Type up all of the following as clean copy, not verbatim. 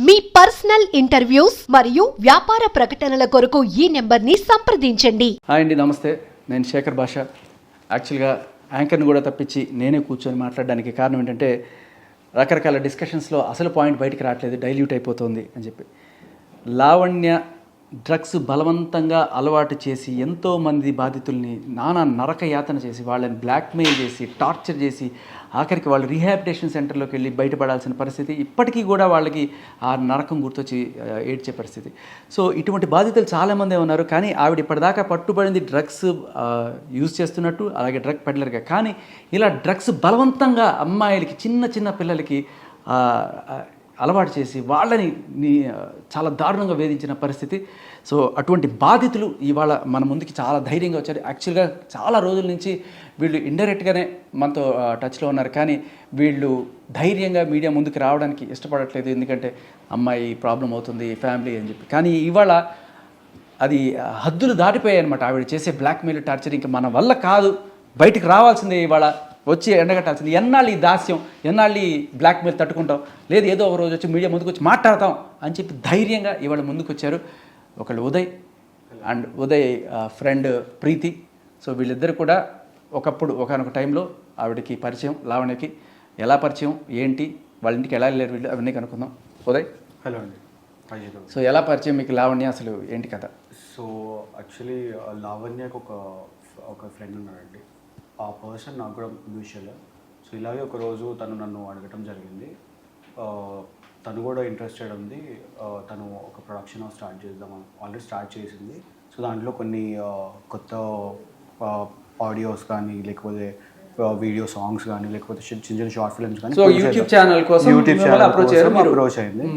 మీ personal interviews మరియు వ్యాపార ప్రకటనల కొరకు ఈ నెంబర్ని సంప్రదించండి. హాయ్ అండి, నమస్తే. నేను శేఖర్ భాష. యాక్చువల్గా యాంకర్ని కూడా తప్పించి నేనే కూర్చొని మాట్లాడడానికి కారణం ఏంటంటే రకరకాల డిస్కషన్స్లో అసలు పాయింట్ బయటికి రావట్లేదు, డైల్యూట్ అయిపోతుంది అని చెప్పి. లావణ్య డ్రగ్స్ బలవంతంగా అలవాటు చేసి ఎంతోమంది బాధితుల్ని నానా నరక యాతన చేసి వాళ్ళని బ్లాక్మెయిల్ చేసి టార్చర్ చేసి ఆఖరికి వాళ్ళు రీహాబిలిటేషన్ సెంటర్లోకి వెళ్ళి బయటపడాల్సిన పరిస్థితి. ఇప్పటికీ కూడా వాళ్ళకి ఆ నరకం గుర్తొచ్చి ఏడ్చే పరిస్థితి. సో ఇటువంటి బాధితులు చాలామంది ఉన్నారు. కానీ ఆవిడ ఇప్పటిదాకా పట్టుబడింది డ్రగ్స్ యూజ్ చేస్తున్నట్టు, అలాగే డ్రగ్ పెడ్లర్గా. కానీ ఇలా డ్రగ్స్ బలవంతంగా అమ్మాయిలకి, చిన్న చిన్న పిల్లలకి అలవాటు చేసి వాళ్ళని చాలా దారుణంగా వేధించిన పరిస్థితి. సో అటువంటి బాధితులు ఇవాళ మన ముందుకి చాలా ధైర్యంగా వచ్చారు. యాక్చువల్గా చాలా రోజుల నుంచి వీళ్ళు ఇండైరెక్ట్గానే మనతో టచ్లో ఉన్నారు, కానీ వీళ్ళు ధైర్యంగా మీడియా ముందుకు రావడానికి ఇష్టపడట్లేదు. ఎందుకంటే అమ్మాయి ప్రాబ్లం అవుతుంది, ఫ్యామిలీ అని చెప్పి. కానీ ఇవాళ అది హద్దులు దాటిపోయాయి అనమాట. ఆవిడ చేసే బ్లాక్మెయిల్, టార్చర్ ఇంకా మన వల్ల కాదు, బయటికి రావాల్సిందే, ఇవాళ వచ్చి ఎండగట్టాల్సింది. ఎన్నాళ్ళు ఈ దాస్యం, ఎన్నాళ్ళు ఈ బ్లాక్మెయిల్ తట్టుకుంటాం, లేదు ఏదో ఒక రోజు వచ్చి మీడియా ముందుకు వచ్చి మాట్లాడతాం అని చెప్పి ధైర్యంగా ఇవాళ ముందుకు వచ్చారు. ఒకళ్ళు Uday and Uday friend Preethi. So వీళ్ళిద్దరు కూడా ఒకప్పుడు ఒకనొక టైంలో ఆవిడకి పరిచయం, లావణ్యకి. ఎలా పరిచయం, ఏంటి, వాళ్ళ ఇంటికి ఎలా వెళ్ళారు వీళ్ళు, అవన్నీ కనుక్కుందాం. ఉదయ్. హలో అండి. సో ఎలా పరిచయం మీకు లావణ్య, అసలు ఏంటి కథ? సో యాక్చువల్లీ లావణ్యకు ఒక ఫ్రెండ్ ఉన్నాడండి. ఆ పర్సన్ నాకు కూడా మ్యూచువల్. సో ఇలాగే ఒకరోజు తను నన్ను అడగటం జరిగింది. తను కూడా ఇంట్రెస్టెడ్ ఉంది. తను ఒక ప్రొడక్షన్ హౌస్ స్టార్ట్ చేద్దామని ఆల్రెడీ స్టార్ట్ చేసింది. సో దాంట్లో కొన్ని కొత్త ఆడియోస్ కానీ, లేకపోతే వీడియో సాంగ్స్ కానీ, లేకపోతే చిన్న చిన్న షార్ట్ ఫిల్మ్స్ కానీ, సో యూట్యూబ్ ఛానల్ కోసం అప్రోచ్ అయింది.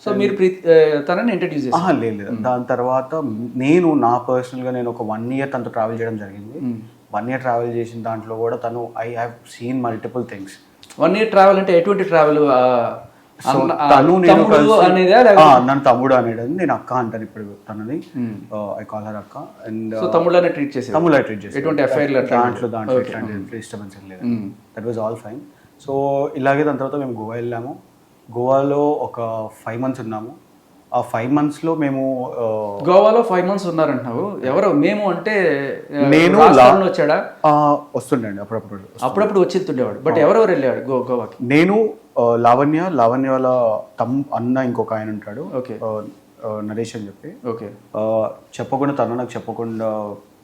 సో మీరు తనని ఇంట్రడ్యూస్ చేశారు? లేదు. దాని తర్వాత నేను పర్సనల్గా నేను ఒక 1 year తనతో ట్రావెల్ చేయడం జరిగింది. 1 year ట్రావెల్ చేసిన దాంట్లో కూడా తను I have seen multiple things. 1 year travel అంటే ఎటువంటి ట్రావెల్? తను నన్ను తమ్ముడు అనేది, నేను అక్క అంటాను ఇప్పుడు తనని. ఐ కాల్ హర్ అక్క. అండ్ తమ్ముళ్ళనే ట్రీట్ చేసి ఎటువంటి ఎఫ్ఐఆర్ దాంట్లో ఎట్లాంటి డిస్టర్బెన్స్ లేదు. That was all fine. So ఇలాగే దాని తర్వాత మేము గోవా వెళ్ళాము. గోవాలో ఒక 5 months ఉన్నాము. ఆ 5 monthsలో మేము గోవాలో 5 months ఉన్నారంటున్నావు. ఎవరు మేము అంటే నేను వచ్చాడా? వస్తుండే అప్పుడప్పుడు వచ్చేస్తుండేవాడు. బట్ ఎవరెవరు వెళ్ళేవాడు గోవాకి? నేను, లావణ్య వాళ్ళ అన్న ఇంకొక ఆయన ఉంటాడు, నరేష్ అని చెప్పి. ఓకే. చెప్పకుండా నాకు చెప్పకుండా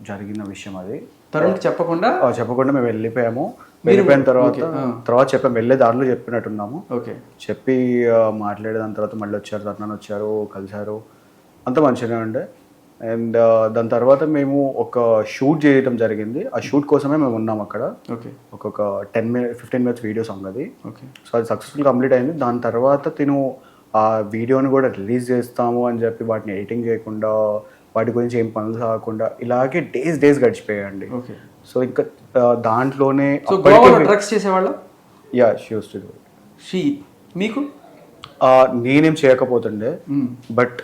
జరిగిన విషయం అది. తరుణ్కి చెప్పకుండా మేము వెళ్ళిపోయాము. వెళ్ళిపోయిన తర్వాత చెప్పాము, వెళ్ళే దారిలో చెప్పినట్టున్నాము. ఓకే. చెప్పి మాట్లాడేదాని తర్వాత మళ్ళీ వచ్చారు, తరుణ్ వచ్చారు, కలిశారు, అంత మంచిగానే ఉండే. అండ్ దాని తర్వాత మేము ఒక షూట్ చేయడం జరిగింది. ఆ షూట్ కోసమే మేము ఉన్నాం అక్కడ. ఓకే. ఒక్కొక్క 15 minutes వీడియో సాంగ్ అది. ఓకే. సో అది సక్సెస్ఫుల్ కంప్లీట్ అయింది. దాని తర్వాత తిను ఆ వీడియోని కూడా రిలీజ్ చేస్తాము అని చెప్పి వాటిని ఎడిటింగ్ చేయకుండా, వాటి గురించి ఏం పనులు కాకుండా ఇలాగే డేస్ గడిచిపోయాయండి. ఓకే. సో ఇంకా దాంట్లోనే డ్రగ్స్ చేసేవాళ్ళు. Yeah, she used to do it. She మీకు నేనేం చేయకపోతుండే, but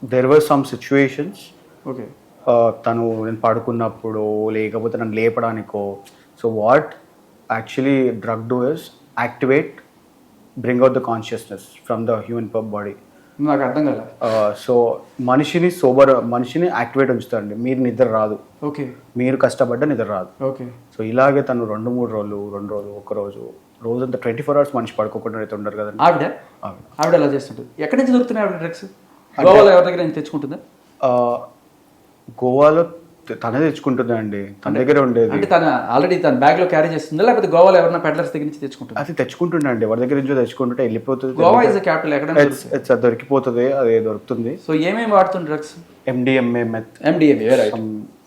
there were some situations. Okay. తను నేను పడుకున్నప్పుడు, లేకపోతే నన్ను లేపడానికో. So what actually drug do is activate, bring out the consciousness from the human body. నాకు అర్థం కాలే. సో మనిషిని యాక్టివేట్ ఉంచుతారండి. మీరు నిద్ర రాదు. ఓకే. మీరు కష్టపడ్డ నిద్ర రాదు. ఓకే. సో ఇలాగే తను 2-3 రోజులు, 2 రోజులు, ఒక రోజంతా 24 hours మనిషి పడుకోకుండా అయితే ఉండరు కదండి. ఆవిడ అలా చేస్తుంటుంది. ఎక్కడి నుంచి దొరుకుతున్నాయి ఆవిడ డ్రగ్స్? గోవాలో ఎవరి దగ్గర నుంచి తెచ్చుకుంటుందా? గోవాలో తనే తెచ్చుకుంటుందా అండి, తన దగ్గరే ఉండేది. అంటే తన ఆల్రెడీ తన బ్యాగ్ లో క్యారీ చేస్తుందా, లేకపోతే గోవాలో ఎవరైనా పెడ్లర్స్ దగ్గర నుంచి తెచ్చుకుంటుంది? అది తెచ్చుకుంటుండే అండి, ఎవరి దగ్గర నుంచో తెచ్చుకుంటుంటే వెళ్ళిపోతుంది. Goa is the capital. ఎక్కడ దొరికిపోతుంది, అది దొరుకుతుంది. సో ఏమేమి వాడుతుంది డ్రగ్స్? MDMA, మెత్,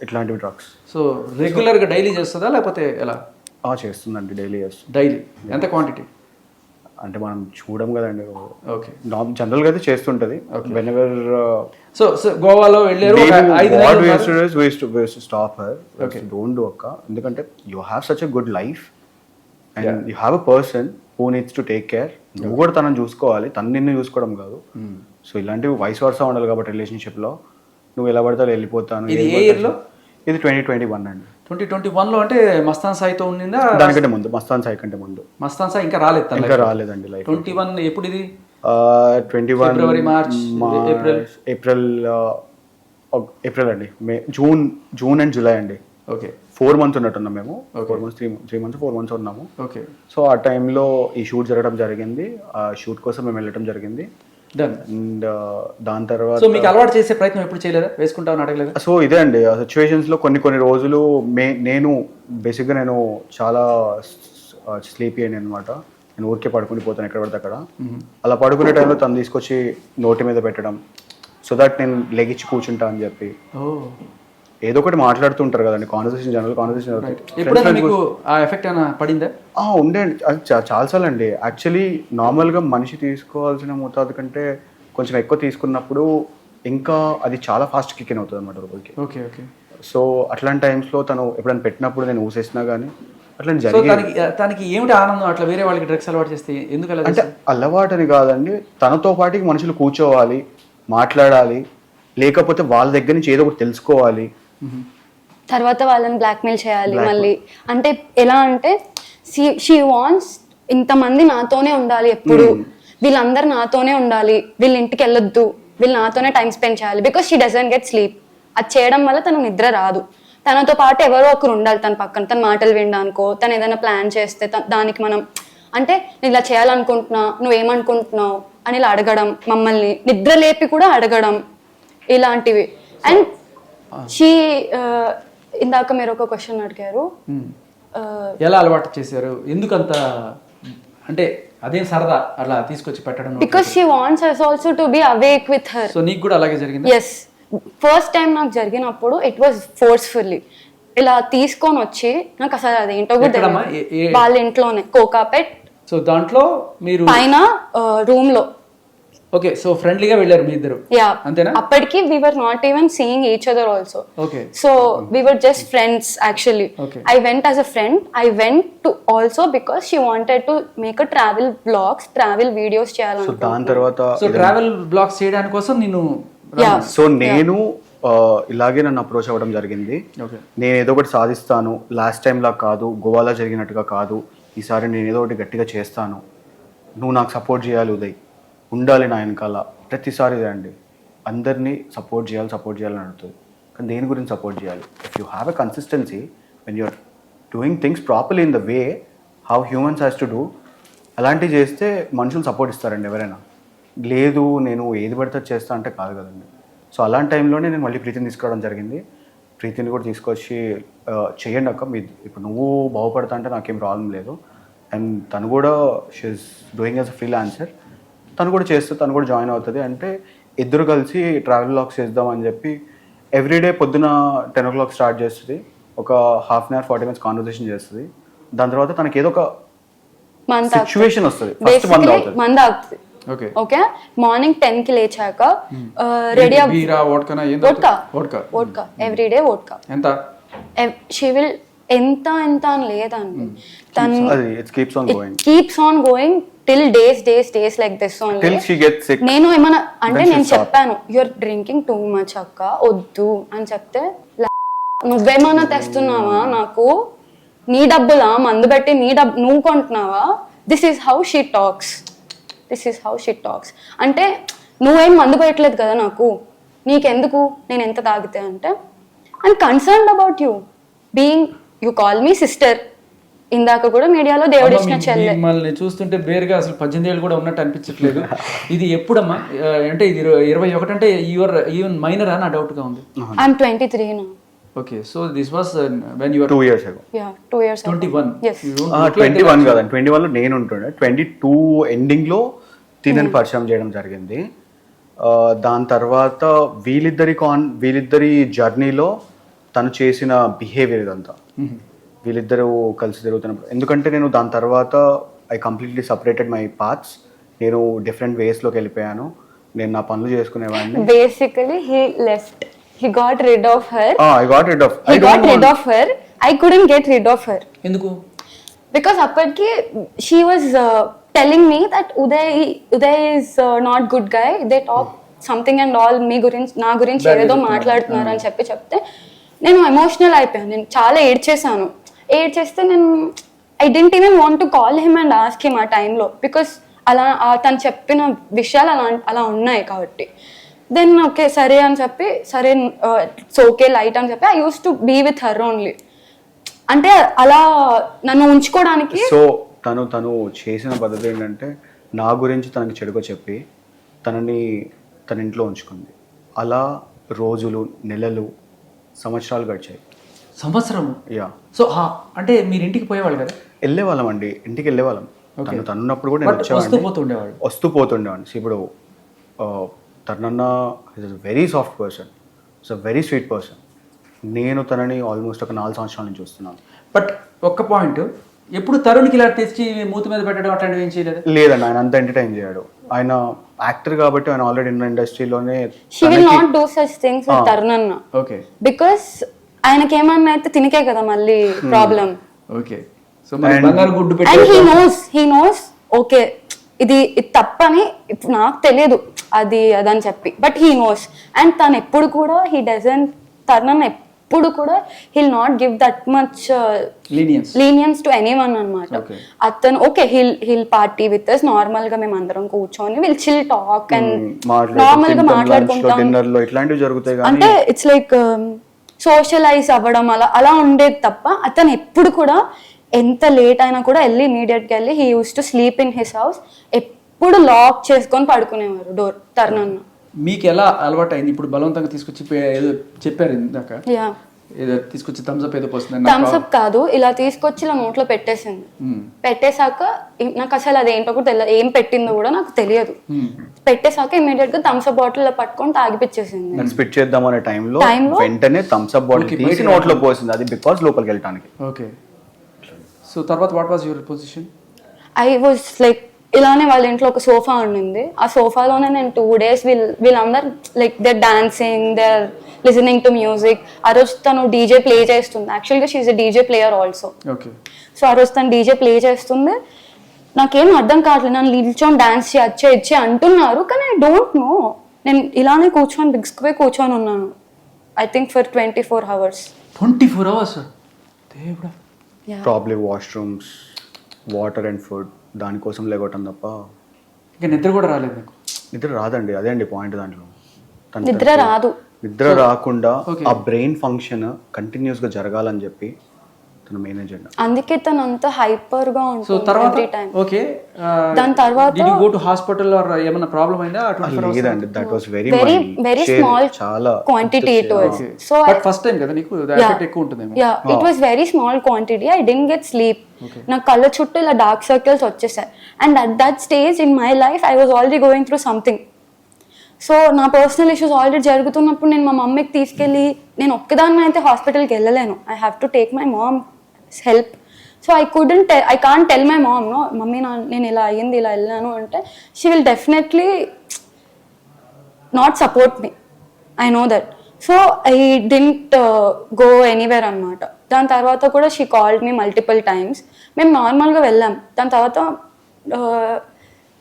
ఇట్లాంటివి డ్రగ్స్. సో రెగ్యులర్ గా డైలీ చేస్తుందా, లేకపోతే ఎలా? చేస్తుందండి, డైలీ చేస్తుంది. డైలీ ఎంత క్వాంటిటీ అంటే మనం చూడం కదండి. ఓకే. జనరల్ గా అయితే చేస్తుంటది. వెనెవర్ సో గోవాలో వెళ్ళారు, స్టాప్ హర్, డోంట్ డూ అక్క. ఎందుకంటే you have such a good life and you have a person who needs to take care. నువ్వు కూడా తనని చూసుకోవాలి, తను నిన్ను చూసుకోవడం కాదు. సో ఇలాంటివి వైస్ వర్సా ఉండాలి కాబట్టి రిలేషన్షిప్ లో. నువ్వు ఎలా పడతావు వెళ్ళిపోతాను. ఇది ఏ ఇయర్ లో? ఇది 2021 అండి. 2021లో అంటే మస్తాన్ సాయితో ఉండిందా? దానికంటే ముందు, మస్తాన్ సాయి కంటే ముందు. మస్తాన్ సాయి ఇంకా రాలేదు. ఇంకా రాలేదండి. లైఫ్ 21 ఎప్పుడు ఇది? 21 February, March, April. ఏప్రిల్ అండి, జూన్ అండ్ జూలై అండి. ఓకే 4 months ఉన్నట్టున్నాం మేము. 4 months 4 months ఉన్నాము. ఓకే సో ఆ టైంలో ఈ షూట్ జరగడం జరిగింది. ఆ షూట్ కోసం మేము వెళ్ళడం జరిగింది. డన్. అండ్ దాని తర్వాత సో మీకు అలవాటు చేసే ప్రయత్నం ఎప్పుడు చేయలేదా? వేసుకుంటామని అడగలేదా? సో ఇదే అండి ఆ సిచ్యువేషన్స్లో కొన్ని రోజులు నేను బేసిక్గా నేను చాలా స్లీపీ అయ్యాను అనమాట. నేను ఊరికే పడుకుని పోతాను ఎక్కడ పడితే అక్కడ. అలా పడుకునే టైంలో తను తీసుకొచ్చి నోటి మీద పెట్టడం, సో దట్ నేను లెగిచ్చి కూర్చుంటా అని చెప్పి ఏదో ఒకటి మాట్లాడుతుంటారు కదండి, జనరల్ కాన్వర్సేషన్. ఎప్పుడైనా మీకు ఆ ఎఫెక్ట్ అయినా పడిందా? ఉండే అండి, అది చాలాసార్లు అండి. యాక్చువల్లీ నార్మల్గా మనిషి తీసుకోవాల్సిన మోతాదు కంటే కొంచెం ఎక్కువ తీసుకున్నప్పుడు ఇంకా అది చాలా ఫాస్ట్ కిక్ ఇన్ అవుతుంది అనమాట లోపలికి. Okay okay. సో అట్లాంటి టైమ్స్లో తను ఎప్పుడైనా పెట్టినప్పుడు నేను ఊసేసినా కానీ అట్లా సో తనకి ఏమిటి ఆనందం అట్లా వేరే వాళ్ళకి డ్రగ్స్ అలవాటు చేస్తే? ఎందుకు అలా? అంటే అలవాటు అని కాదండి, తనతో పాటుకి మనుషులు కూర్చోవాలి, మాట్లాడాలి, లేకపోతే వాళ్ళ దగ్గర నుంచి ఏదో ఒకటి తెలుసుకోవాలి, తర్వాత వాళ్ళని బ్లాక్మెయిల్ చేయాలి మళ్ళీ. అంటే ఎలా అంటే షీ వాంట్స్ ఇంతమంది నాతోనే ఉండాలి ఎప్పుడు, వీళ్ళందరూ నాతోనే ఉండాలి, వీళ్ళ ఇంటికి వెళ్ళొద్దు, వీళ్ళు నాతోనే టైం స్పెండ్ చేయాలి. Because she doesn't get sleep. అది చేయడం వల్ల తనకు నిద్ర రాదు. తనతో పాటు ఎవరో ఒకరు ఉండాలి తన పక్కన, తన మాటలు వినడానికో, తను ఏదైనా ప్లాన్ చేస్తే దానికి మనం అంటే నేను ఇలా చేయాలనుకుంటున్నా, నువ్వేమనుకుంటున్నావు అని ఇలా అడగడం, మమ్మల్ని నిద్ర లేపి కూడా అడగడం, ఇలాంటివి. అండ్ షీ ఇందాక మీరు ఒక క్వశ్చన్ అడిగారు, ఎలా అలవాటు చేశారు, ఎందుకంత అంటే అదేం సరదా అలా తీసుకొచ్చి పెట్టడం? Because she wants us also to be awake with her. So నీకు కూడా అలాగే జరిగింది? ఎస్, ఫస్ట్ టైం నాకు జరిగినప్పుడు ఇట్ వాజ్ ఫోర్స్ఫుల్లీ ఇలా తీసుకొని వచ్చి, నాకు అసలు అదేంటో కూడా తెలియదు. వాళ్ళ ఇంట్లోనే కోకాపెట్. సో దాంట్లో మీరు పైన రూమ్ లో. ఓకే, సో ఫ్రెండ్లీగా వెళ్ళారు మీ ఇద్దరు? యా, అంతేనా? అప్పటికి we were not even seeing each other also. Okay. So we were just friends actually. Okay. I went as a friend. I went to also because she wanted to make a travel vlogs, travel videos so చేయాలనుకుంటున్నాను. దాని తర్వాత so travel blogs చేయడానికి కోసం నేను so నేను ఇలాగే నన్ను approach అవ్వడం జరిగింది. నేను ఏదో ఒకటి సాధిస్తాను, లాస్ట్ టైం లా కాదు, గోవాలో జరిగినట్టుగా కాదు, ఈసారి నేను ఏదో ఒకటి గట్టిగా చేస్తాను, నువ్వు నాకు సపోర్ట్ చేయాలి ఉదయ్, ఉండాలి నా వెనకాల. ప్రతిసారి ఇదే అండి, అందరినీ సపోర్ట్ చేయాలని అడుగుతుంది. కానీ దేని గురించి సపోర్ట్ చేయాలి? If you have a consistency when you're doing things properly in the way how humans has to do, అలాంటివి చేస్తే మనుషులు సపోర్ట్ ఇస్తారండి ఎవరైనా. లేదు నేను ఏది పడితే చేస్తా అంటే కాదు కదండి. సో అలాంటి టైంలోనే నేను మళ్ళీ ప్రీతిని తీసుకురావడం జరిగింది. ప్రీతిని కూడా తీసుకొచ్చి చేయండి అక్క, మీ ఇప్పుడు నువ్వు బాగుపడతా అంటే నాకేం ప్రాబ్లం లేదు. అండ్ తను కూడా she's doing as a freelancer, తను కూడా చేస్తే తను కూడా జాయిన్ అవుతుంది. అంటే ఇద్దరు కలిసి ట్రావెల్ వ్లాగ్స్ చేద్దామని చెప్పి ఎవ్రీడే పొద్దున 10 o'clock స్టార్ట్ చేస్తుంది, ఒక half an hour 40 minutes conversation చేస్తుంది. దాని తర్వాత తనకి ఏదో ఒక సిచ్యువేషన్ వస్తుంది, ఫస్ట్ మంద అవుతుంది. ఓకే, మార్నింగ్ 10 కి లేచాక రెడీ వోడ్కా ఎవ్రీడే వోడ్కా. ఎంత? షీ విల్ ఎంత అని లేదండి, తను keeps on going till days like this only. నేను ఏమన్నా అంటే నేను చెప్పాను యూఆర్ డ్రింకింగ్ టూ మచ్ అక్క, వద్దు అని చెప్తే నువ్వేమన్నా తెస్తున్నావా నాకు, నీ డబ్బులా మందు పెట్టి నీ డబ్బు నువ్వు కొంటున్నావా, this is how she talks. అంటే నువ్వేం మందు పెట్టలేదు కదా నాకు, నీకెందుకు నేను ఎంత తాగితే అంటే I'm concerned about you being, you call me sister. ఇందాక కూడా మీడియాలో దేవుడు ఇచ్చిన చెల్లె. మిమ్మల్ని చూస్తుంటే బేరుగా అసలు 18 ఏళ్ళు కూడా ఉన్నట్టు అనిపించట్లేదు. ఇది ఎప్పుడమ్మా అంటే ఇది 21 అంటే యువర్ ఈవెన్ మైనరా? నా డౌట్ గా ఉంది. I'm 23 now. Okay, so this was when you are 2 years ago. Yeah, 2 years ago. 21. Yes. 21 కాదండి, 21 లో నేను ఉంటుండే, 22 ఎండింగ్ లో తినని పరిచయం చేయడం జరిగింది. దాని తర్వాత వీళ్ళిద్దరి జర్నీలో తను చేసిన బిహేవియర్ ఇదంతా, వీళ్ళిద్దరూ కలిసి తిరుగుతున్నప్పుడు. ఎందుకంటే నేను దాని తర్వాత I completely separated my paths, నేను డిఫరెంట్ వేస్లోకి వెళ్ళిపోయాను, నేను నా పనులు చేసుకునేవాడిని. Basically he left. He got rid of her. I got rid of her. I couldn't get rid of her. ఎందుకు? Because అప్పటికి she was telling me that Uday is not good guy. They talk something and all నా గురించి ఏదో మాట్లాడుతున్నారు అని చెప్తే నేను emotional అయిపోయాను. నేను చాలా ఏడ్చేస్తే నేను I didn't even want to call him and ask him ఆ టైంలో, because తను చెప్పిన విషయాలు అలా ఉన్నాయి కాబట్టి దెన్ ఓకే సరే అని చెప్పి సరే ఓకే లైట్ అని చెప్పి I use to be with her only. అంటే అలా నన్ను ఉంచుకోవడానికి. సో తను చేసిన పద్ధతి ఏంటంటే నా గురించి తనకి చెడుగా చెప్పి తన ఇంట్లో ఉంచుకుంది. అలా రోజులు, నెలలు, సంవత్సరాలు గడిచాయి. సంవత్సరం? యా. సో అంటే మీరు ఇంటికి పోయేవాళ్ళు కదా? వెళ్ళేవాళ్ళం అండి, ఇంటికి వెళ్ళేవాళ్ళం. తను ఉన్నప్పుడు కూడా నేను వస్తూ పోతుండేవాడిని. ఇప్పుడు తనన్న is a very soft person, it's a very sweet person. నేను తనని ఆల్మోస్ట్ ఒక 4 సంవత్సరాల నుంచి చూస్తున్నాను. బట్ ఒక్క పాయింట్, ఎప్పుడు తరుణ్కి ఇలా తెచ్చి మూతి మీద పెట్టడం అట్లాంటివి ఏం చేయలేదు? లేదండి, ఆయన అంత ఎంటర్టైన్ చేయడు. ఆయన యాక్టర్ కాబట్టి ఆయన ఆల్రెడీ ఉన్న ఇండస్ట్రీలోనే. She will not do such things with Tarun అన్న. ఓకే. బికాస్ ఆయనకి ఏమన్నా అయితే తినకే కదా మళ్ళీ ప్రాబ్లం. ఓకే. సో బంగారు గుడ్డు పెట్టి అండ్ హీ నోస్ ఓకే ఇది తప్పని ఇప్పుడు నాకు తెలియదు అదని చెప్పి, బట్ హీ నోస్. అండ్ తను ఎప్పుడు కూడా తరుణ్ ఎప్పుడు కూడా he'll not give that much leniency to anyone అన్నమాట. అతను okay he'll party with us, normal గా మేము అందరం కూర్చొని will chill talk and normal గా మాట్లాడుకుంటాం. అంటే ఇట్స్ లైక్ సోషలైజ్ అవ్వడం అలా ఉండేది తప్ప అతను ఎప్పుడు కూడా ఎంత లేట్ అయినా కూడా వెళ్ళి ఇమీడియట్ గా వెళ్ళి he use to sleep in his house. ఎప్పుడు లాక్ చేసుకొని పడుకునేవారు డోర్ తరుణ్. మీకు ఎలా అలవాటు అయింది? ఇప్పుడు బలవంతంగా తీసుకొచ్చి ఏదో చెప్పారు ఇందాక, ఏదో తీసుకొచ్చి థమ్స్అప్ ఏదో పోస్తుంది. థమ్స్అప్ కాదు, ఇలా తీసుకొచ్చి ఇలా నోట్లో పెట్టేసింది. పెట్టేశాక నాకు అసలు అదేంటో కూడా తెలియదు, ఏం పెట్టిందో కూడా నాకు తెలియదు. పెట్టేశాక ఇమీడియట్ గా థమ్స్అప్ బాటిల్ పట్టుకొని తాగిపించేసింది. స్పిట్ చేద్దాం అనే టైంలో వెంటనే థమ్స్అప్ బాటిల్ తీసి నోట్లో పోసింది. అది బికాస్ లోపలికి వెళ్ళడానికి. ఓకే. సో తర్వాత what was your position? I was like ఇలానే వాళ్ళ ఇంట్లో ఒక సోఫా ఉండింది. ఆ సోఫాలోనే నేను 2 days వీళ్ళందరూ like they dancing, they listening to music. ఆ రోజు తను డీజే ప్లే చేస్తుంది. యాక్చువల్గా she is a DJ player also. So ఆ రోజు తను డీజే ప్లే చేస్తుంది. నాకేం అర్థం కావట్లేదు, నన్ను నిల్చొని డాన్స్ చేయొచ్చే అంటున్నారు, కానీ ఐ డోంట్ నో. నేను ఇలానే బిగ్స్కుపోయి కూర్చొని ఉన్నాను. I think for 24 hours. 24 hours? దేవుడా. Probably washrooms, water and food దానికోసం లేకోవటం తప్ప ఇంకా నిద్ర కూడా రాలేదు నాకు. నిద్ర రాదండి, అదే అండి పాయింట్. దాంట్లో నిద్ర రాకుండా ఆ బ్రెయిన్ ఫంక్షన్ కంటిన్యూస్ గా జరగాలని చెప్పి తన మెయిన్ ఎజెండా. అందుకే తను అంత హైపర్ గా ఉంటుంది ఎవ్రీ టైం. ఓకే. దాని తర్వాత did you go to hospital or ఏమైనా ప్రాబ్లం అయిందా? లేదండి, that was very small quantity it was. So but first time కదా నీకు ఎఫెక్ట్ ఎక్కువ ఉంటుంది. Yeah, it was very small quantity. I didn't get sleep. నా కళ్ళ చుట్టూ ఇలా డార్క్ సర్కిల్స్ వచ్చేసాయి. And at that stage in my life I was already going through something. So నా పర్సనల్ ఇష్యూస్ ఆల్రెడీ జరుగుతున్నప్పుడు నేను మా మమ్మీకి తీసుకెళ్ళి, నేను ఒక్కదాన్ని అయితే హాస్పిటల్కి వెళ్ళలేను. I have to take my mom help. So I can't tell my mom no mummy నేను ఇలా అయ్యింది, ఇలా వెళ్ళాను అంటే she will definitely not support me. I know that. So I didn't go anywhere అనమాట. దాని తర్వాత కూడా she called me multiple times. మేము నార్మల్గా వెళ్ళాం. దాని తర్వాత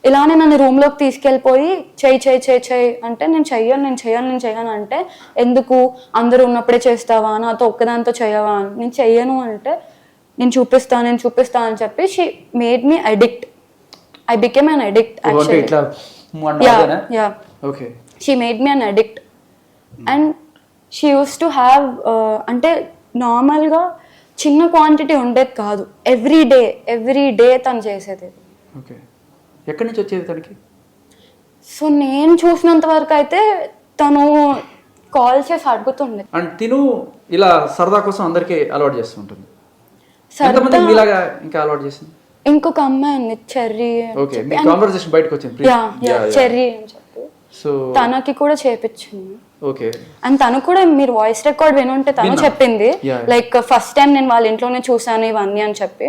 ఇలానే నన్ను రూమ్లోకి తీసుకెళ్ళిపోయి చెయ్యి అంటే నేను చెయ్యను అంటే, ఎందుకు అందరూ ఉన్నప్పుడే చేస్తావా, నాతో ఒక్కదాంతో చేయవా, నేను చెయ్యను అంటే, నేను చూపిస్తాను అని చెప్పి she made me addict. I became an addict actually. She made me an addict. And she use to have అంటే నార్మల్గా చిన్న క్వాంటిటీ ఉండేది కాదు, ఎవ్రీ డే తను చేసేది. ఓకే. ఎక్కడి నుంచి వచ్చేది తనకి? సో నేను చూసినంత వరకు అయితే తను కాల్ చేసి అడుగుతుండే. అండ్ తిను ఇలా సరదా కోసం అందరికీ అలవాటు చేస్తుంటుంది. ఇలాగా ఇంకా అలవాటు చేసింది ఇంకొక అమ్మాయి ఉంది, చెర్రీ. ఓకే, మీ కన్వర్సేషన్ బయటకు వచ్చింది. చెర్రీ అని చెప్పి సో తనకి కూడా చేపించింది. ఓకే. అండ్ తను కూడా మీరు వాయిస్ రికార్డ్ వినుంటే తను చెప్పింది లైక్ ఫస్ట్ టైం నేను వాళ్ళ ఇంట్లోనే చూసాను ఇవన్నీ అని చెప్పి.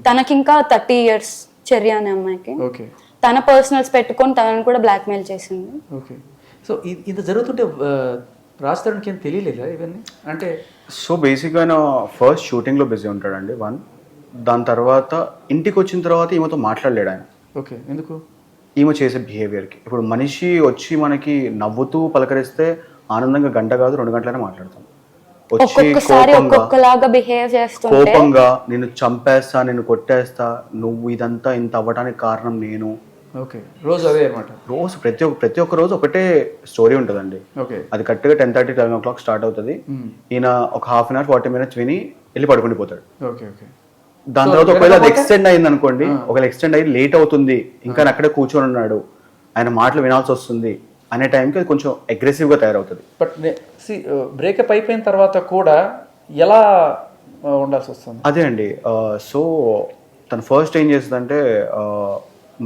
తనకి ఇంకా 30 years చెర్రీ అనే అమ్మాయికి. ఓకే. తన పర్సనల్స్ పెట్టుకొని తనని కూడా బ్లాక్మెయిల్ చేసింది. ఓకే. సో ఇంత జరుగుతుంటే రాస్తానికి ఏం తెలియలేదా ఇవన్నీ? అంటే సో బేసిక్గా ఆయన ఫస్ట్ షూటింగ్లో బిజీ ఉంటాడండి 1. దాని తర్వాత ఇంటికి వచ్చిన తర్వాత ఈమెతో మాట్లాడలేడు ఆయన. ఓకే. ఎందుకు? ఈమె చేసే బిహేవియర్కి. ఇప్పుడు మనిషి వచ్చి మనకి నవ్వుతూ పలకరిస్తే ఆనందంగా గంట కాదు 2 గంటలనే మాట్లాడతాం. కోపంగా నిన్ను చంపేస్తా, నిన్ను కొట్టేస్తా, నువ్వు ఇదంతా ఇంత అవ్వడానికి కారణం నేను, ఓకే, రోజు అదే అనమాట. రోజు ప్రతి ఒక్క రోజు ఒకటే స్టోరీ ఉంటుందండి. ఓకే, అది కరెక్ట్గా 10:30, 11 o'clock స్టార్ట్ అవుతుంది. ఈయన ఒక 1/2 hour 40 minutes విని వెళ్ళి పడుకుండిపోతాడు. Okay, okay. దాని తర్వాత ఒకవేళ అది ఎక్స్టెండ్ అయింది అనుకోండి, ఒకవేళ ఎక్స్టెండ్ అయ్యి లేట్ అవుతుంది, ఇంకా అక్కడే కూర్చొని ఉన్నాడు, ఆయన మాటలు వినాల్సి వస్తుంది అనే టైంకి అది కొంచెం అగ్రెసివ్గా తయారవుతుంది. బట్ బ్రేకప్ అయిపోయిన తర్వాత కూడా ఎలా ఉండాల్సి వస్తుంది? అదే అండి. సో తను ఫస్ట్ ఏం చేస్తుందంటే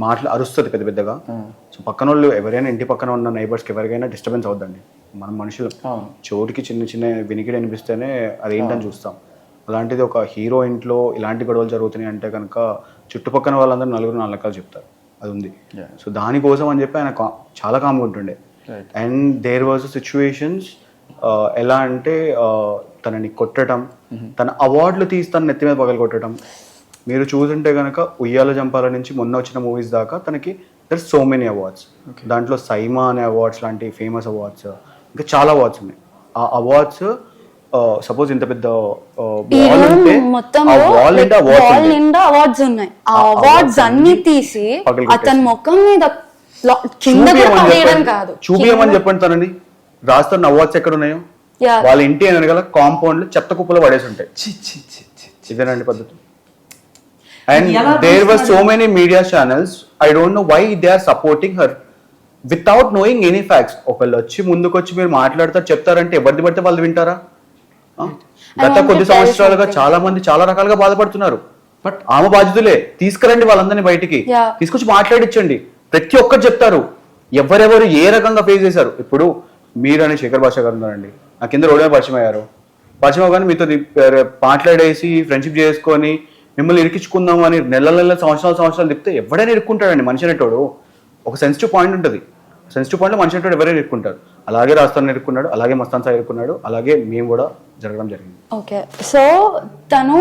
మాటలు అరుస్తుంది పెద్ద పెద్దగా. సో పక్కన వాళ్ళు ఎవరైనా, ఇంటి పక్కన ఉన్న నైబర్స్కి ఎవరికైనా డిస్టర్బెన్స్ అవుద్దండి. మనం మనుషులు చోటుకి చిన్న చిన్న వినికిడి అనిపిస్తేనే అదేంటని చూస్తాం. అలాంటిది ఒక హీరో ఇంట్లో ఇలాంటి గొడవలు జరుగుతున్నాయి అంటే కనుక చుట్టుపక్కల వాళ్ళందరూ 4 రకాలు చెప్తారు. అది ఉంది. సో దానికోసం అని చెప్పి ఆయన చాలా కామ్గా ఉంటుండే. అండ్ దేర్ వాజ్ సిచ్యువేషన్స్ ఎలా అంటే తనని కొట్టడం, తన అవార్డులు తీసి తన నెత్తి మీద పగలు కొట్టడం. మీరు చూసుంటే కనుక ఉయ్యాల జంపాల నుంచి మొన్న వచ్చిన మూవీస్ దాకా తనకి దర్ సో మెనీ అవార్డ్స్. దాంట్లో సైమా అనే అవార్డ్స్ లాంటి ఫేమస్ అవార్డ్స్, ఇంకా చాలా అవార్డ్స్ ఉన్నాయి. ఆ అవార్డ్స్ సపోజ్ ఇంత పెద్ద అవార్డ్స్ ఉన్నాయి. ఆ అవార్డ్స్ అన్ని తీసి అతని ముఖం మీద చూపియమని చెప్పండి. తనని రాస్తున్న అవార్డ్స్ ఎక్కడ ఉన్నాయో వాళ్ళ ఇంటి వెనకాల కాంపౌండ్ లో చెత్త కుప్పలో పడేసి ఉంటాయి. ఇదేనండి పద్ధతి. And there were so many media channels, I don't know why they are supporting her without knowing any facts. ఒకళ్ళు వచ్చి ముందుకు వచ్చి మీరు మాట్లాడతారు చెప్తారంటే ఎవరిది పడితే వాళ్ళు వింటారా? గత కొద్ది సంవత్సరాలుగా చాలా మంది చాలా రకాలుగా బాధపడుతున్నారు. బట్ ఆమె బాధ్యతలే, తీసుకురండి వాళ్ళందరినీ బయటికి, తీసుకొచ్చి మాట్లాడించండి. ప్రతి ఒక్కరు చెప్తారు ఎవరెవరు ఏ రకంగా ఫేస్ చేశారు. ఇప్పుడు మీరు అని శేఖర్ భాష గారు ఉన్నారండి, నా కింద రోడ్డు మీద పరిచయం అయ్యారు. పరిచయం అవగానే మీతో మాట్లాడేసి ఫ్రెండ్షిప్ చేసుకొని మిమ్మల్ని ఇరికించుకుందాం అని నెల సంవత్సరాలు తిప్పితే ఎవడైనా ఇరుక్కుంటాడండి. మనిషి అనేటోడు ఒక సెన్సిటివ్ పాయింట్ ఉంటుంది. సెన్సిటివ్ పాయింట్లో మనిషి అనేటోడు ఎవరైనా ఇరుక్కుంటారు. అలాగే రాస్తాను ఇరుక్కున్నాడు, అలాగే మస్తాన్ సాయి ఇరుక్కున్నాడు, అలాగే మేము కూడా జరగడం జరిగింది. ఓకే, సో తను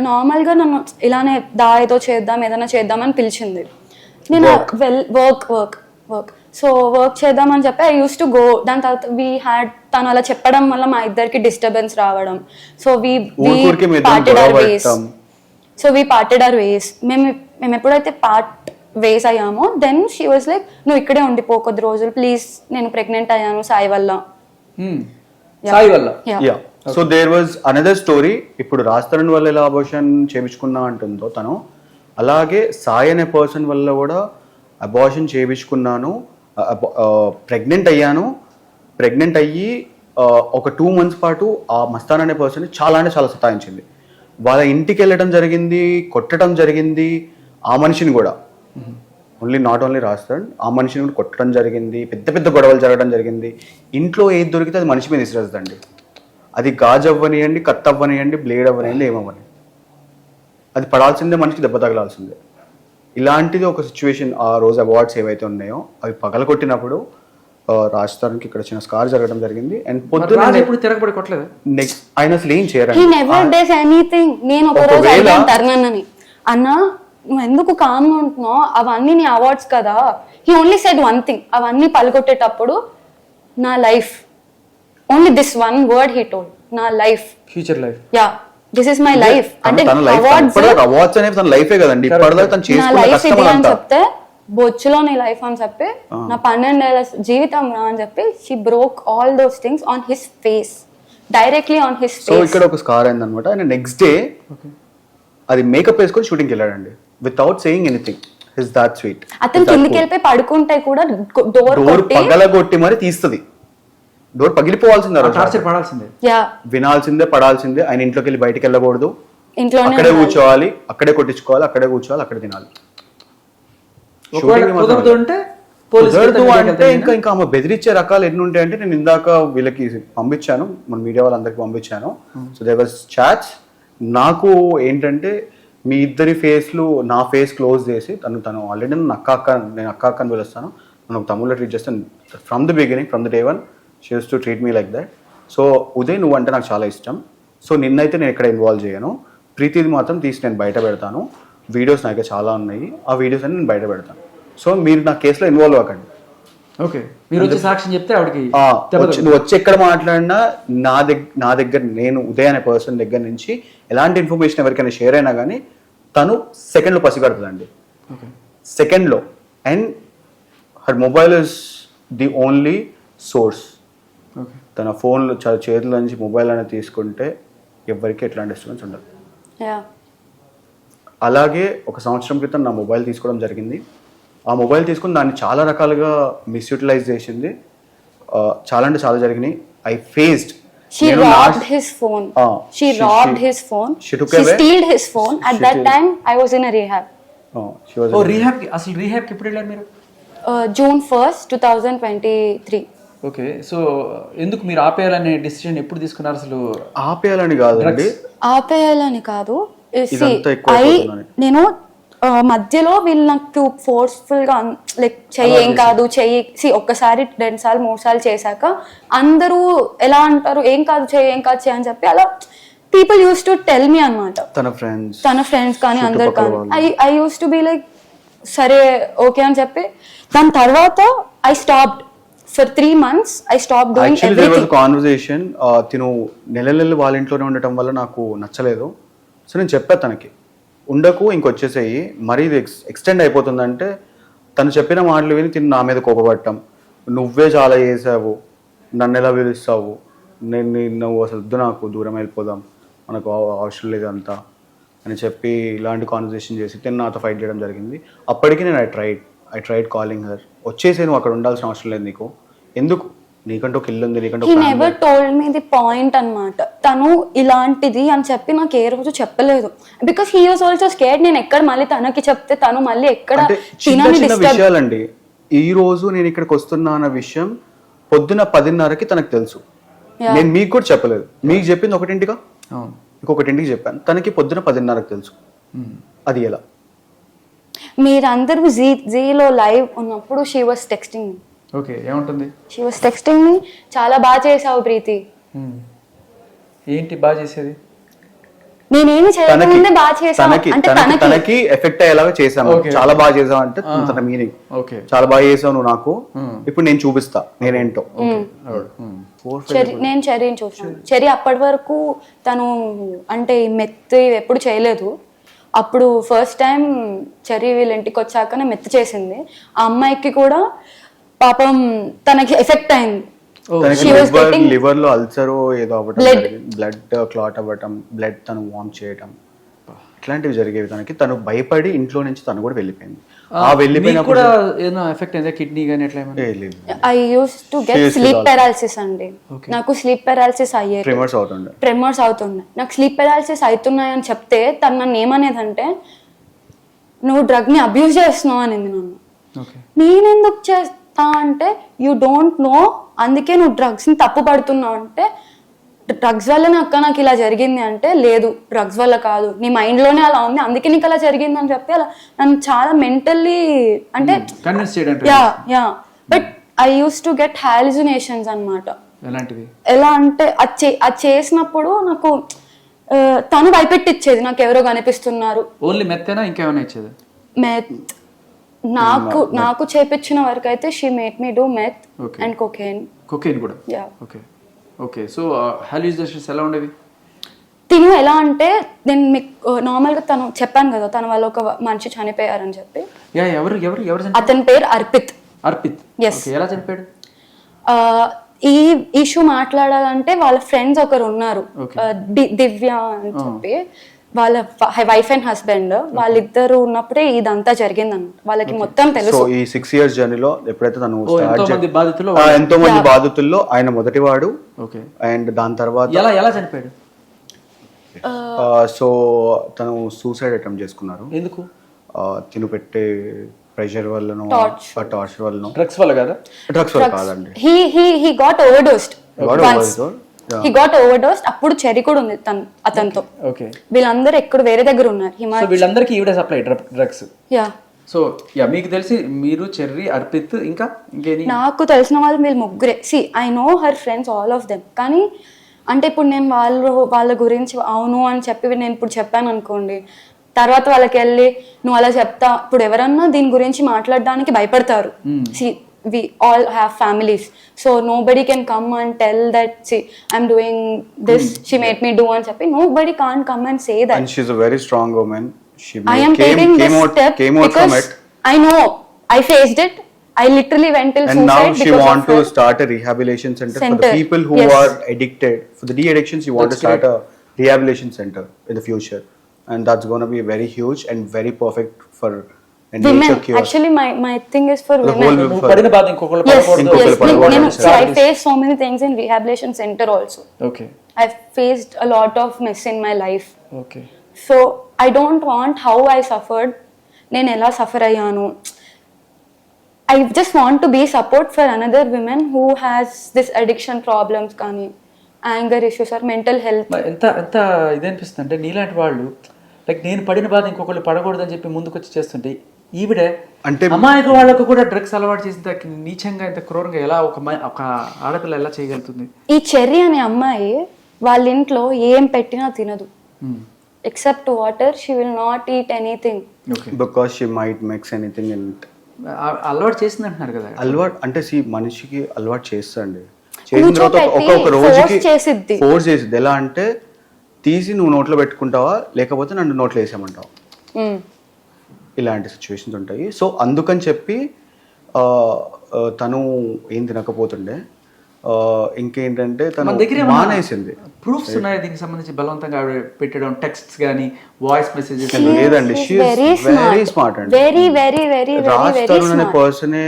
నార్మల్గా నన్ను ఇలానే ఏదో చేద్దాం ఏదైనా చేద్దాం అని పిలిచింది. నేను వర్క్ సో వర్క్ చేద్దామని చెప్పి ఐ యూస్ టు గో. దాని తర్వాత తను అలా చెప్పడం వల్ల మా ఇద్దరికి డిస్టర్బెన్స్ రావడం. సో వీ పార్టెడ్ అవర్ వేస్. మేము ఎప్పుడైతే వేస్ అయ్యామో దెన్ షీ వాజ్ లైక్, నువ్వు ఇక్కడే ఉండిపో కొద్ది రోజులు ప్లీజ్, నేను ప్రెగ్నెంట్ అయ్యాను సాయి వల్ల. So there was another story. ఇప్పుడు రాజ్ వల్ల ఎలా అబార్షన్ చేయించుకున్నా అంటుందో తను, అలాగే సాయి అనే పర్సన్ వల్ల కూడా అబార్షన్ చేయించుకున్నాను, ప్రెగ్నెంట్ అయ్యాను. ప్రెగ్నెంట్ అయ్యి ఒక 2 months పాటు ఆ మస్తాన్ అనే పర్సన్ చాలా అంటే చాలా సతాయించింది. వాళ్ళ ఇంటికి వెళ్ళడం జరిగింది, కొట్టడం జరిగింది. ఆ మనిషిని కూడా నాట్ ఓన్లీ రాస్తాడు, ఆ మనిషిని కూడా కొట్టడం జరిగింది. పెద్ద పెద్ద గొడవలు జరగడం జరిగింది. ఇంట్లో ఏది దొరికితే అది మనిషి మీద ఇసిరేస్తుందండి. అది గాజు అవ్వనియండి, కత్తి అవ్వనియండి, బ్లేడ్ అవ్వనియండి, ఏమవ్వని అది పడాల్సిందే, మనిషికి దెబ్బ తగలాల్సిందే. ఇలాంటిది ఒక సిచ్యువేషన్. ఆ రోజు అవార్డ్స్ ఏవైతే ఉన్నాయో అవి పగలగొట్టినప్పుడు రాజస్థాన్కి ఇక్కడ చిన్న స్కార్ జరగడం జరిగింది. అండ్ పొద్దున నెక్స్ట్ ఆయన అసలు ఏం చేయరండి. నేను ఒక రోజు తరుణని అన్నా, నువ్వు ఎందుకు కామ్గా ఉంటున్నావు, అవన్నీ నీ అవార్డ్స్ కదా. He only said one thing, అవన్నీ పలగొట్టేటప్పుడు నా life, only this one word he told, నా life, future life, yeah this is my life. అంటే అవార్డ్స్ అనేది తన లైఫే కదండి. నా లైఫ్ ఇది అని చెప్తే, బొచ్చులో నీ లైఫ్ అని చెప్పి, నా 12 ఏళ్ల జీవితం రా అని చెప్పి, she broke all those things on his face, directly on his face. So ఇక్కడ ఒక స్కార్ అయింది అనమాట. ఆయన నెక్స్ట్ డే అది మేకప్ వేసుకొని షూటింగ్కి వెళ్ళాడండి, without saying anything. He's that sweet. అతను కిందకి వెళ్ళిపోయి పడుకుంటే కూడా డోర్ పగలగొట్టి మరి తీస్తుంది. డోర్ పగిలిపోవాల్సిందే, వినాల్సిందే, పడాల్సిందే. ఆయన ఇంట్లోకి వెళ్ళి బయటికి వెళ్ళకూడదు, అక్కడే కూర్చోవాలి, అక్కడే కొట్టించుకోవాలి, అక్కడే కూర్చోవాలి, అక్కడే తినాలి. అంటే ఇంకా ఆమె బెదిరించే రకాలు ఎన్ని ఉంటాయంటే, నేను ఇందాక వీళ్ళకి పంపించాను, మన మీడియా వాళ్ళందరికీ పంపించాను. So there was chats. నాకు ఏంటంటే మీ ఇద్దరి ఫేస్లు, నా ఫేస్ క్లోజ్ చేసి తను ఆల్రెడీ నేను అక్క అని పిలుస్తాను, నేను తమ్ముళ్ళ ట్రీట్ చేస్తాను. From the beginning, from the day one she use to treat me like that. So Uday నువ్వు అంటే నాకు చాలా ఇష్టం, సో నిన్నైతే నేను ఇక్కడ ఇన్వాల్వ్ చేయను, ప్రీతిది మాత్రం తీసి నేను బయట పెడతాను. వీడియోస్ నాకు చాలా ఉన్నాయి, ఆ వీడియోస్ అన్ని నేను బయట పెడతాను. సో మీరు నా కేసులో ఇన్వాల్వ్ అవ్వకండి. ఓకే, మీరు వచ్చి సాక్ష్యం చెప్తే ఆవిడకి నువ్వు వచ్చి ఎక్కడ మాట్లాడినా నా దగ్గర నేను ఉదయ్ అనే పర్సన్ దగ్గర నుంచి ఎలాంటి ఇన్ఫర్మేషన్ ఎవరికైనా షేర్ అయినా కానీ తను సెకండ్లో పసిగడుతుందండి, సెకండ్లో. And her mobile is the only source. Okay. తన ఫోన్లో చేతుల నుంచి మొబైల్ అనేది తీసుకుంటే ఎవరికి ఎట్లాంటి డిస్టర్బెన్స్ ఉండదు. యా అలాగే ఒక సంవత్సరం క్రితం నా మొబైల్ తీసుకోవడం జరిగింది. ఆ మొబైల్ తీసుకుని దాన్ని చాలా రకాలుగా మిస్యూటిలైజ్ చేసింది. చాలా అంటే చాలా జరిగినాయి. I faced. She robbed his phone. She robbed his phone. She took She away. stealed his phone. At that time, I was in a rehab. ఓ రీహాబ్కి అసలు రీహాబ్కి ఎప్పుడు వెళ్ళారు మీరు? June 1st, 2023. ఓకే. సో ఎందుకు మీరు ఆపేయాలనే డిసిషన్ ఎప్పుడు తీసుకున్నారు అసలు? ఆపేయాలని కాదండి, ఆపేయాలని కాదు. ఇదంతా ఎక్కువ అయిపోతుందని. నేను మధ్యలో వీళ్ళు నాకు ఫోర్స్ఫుల్ గా లైక్ చెయ్యి ఏం కాదు చెయ్యి ఒక్కసారి 2 సార్లు 3 సార్లు చేశాక అందరూ ఎలా అంటారు ఏం కాదు చెయ్యి అని చెప్పి అలా people use to tell me అనమాట. తన ఫ్రెండ్స్ కానీ అందరు కానీ I use to be like సరే ఓకే అని చెప్పి దాని తర్వాత I stopped for 3 months. I stop doing everything. Conversation తిను నెలలు వాళ్ళ ఇంట్లోనే ఉండటం వల్ల నాకు నచ్చలేదు. సో నేను చెప్పా తనకి ఉండకు ఇంకొచ్చేసేయి, మరీ ఇది ఎక్స్టెండ్ అయిపోతుందంటే తను చెప్పిన మాటలు విని తిని నా మీద కోపపడటం, నువ్వే చాలా చేసావు, నన్ను ఎలా పిలుస్తావు, నువ్వు అసలు వద్దు, నాకు దూరం వెళ్ళిపోదాం, మనకు అవసరం లేదు అంతా అని చెప్పి ఇలాంటి కాన్వర్సేషన్ చేసి తిని నాతో ఫైట్ చేయడం జరిగింది. అప్పటికి నేను ఐ ట్రైడ్ కాలింగ్ హర్, వచ్చేసి నువ్వు అక్కడ ఉండాల్సిన అవసరం లేదు, నీకు ఎందుకు, నీకంటూ ఒక ఇల్లు ఉంది, నీకంటూ. He never told me the point అన్నమాట. తను ఇలాంటిది అని చెప్పి నాకు ఏ రోజు చెప్పలేదు. Because he was also scared. నేను ఎక్కడ మళ్ళీ తనకి చెప్తే తను మళ్ళీ ఎక్కడ చిన్న విషయాలండి. ఈ రోజు నేను ఇక్కడికి వస్తున్నా అన్న విషయం పొద్దున 10:30కి తనకు తెలుసు. నేను మీకు కూడా చెప్పలేదు. మీకు చెప్పింది 1ంటిగా, ఇంకొకటింటికి చెప్పాను. తనకి పొద్దున 10:30కి తెలుసు. అది ఎలా? మీరందరూ జీలో లైవ్ ఉన్నప్పుడు she was texting me. Okay. ఏముంటుంది? షీ వాస్ టెక్స్టింగ్ మీ, చాలా బాగా చేసావు ప్రీతి. ఏంటి బాగా చేసేది? నేనేమి చేయకముందే బాగా చేసాను అంటే తనకి ఎఫెక్ట్ అయ్యేలాగా చేసాను. చాలా బాగా చేసావు అంటే తన మీనింగ్ చాలా బాగా చేసావు నువ్వు నాకు, ఇప్పుడు నేను చూపిస్తా నేనేంటో. నేను చెర్రీని చూసాను. చెర్రీ అప్పటి వరకు తను అంటే మెత్తి ఎప్పుడు చేయలేదు. అప్పుడు ఫస్ట్ టైం చెర్రీ వీళ్ళ ఇంటికి వచ్చాకనే మెత్తి చేసింది. ఆ అమ్మాయికి కూడా పాపం తనకి ఎఫెక్ట్ అయింది. లివర్ లో అల్సర్ ఏదో అవ్వటం, బ్లడ్ క్లాట్ అవ్వటం, బ్లడ్ తను వామ్ చేయటం, ఇట్లాంటివి జరిగేవి తనకి. తను భయపడి ఇంట్లో నుంచి తను కూడా వెళ్ళిపోయింది. ఆ వెళ్ళిపోయినప్పుడు కిడ్నీ గానీ ఎట్లా? I use to get sleep paralysis అండి. నాకు స్లీప్ పారాలిసిస్ అయ్యేది, ట్రెమర్స్ అవుతుండే. నాకు స్లీప్ పారాలిసిస్ అవుతున్నాయని చెప్తే తను నన్ను ఏమనేదంటే నువ్వు డ్రగ్ ని అబ్యూజ్ చేస్తున్నావు అనేది నన్ను. నేనెందుకు చేస్తా అంటే యూ డోంట్ నో, అందుకే నువ్వు డ్రగ్స్ ని తప్పు పడుతున్నావు అంటే డ్రగ్స్ వల్ల నాకు ఇలా జరిగింది అంటే లేదు డ్రగ్స్ వల్ల కాదు, నీ మైండ్ లోనే అలా ఉంది అందుకే నీకు అలా జరిగింది అని చెప్పి అలా నన్ను చాలా మెంటల్లీ అంటే but I use to get hallucinations అన్నమాట. ఎలా అంటే అది చేసినప్పుడు నాకు తను భయపెట్టిచ్చేది, నాకు ఎవరో కనిపిస్తున్నారు. నాకు చేపించిన వరకు అయితే she made me do meth and cocaine కూడా. ఓకే. సో హాలుసినేషన్స్ ఎలా ఉండేవి? తిను ఎలా అంటే నేను మీకు నార్మల్గా తను చెప్పాను కదా తన వల్ల ఒక మనిషి చనిపోయారని చెప్పి. అతని పేరు అర్పిత్. ఎలా చనిపోయాడు? ఈ ఇష్యూ మాట్లాడాలంటే వాళ్ళ ఫ్రెండ్స్ ఒకరు ఉన్నారు, దివ్య అని చెప్పి, వాళ్ళ వైఫ్ అండ్ హస్బెండ్, వాళ్ళిద్దరు ఉన్నప్పుడే ఇదంతా జరిగింది అన్నమాట. వాళ్ళకి మొత్తం తెలుసు. ఈ 6 years జర్నీలో ఎప్పుడైతే తను ఎంతో మంది బాధితుల్లో ఆయన మొదటివాడు. అండ్ దాని తర్వాత ఎలా చనిపోయాడు? సో తను సూసైడ్ అటెంప్ట్ చేసుకున్నారు. ఎందుకు? తిను పెట్టే ప్రెషర్ వల్లనో టార్చర్ వల్లనో. డ్రగ్స్ వల్ల కదా? డ్రగ్స్ వల్ల కాదండి. he got overdosed. He got overdosed. అప్పుడు చెర్రీ కూడా ఉంది అతనితో. వీళ్ళందరూ ఎక్కడ వేరే దగ్గర ఉన్నారు. వీళ్ళందరికీ ఈవిడే సప్లై డ్రగ్స్. సో మీకు తెలిసి మీరు, చెర్రీ, అర్పిత్, ఇంకా నాకు తెలిసిన వాళ్ళు వీళ్ళు ముగ్గురే. I know her friends all of them. కానీ అంటే ఇప్పుడు నేను వాళ్ళ గురించి అవును అని చెప్పి నేను ఇప్పుడు చెప్పాను అనుకోండి, తర్వాత వాళ్ళకి వెళ్ళి నువ్వు అలా చెప్తా, ఇప్పుడు ఎవరన్నా దీని గురించి మాట్లాడడానికి భయపడతారు. We all have families, so nobody can come and tell that see I'm doing this, she made me do and చెప్పి nobody can't come and say that. And she's a very strong woman. I am taking this step came out from it. I know I faced it. I literally went till And suicide now she because want of to her. start a rehabilitation center for the Center. people who Yes. are addicted. For the de-addiction, she want That's to start a rehabilitation center in the future, and that's going to be very huge and very perfect for a Women. nature cure. Actually, my thing is for The women. whole నువ్వు పడిన బాధ ఇంకొకళ్ళు Yes, పడకూడదు. ఇంకొకళ్ళు yes. పడకూడదు. So I faced so many things in rehabilitation center also. Okay I've faced a lot of mess in my life. Okay So I don't want how I suffered. నేను ఎలా suffer అయ్యాను. I just want to be support for another women who has this addiction problems కానీ anger issues or mental health. ఎంత ఎంత ఇదనిపిస్తుంది అంటే నీలాంటి వాళ్ళు like నేను పడిన బాధ ఇంకొకళ్ళు పడకూడదని చెప్పి ముందుకు వచ్చి చేస్తుంటే ఈవిడ అంటే అమాయక వాళ్ళకు కూడా డ్రగ్స్ అలవాటు చేసిన నీచంగా ఇంత క్రూరంగా ఎలా ఒక ఆడపిల్ల ఎలా చేయగలుగుతుంది? ఈ చెర్రీ అనే అమ్మాయి వాళ్ళ ఇంట్లో ఏం పెట్టినా తినదు. Except water she will not eat anything. Okay Because she might mix anything in it. అలవాటు చేసింది అంటున్నారు కదా. అలవాటు అంటే మనిషికి అలవాటు చేస్తండి. చేసిన తర్వాత కూర్చోపెట్టి ఒక్కొక్క రోజుకి force చేసిద్ది. ఫోర్స్ చేసిద్ది. ఎలా అంటే తీసి నువ్వు నోట్లో పెట్టుకుంటావా లేకపోతే నన్ను నోట్లో వేసామంటావా, ఇలాంటి సిచ్యువేషన్స్ ఉంటాయి. సో అందుకని చెప్పి తను ఏం తినకపోతుండే. ఇంకేంటంటే తను మన దగ్గర మానేసింది. ప్రూఫ్స్ ఉన్నాయి దీనికి సంబంధించి బలవంతంగా ఆవిడ పెట్టడం, టెక్స్ట్స్ కానీ వాయిస్ మెసేజెస్. లేదండి, వెరీ స్మార్ట్ అండి. Very very very very Raj very Tarun అనే స్మార్ట్. పర్సనే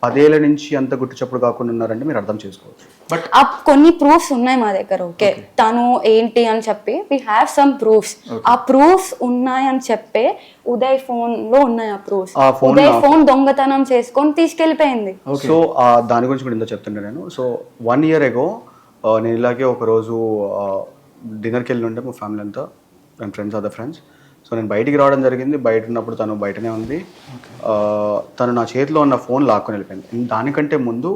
10 ఏళ్ల నుంచి అంత గుట్టు చప్పుడు కాకుండా ఉన్నారంటే మీరు అర్థం చేసుకోవచ్చు. బట్ ఆ కొన్ని ప్రూఫ్స్ ఉన్నాయి మా దగ్గర. ఓకే, తను ఏంటి అని చెప్పి వి హ్యావ్ సమ్ ప్రూఫ్స్. ఆ ప్రూఫ్స్ ఉన్నాయి అని చెప్పే ఉదయ్ ఫోన్ లో ఉన్నాయి ఆ ప్రూఫ్స్. ఆ phone ఉదయ్ ఫోన్ దొంగతనం చేసుకొని తీసుకెళ్లిపోయింది. సో దాని గురించి కూడా ఇంత చెప్తుండే నేను. సో 1 year ago నేను ఇలాగే ఒక రోజు డిన్నర్కి వెళ్ళి ఉంటే మా ఫ్యామిలీ అంతా, and friends, other friends. So నేను బయటికి రావడం జరిగింది. బయట ఉన్నప్పుడు తను బయటనే ఉంది. తను నా చేతిలో ఉన్న ఫోన్ లాక్కొని వెళ్ళిపోయింది. దానికంటే ముందు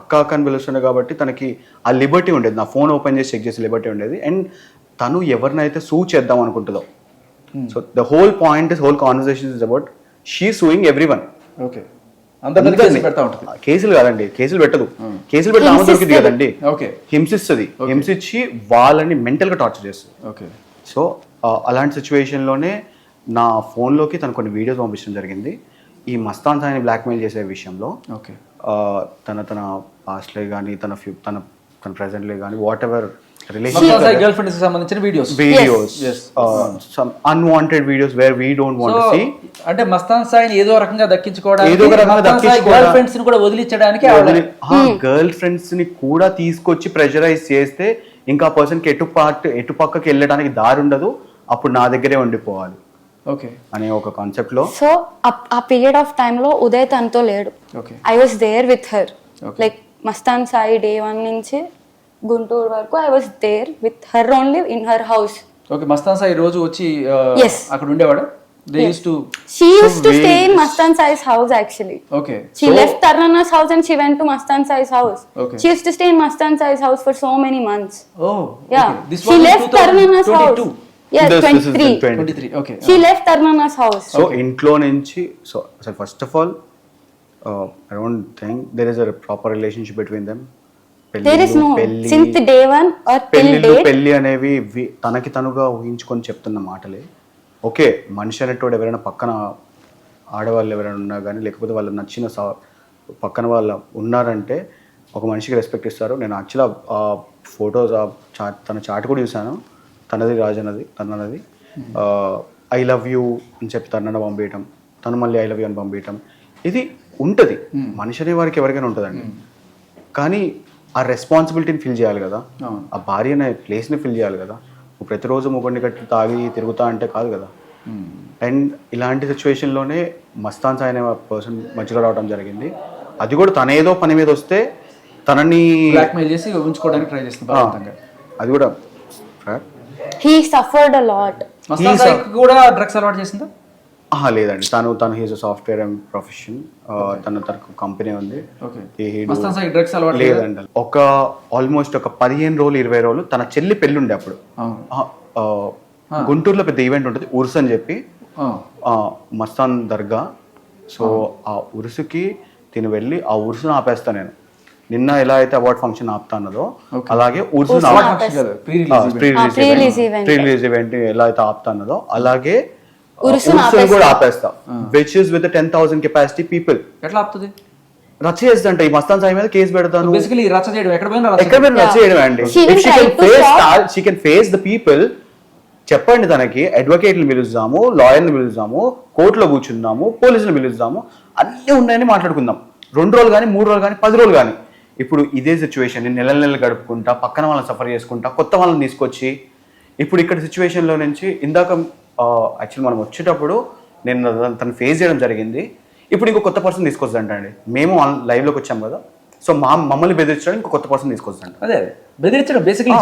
అక్క అని పిలుస్తుండే కాబట్టి తనకి ఆ లిబర్టీ ఉండేది. నా ఫోన్ ఓపెన్ చేసి చెక్ చేసే లిబర్టీ ఉండేది. అండ్ తను ఎవరినైతే సూ చేద్దాం అనుకుంటుందో, so the whole point, whole conversation is about she suing every one. Okay, అందరినీ పెడతా ఉంటుంది. కేసులు కాదండి, కేసులు పెట్టదు. కేసులు పెట్టి ఆమె దొరికింది కదండి. ఓకే, హింసిస్తుంది. హింసించి వాళ్ళని మెంటల్గా టార్చర్ చేస్తుంది. ఓకే. సో అలాంటి సిచ్యువేషన్లోనే నా ఫోన్లోకి తను కొన్ని వీడియోస్ పంపించడం జరిగింది. ఈ మస్తాన్ సాయిని బ్లాక్మెయిల్ చేసే విషయంలో. ఓకే, తన పాస్ట్లే కానీ తన ప్రెజెంట్లే కానీ వాట్ ఎవర్ గర్ల్ ఫ్రెండ్స్ సంబంధించిన videos some unwanted videos where we don't want to see. అంటే మస్తాన్ సాయిని ఏదో రకంగా దక్కించుకోవడానికి, ఏదో ఒక రకంగా గర్ల్ ఫ్రెండ్స్ ని కూడా వదిలించడానికి గర్ల్ ఫ్రెండ్స్ ని కూడా తీసుకొచ్చి ప్రెషరైజ్ చేస్తే ఇంకా పర్సన్ కి ఎటు పక్కకి వెళ్ళడానికి దారి ఉండదు. అప్పుడు నా దగ్గరే ఉండిపోవాలి ఓకే అనే ఒక కాన్సెప్ట్ లో. సో ఆ పీరియడ్ ఆఫ్ టైమ్ లో ఉదయ్ తనతో లేడు. Okay, I was there with her. Like Mastan Sai day 1 నుంచి గుంటూరు వరకు I was there with her only in her house. Okay. Mastan Sai రోజు వచ్చి Yes. అక్కడ ఉండేవాడు. They used to. She used to stay in Mastan Sai's house actually. Okay. She left Tarana's house and she went to Mastan Sai's house. Okay. She used to stay in Mastan Sai's house for so many months. Oh. Yeah. Okay. This She was left Tarana's house. 2022. Yeah, This is 23. 23. Okay. She left Tarana's house. So ఇంట్లో నుంచి so అసలు first of all I don't think there is a proper relationship between them. There is no since day 1 or till date. పెళ్లి అనేవి తనకి తనుగా ఊహించుకొని చెప్తున్న మాటలే. Okay, మనిషి అనేటోడు ఎవరైనా పక్కన ఆడవాళ్ళు ఎవరైనా ఉన్నా కానీ లేకపోతే వాళ్ళు నచ్చిన పక్కన వాళ్ళు ఉన్నారంటే ఒక మనిషికి రెస్పెక్ట్ ఇస్తారు. నేను యాక్చువల్గా ఆ ఫొటోస్ తన చాట్ కూడా చూశాను. తనది రాజనది, తనది ఐ లవ్ యూ అని చెప్పి తనని పంపించడం, తను మళ్ళీ ఐ లవ్ యూ అని పంపించడం, ఇది ఉంటుంది. మనిషి అనే వారికి ఎవరికైనా ఉంటుందండి. కానీ ఆ రెస్పాన్సిబిలిటీని ఫీల్ చేయాలి కదా, ఆ భార్య అనే ప్లేస్ని ఫీల్ చేయాలి కదా. ప్రతిరోజు ముగ్గురిని కట్టి తాగి తిరుగుతా అంటే కాదు కదా. అండ్ ఇలాంటి సిచ్యువేషన్లోనే మస్తాన్ సాయి అనే పర్సన్ మధ్యలో రావడం జరిగింది. అది కూడా తన ఏదో పని మీద వస్తే తనని బ్లాక్మెయిల్ చేసి ఉంచుకోవడానికి ట్రై చేస్తుంది. అది కూడా He suffered a lot. Mastan Sai కూడా డ్రగ్స్ అలవాటు చేసిందా? లేదండి, తను హీజ్ సాఫ్ట్వేర్ అండ్ ప్రొఫెషన్. తనకు కంపెనీ ఉంది. మస్తాన్ సాయి డ్రగ్స్ అలవాటు లేదండి. ఒక ఆల్మోస్ట్ ఒక 15 రోజులు 20 రోజులు తన చెల్లి పెళ్ళి ఉండే అప్పుడు గుంటూరులో పెద్ద ఈవెంట్ ఉంటుంది, ఉరుసు అని చెప్పి, మస్తాన్ దర్గా. సో ఆ ఉరుసుకి తిని వెళ్ళి ఆ ఉరుసును ఆపేస్తా నేను. నిన్న ఎలా అయితే అవార్డ్ ఫంక్షన్ ఆపుతా అన్నదో అలాగే ప్రీ రిలీజ్ ఈవెంట్ ఎలా అయితే ఆపుతా అన్నదో అలాగే ఉరుసును ఉరుసును కూడా ఆపేస్తా, which is with 10,000 capacity people. ఎట్లా ఆపుతుంది? రచ్చ చేస్తుంటే ఈ మస్తాన్ సాయి మీద కేసు పెడతాను. బేసికలీ రచ్చ చేయడం ఎక్కడ పోయినా రచ్చ ఎక్కడ మీద రచ్చ చేయడం అండి. She will try to stop. She can face the people. చెప్పండి తనకి, అడ్వకేట్లు పిలుద్దాము, లాయర్ని పిలుద్దాము, కోర్టులో కూర్చుందాము, పోలీసులు పిలుద్దాము, అన్నీ ఉన్నాయని మాట్లాడుకుందాం. 2 రోజులు కానీ 3 రోజులు కానీ 10 రోజులు కానీ. ఇప్పుడు ఇదే సిచ్యువేషన్ నేను నెలలు గడుపుకుంటా, పక్కన వాళ్ళని సఫర్ చేసుకుంటా, కొత్త వాళ్ళని తీసుకొచ్చి ఇప్పుడు ఇక్కడ సిచ్యువేషన్లో నుంచి ఇందాక యాక్చువల్లీ మనం వచ్చేటప్పుడు నేను తను ఫేస్ చేయడం జరిగింది. ఇప్పుడు ఇంకో కొత్త పర్సన్ తీసుకొస్తుందండి. మేము లైవ్లోకి వచ్చాం కదా, సో మమ్మల్ని బెదిరించడానికి ఇంకో కొత్త పర్సన్ తీసుకొస్తుందంట. అదే బెదిరించడం, బేసికలీ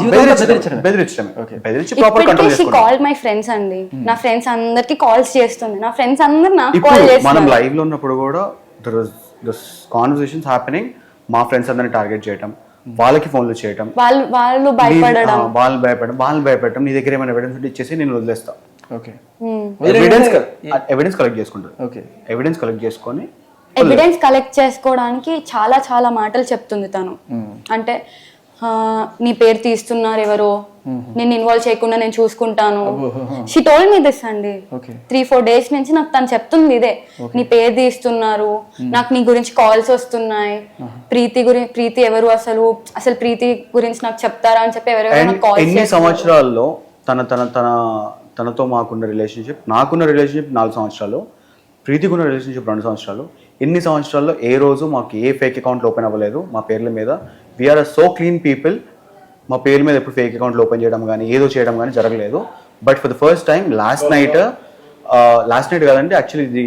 బెదిరించడమే. బెదిరించి ప్రాపర్ కంట్రోల్ షీ చేసుకుంటాం. కాల్ మై ఫ్రెండ్స్ అండి. నా ఫ్రెండ్స్ అందరికి కాల్స్ చేస్తుంది. నా ఫ్రెండ్స్ అందరు నాకు ఇప్పుడు కాల్ మనం చేస్తున్నారు. లైవ్ లో ఉన్నప్పుడు కూడా దిస్ కాన్వర్సేషన్స్ హ్యాపెనింగ్. మా ఫ్రెండ్స్ అందరిని టార్గెట్ చేయటం, వాళ్ళకి ఫోన్లు చేయటం, వాళ్ళు భయపడడం. వాళ్ళని భయపెట్టడం. నీ దగ్గర ఏమైనా ఎవిడెన్స్ ఉంటే ఇచ్చేసి నేను వదిలేస్తా. ఓకే, ఎవిడెన్స్ కలెక్ట్ చేసుకుంటారు. ఓకే, ఎవిడెన్స్ కలెక్ట్ చేసుకొని ఎవిడెన్స్ కలెక్ట్ చేసుకోవడానికి చాలా చాలా మాటలు చెప్తుంది తను. అంటే నీ పేరు తీస్తున్నారు ఎవరో, నేను ఇన్వాల్వ్ చేయకుండా నేను చూసుకుంటాను. షీ టోల్డ్ మీ దిస్ అండి. 3-4 డేస్ నుంచి నాకు తను చెప్తుంది ఇదే, నీ పేరు తీస్తున్నారు, నాకు నీ గురించి కాల్స్ వస్తున్నాయి, ప్రీతి ఎవరు, అసలు ప్రీతి గురించి నాకు చెప్తారా అని చెప్పి ఎవరెవరు కాల్స్. ఎన్ని సంవత్సరాల్లో తనతో మాకున్న రిలేషన్షిప్, నాకున్న రిలేషన్షిప్ 4 సంవత్సరాలు, ప్రీతికున్న రిలేషన్షిప్ 2 సంవత్సరాలు. ఎన్ని సంవత్సరాల్లో ఏ రోజు మాకు ఏ ఫేక్ అకౌంట్లు ఓపెన్ అవ్వలేదు మా పేర్ల మీద. We're so clean people. మా పేర్ల మీద ఎప్పుడు ఫేక్ అకౌంట్లు ఓపెన్ చేయడం కానీ ఏదో చేయడం కానీ జరగలేదు. But for the first time last night కదండి యాక్చువల్లీ ఇది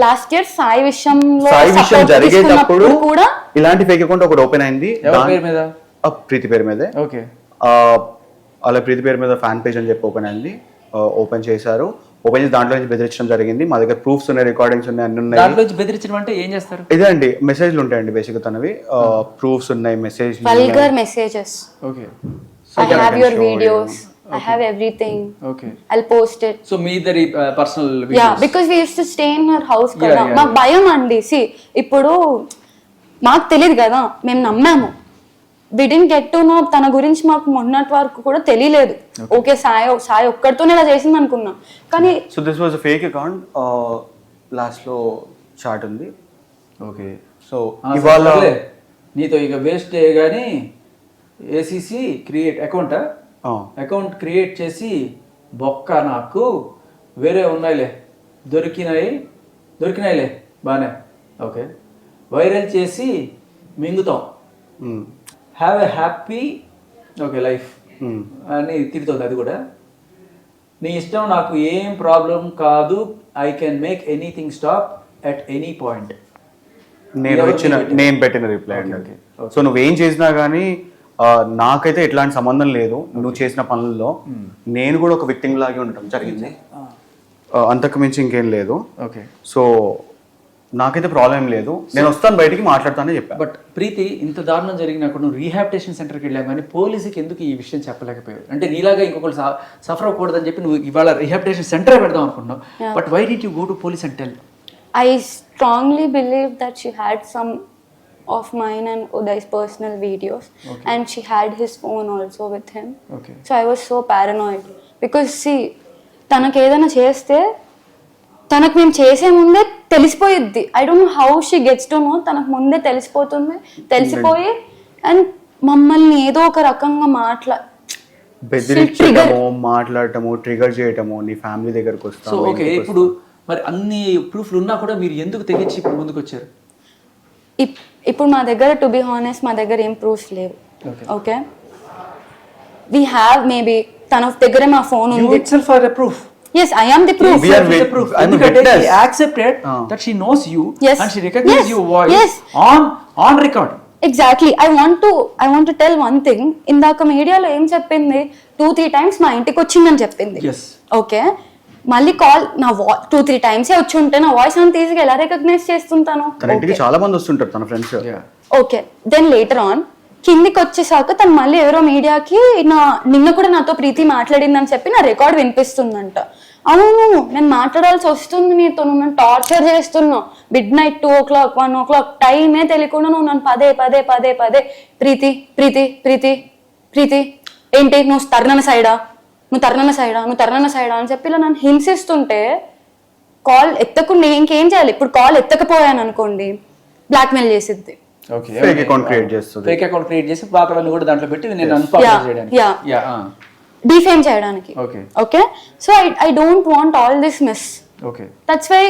లాస్ట్ ఇయర్ సాయి విషయంలో జరిగేటప్పుడు కూడా ఇలాంటి ఫేక్ అకౌంట్ ఒకటి ఓపెన్ అయింది. ప్రీతి పేరు మీదే. ఓకే, అలా ప్రీతి పేరు మీద ఫ్యాన్ పేజ్ అని చెప్పి ఓపెన్ అయింది. ఓపెన్ చేశారు. ఓపెన్ చేసి దాంట్లో నుంచి బెదిరించడం జరిగింది. మా దగ్గర ప్రూఫ్స్ ఉన్నాయి, రికార్డింగ్స్ ఉన్నాయి, అన్ని ఉన్నాయి. దాంట్లో నుంచి బెదిరించడం అంటే ఏం చేస్తారు? ఇదే అండి, మెసేజ్లు ఉంటాయండి బేసిక్గా తనవి. ప్రూఫ్స్ ఉన్నాయి, message vulgar messages. Okay, I have your videos. I have everything. Okay. I'll post it. So me the personal videos. Yeah, because we used to stay in her house కదా. Yeah. మాకు భయం అండి. See, ఇప్పుడు మాకు తెలియదు కదా, మేము నమ్మాము. We didn't get to know తన గురించి మాకు మొన్నటి వరకు కూడా తెలియలేదు. ఓకే, సాయి ఒక్కడితోనే ఇలా చేసింది అనుకున్నాం. కానీ so this was a fake account. Last లో చాట్ ఉంది. ఓకే, సో ఇవాళ నీతో ఇక వేస్ట్ కానీ ఏసీసీ క్రియేట్ అకౌంట్ క్రియేట్ చేసి బొక్క నాకు వేరే ఉన్నాయిలే దొరికినాయిలే బాగానే. ఓకే, వైరల్ చేసి మింగుతాం, have a happy okay life అని తిడుతుంది. అది కూడా నీ ఇష్టం, నాకు ఏం ప్రాబ్లం కాదు, I can make anything stop at any point. నేను పెట్టిన రిప్లై అండి. సో నువ్వేం చేసినా కానీ నాకైతే ఎట్లాంటి సంబంధం లేదు నువ్వు చేసిన పనుల్లో. నేను కూడా ఒక విక్టిమ్ లాగే ఉండటం జరిగింది, అంతకు మించి ఇంకేం లేదు. ఓకే, సో నాకైతే ప్రాబ్లం లేదు, నేను వస్తాను బయటికి మాట్లాడతానని చెప్పాను. బట్ ప్రీతి, ఇంత దారుణం జరిగినప్పుడు నువ్వు రీహాబిటేషన్ సెంటర్కి వెళ్ళావు కానీ పోలీసుకి ఎందుకు ఈ విషయం చెప్పలేకపోయావు? అంటే నీలాగా ఇంకొకరు సఫర్ అవ్వకూడదని చెప్పి నువ్వు ఇవాళ రీహాబిటేషన్ సెంటర్ పెడదాం అనుకున్నావు. But why did you go to police and tell? I strongly believe that she had some of mine and Uday's personal videos. Okay. And she had his phone also with him. Okay. So I was so paranoid because see, తనకు ఏదైనా చేస్తే తనకు మేము చేసే ముందే తెలిసిపోయిద్ది. I don't know how she gets to know. తనకు ముందే తెలిసిపోయి and మమ్మల్ని ఏదో ఒక రకంగా బెదిరించడము, మాట్లాడటము, ట్రిగర్ చేయటము, నీ ఫ్యామిలీ దగ్గరకు వస్తాము. సో ఓకే, ఇప్పుడు మరి అన్ని ప్రూఫ్లు ఉన్నా కూడా మీరు ఎందుకు తెగించి ఇప్పుడు ముందుకు వచ్చారు? ఇప్పుడు మా దగ్గర టు బి హానెస్ట్ మా దగ్గర ఏం ప్రూఫ్స్ లేవు. ఓకే, వి హ్యావ్ మేబీ తన దగ్గర మా ఫోన్ ఉంది. You itself are a proof. Yes, I am the proof. We are the proof. I'm a Because witness. she accepted that she knows you. Yes. And she recognizes Yes. your voice. Yes. on record. Exactly. I want to tell one thing. ఇందాక మీడియాలో ఏం చెప్పింది, 2-3 times మా ఇంటికి వచ్చిందని చెప్పింది. Yes. Okay, మళ్ళీ call నా 2-3 times వచ్చి ఉంటే నా వాయిస్ అంత ఈజీగా ఎలా రికగ్నైజ్ చేస్తుంటాను? తన ఇంటికి చాలా మంది వస్తుంటారు తన friends. Okay, then later on కిందికి వచ్చేసాక తను మళ్ళీ ఎవరో మీడియాకి నిన్న కూడా నాతో ప్రీతి మాట్లాడిందని చెప్పి నా రికార్డ్ వినిపిస్తుందంట. అవును, నేను మాట్లాడాల్సి వస్తుంది నీతో, నువ్వు నన్ను టార్చర్ చేస్తున్నావు. midnight 2 o'clock 1 o'clock టైమే తెలియకుండా నువ్వు నన్ను పదే ప్రీతి ఏంటి నువ్వు తర్నన సైడా, నువ్వు తరుణన్న సైడా అని చెప్పి ఇలా నన్ను హింసిస్తుంటే కాల్ ఎత్తకుండా ఇంకేం చేయాలి? ఇప్పుడు కాల్ ఎత్తకపోయాను అనుకోండి, బ్లాక్మెయిల్ చేసిద్ది. ఓకే, ఫేక్ అకౌంట్ క్రియేట్ చేస్తుంది. ఫేక్ అకౌంట్ క్రియేట్ చేసి పాత వాళ్ళు కూడా దాంట్లో పెట్టి నేను అన్పాపులర్ చేయడానికి. యా, డిఫేమ్ చేయడానికి. Okay okay, so I don't want all this mess. Okay, that's why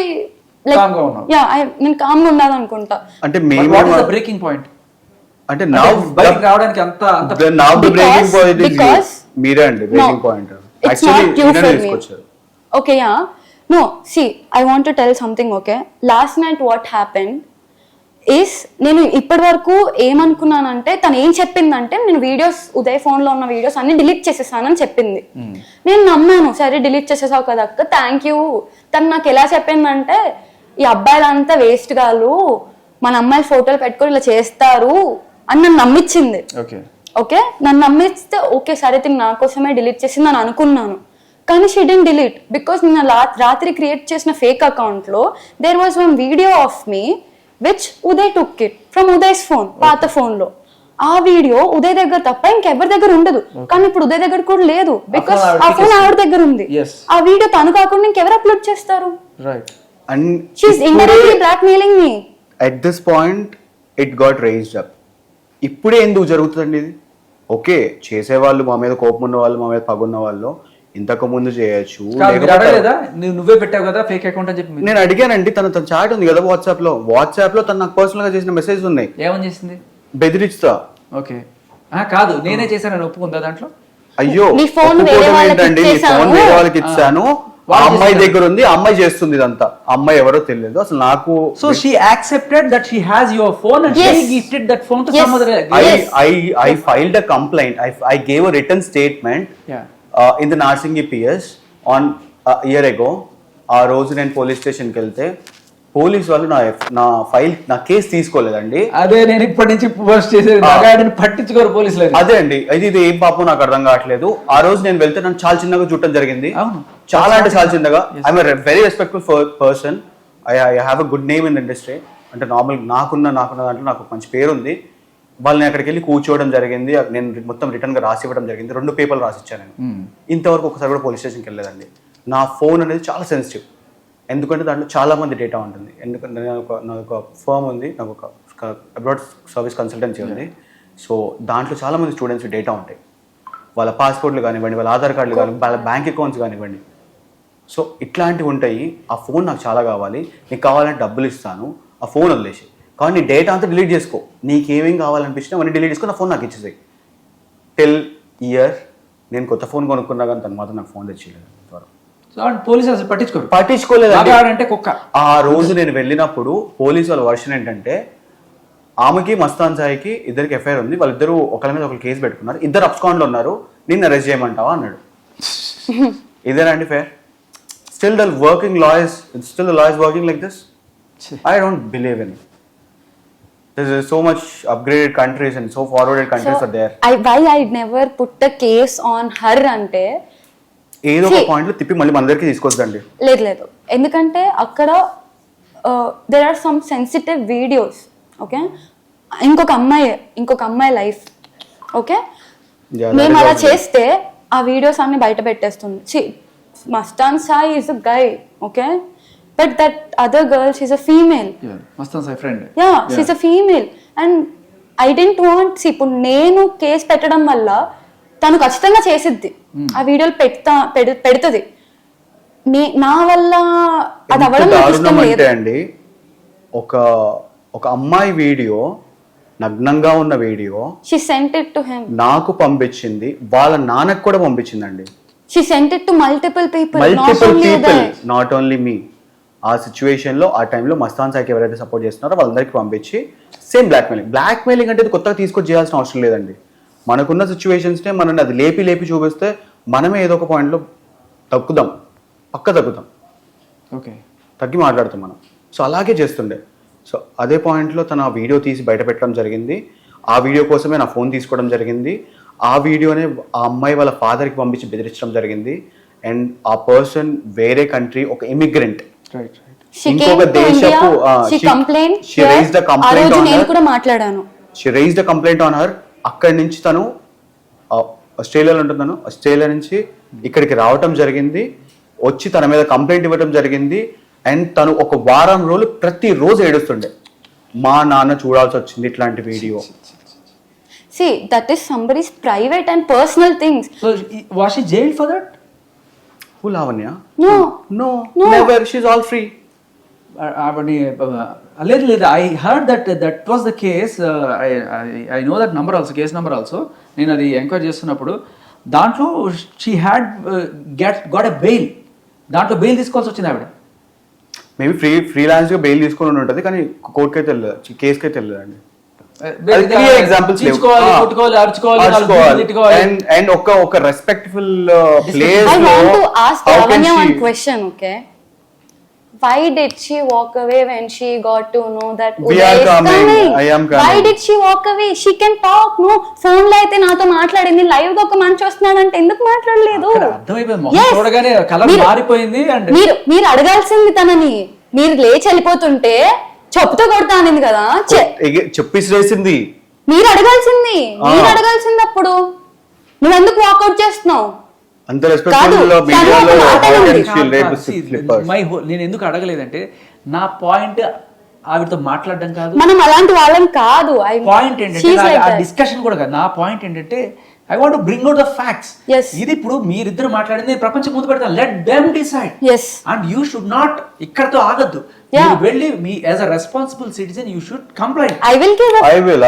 like Calm గా ఉన్నావు. యా నేను కామ్ గా ఉండాలి అనుకుంటా. అంటే what is the breaking point? అంటే బయటికి రావడానికి అంత now the breaking point is Because- మీరే అండి breaking point. It's actually not you మీరే for me. తీసుకొచ్చారు. Okay, yeah. No, see, I want to tell something, okay? Last night what happened is, నేను ఇప్పటి వరకు ఏమనుకున్నానంటే తను ఏం చెప్పిందంటే నేను వీడియోస్ ఉదయ్ ఫోన్ లో ఉన్న వీడియోస్ అన్ని డిలీట్ చేసేసానని చెప్పింది. నేను నమ్మాను, సరే డిలీట్ చేసేసావు కదా అక్క, థ్యాంక్ యూ. తను నాకు ఎలా చెప్పిందంటే ఈ అబ్బాయిలంతా వేస్ట్ గాలు, మన అమ్మాయిల ఫోటోలు పెట్టుకొని ఇలా చేస్తారు అని నన్ను నమ్మించింది. ఓకే ఓకే, నన్ను నమ్మిస్తే ఓకే సరే తిని నా కోసమే డిలీట్ చేసింది అని అనుకున్నాను. కానీ షీ డెంట్ డిలీట్ బికాస్ నేను రాత్రి క్రియేట్ చేసిన ఫేక్ అకౌంట్ లో there was one video of me which Uday took it from Uday's phone, పాత ఫోన్ లో. ఆ వీడియో ఉదయ్ దగ్గర తప్ప ఇంకెవరి దగ్గర ఉండదు. కానీ ఇప్పుడు ఉదయ్ దగ్గర కూడా లేదు బికాస్ ఆ ఫోన్ ఆవిడ దగ్గర ఉంది. ఆ వీడియో తను కాకుండా ఇంకెవరు అప్లోడ్ చేస్తారు? Right. And she's indirectly blackmailing me. At this point it got raised up. ఇప్పుడే ఎందుకు జరుగుతుందండి ఇది? ఓకే, చేసేవాళ్ళు మా మీద కోపం ఉన్న వాళ్ళు, మా మీద పగున్న వాళ్ళు ఇంతకు ముందు చేయొచ్చు. నువ్వే పెట్టావు కదా ఫేక్ అకౌంట్ అని చెప్పి. నేను అడిగానండి, తన చాట్ ఉంది కదా వాట్సాప్ లో తను నాకు పర్సనల్ గా చేసిన మెసేజ్ ఉన్నాయి. ఏమని చేసింది? బెదిరిస్తా. ఓకే, కాదు నేనే చేశాను ఒప్పుకుందా దాంట్లో? అయ్యో, నీ ఫోన్ వేరే వాళ్ళకి ఏంటండి, నీ ఫోన్ వేరే వాళ్ళకి ఇచ్చాను, ఆ అమ్మాయి దగ్గర ఉంది, ఆ అమ్మాయి చేస్తుంది ఇదంతా. ఆ అమ్మాయి ఎవరో తెలియదు అసలు నాకు. So she accepted that she has your phone and she gifted that phone to some other. I filed a complaint. I gave a written statement in the Narsingi PS on a year ago. ఆ రోజు నేను police స్టేషన్కి వెళ్తే police వాళ్ళు నా case తీసుకోలేదండి. అదే నేను ఇప్పటి నుంచి పోస్ట్ చేసేది, పట్టించుకోరు పోలీసులు. అదే అండి, ఇది ఏం పాపం నాకు అర్థం కావట్లేదు. ఆ రోజు నేను వెళ్తే నన్ను చాలా చిన్నగా చూడటం జరిగింది. చాలా అంటే చాలా చిన్నగా. I'm very respectful person. I have a good name in industry. అంటే నార్మల్ నాకున్న దాంట్లో నాకు మంచి పేరు ఉంది. వాళ్ళని అక్కడికి వెళ్ళి కూర్చోవడం జరిగింది. నేను మొత్తం రిటర్న్ గా రాసి ఇవ్వడం జరిగింది. 2 పేపర్లు రాసిచ్చాను నేను. ఇంతవరకు ఒకసారి కూడా పోలీస్ స్టేషన్కి వెళ్ళలేదండి. నా ఫోన్ అనేది చాలా సెన్సిటివ్, ఎందుకంటే దాంట్లో చాలా మంది డేటా ఉంటుంది. ఎందుకంటే నాకు ఒక ఫర్మ్ ఉంది, నాకు ఒక అబ్రాడ్ సర్వీస్ కన్సల్టెన్సీ ఉంది. సో దాంట్లో చాలా మంది స్టూడెంట్స్ డేటా ఉంటాయి. వాళ్ళ పాస్పోర్ట్లు కానివ్వండి, వాళ్ళ ఆధార్ కార్డులు కానివ్వండి, వాళ్ళ బ్యాంక్ అకౌంట్స్ కానివ్వండి. సో ఇట్లాంటివి ఉంటాయి. ఆ ఫోన్ నాకు చాలా కావాలి, నీకు కావాలంటే డబ్బులు ఇస్తాను, ఆ ఫోన్ వదిలేసి. కానీ నీ డేటా అంతా డిలీట్ చేసుకో, నీకేమేం కావాలనిపించినా అవన్నీ డిలీట్ చేసుకుని నా ఫోన్ నాకు ఇచ్చేసాయి. టిల్ ఇయర్ నేను కొత్త ఫోన్ కొనుక్కున్నా కానీ తను మాత్రం నాకు ఫోన్ తెచ్చిలేదు. పోలీసు అసలు పట్టించుకోలేదు. ఆ రోజు నేను వెళ్ళినప్పుడు పోలీసు వాళ్ళ వర్షన్ ఏంటంటే, ఆమెకి మస్తాన్ సాయికి ఇద్దరికి ఎఫ్ఐఆర్ ఉంది, వాళ్ళిద్దరూ ఒకరి మీద ఒకరు కేసు పెట్టుకున్నారు, ఇద్దరు అబ్స్కాండ్ లో ఉన్నారు, నిన్ను అరెస్ట్ చేయమంటావా అన్నాడు. ఇదేనా అండి fair? Still the lawyers working like this? I don't believe in it. There's so much upgraded countries and so forwarded countries are there. Why I never put the case on her అంటే ఏదో ఒక point లో తిప్పి మళ్ళీ మన దగ్గరికి తీసుకొద్దండి. లేదు, ఎందుకంటే అక్కడ there are some sensitive videos. Okay, ఇంకొక అమ్మాయి లైఫ్. ఓకే, మేము అలా చేస్తే ఆ వీడియోస్ అన్ని బయట పెట్టేస్తుంది. Mastan Sai is a guy, okay? But that other girl, she's a female. Yeah, Mastan Sai friend. Yeah, she's a female. And I didn't want, see, ఇప్పుడు నేను కేసు పెట్టడం వల్ల తను ఖచ్చితంగా చేసిద్ది, ఆ వీడియోలు పెడుతుంది. నా వల్ల అది అవ్వడం నాకు ఇష్టం లేదు అండి. ఒక అమ్మాయి వీడియో, నగ్నంగా ఉన్న video she sent it to him. నాకు పంపించింది, వాళ్ళ నాన్నకు కూడా పంపించిందండి. she sent it to multiple people, not only me. ఆ సిచ్యువేషన్ లో ఆ టైంలో మస్తాన్ సాయికి ఎవరైతే సపోర్ట్ చేస్తున్నారో వాళ్ళందరికీ పంపించి సేమ్ బ్లాక్మెయిలింగ్ అంటే కొత్తగా తీసుకొచ్చి చేయాల్సిన అవసరం లేదండి. మనకున్న సిచ్యువేషన్స్నే మనల్ని అది లేపి చూపిస్తే మనమే ఏదో ఒక పాయింట్లో తగ్గుతాం. ఓకే, తగ్గి మాట్లాడుతాం మనం. సో అలాగే చేస్తుండే. సో అదే పాయింట్లో తను ఆ వీడియో తీసి బయట పెట్టడం జరిగింది. ఆ వీడియో కోసమే నా ఫోన్ తీసుకోవడం జరిగింది. ఆ వీడియోనే ఆ అమ్మాయి వాళ్ళ ఫాదర్కి పంపించి బెదిరించడం జరిగింది. అండ్ ఆ పర్సన్ వేరే కంట్రీ, ఒక ఇమిగ్రెంట్, ఇంకొక దేశపు she raised a complaint on her. అక్కడి నుంచి తను ఆస్ట్రేలియాలో ఉంటున్నాను, ఆస్ట్రేలియా నుంచి ఇక్కడికి రావటం జరిగింది, వచ్చి తన మీద కంప్లైంట్ ఇవ్వడం జరిగింది. అండ్ తను ఒక వారం రోజులు ప్రతిరోజు ఏడుస్తుండే, మా నాన్న చూడాల్సి వచ్చింది ఇట్లాంటి video. See, that is somebody's private and personal things. So was she jailed for that? Who, Lavanya? No. No, No. never. She's all free. లేదు I heard that was the case. I know that number also, case number also. నేను అది enquiry చేస్తున్నప్పుడు దాంట్లో she had got a bail, దాంట్లో bail తీసుకోవాల్సి వచ్చింది ఆవిడ. Maybe freelance గా బెయిల్ తీసుకొని ఉంటుంది, కానీ కోర్టుకి అయితే వెళ్ళదు, కేసుకి అయితే వెళ్ళదండి. ఎగ్జాంపుల్స్ అండ్ ఒక respectful place. I want to ask Lavanya one question, okay? Why did she walk away when she got to know that We Uday are is coming. coming? I am coming. Why did she walk away? She can talk, no? Phone లో అయితే నాతో మాట్లాడింది, live గా ఒక మనిషి వస్తున్నాడు అంటే ఎందుకు మాట్లాడలేదు? అర్థమైపోయింది, మొహం Yes. చూడగానే కలర్ మీరు- మారిపోయింది. అండ్ మీరు అడగాల్సింది తనని, మీరు లేచి వెళ్ళిపోతుంటే చెప్పుతో కొడతా అనింది కదా, చెప్పేసి వేసింది. మీరు అడగాల్సింది అప్పుడు నువ్వు ఎందుకు వాకౌట్ చేస్తున్నావు? అంత కాదు, రెస్పెక్ట్ఫుల్ తను ఒక మాట ఉంది. నేను ఎందుకు అడగలేదంటే నా పాయింట్ ఆవిడతో మాట్లాడడం కాదు, మనం అలాంటి వాళ్ళం కాదు. పాయింట్ ఏంటంటే ఆ డిస్కషన్ కూడా కాదు. నా పాయింట్ ఏంటంటే I want to bring out the facts. Yes. ఇది ఇప్పుడు మీరిద్దరు మాట్లాడింది ప్రపంచం ముందు పెడతాను, let them decide. Yes. And you should not ఇక్కడతో ఆగద్దు. Yeah. మీరు వెళ్ళి me as a responsible citizen you should complaint. I will give up. I will.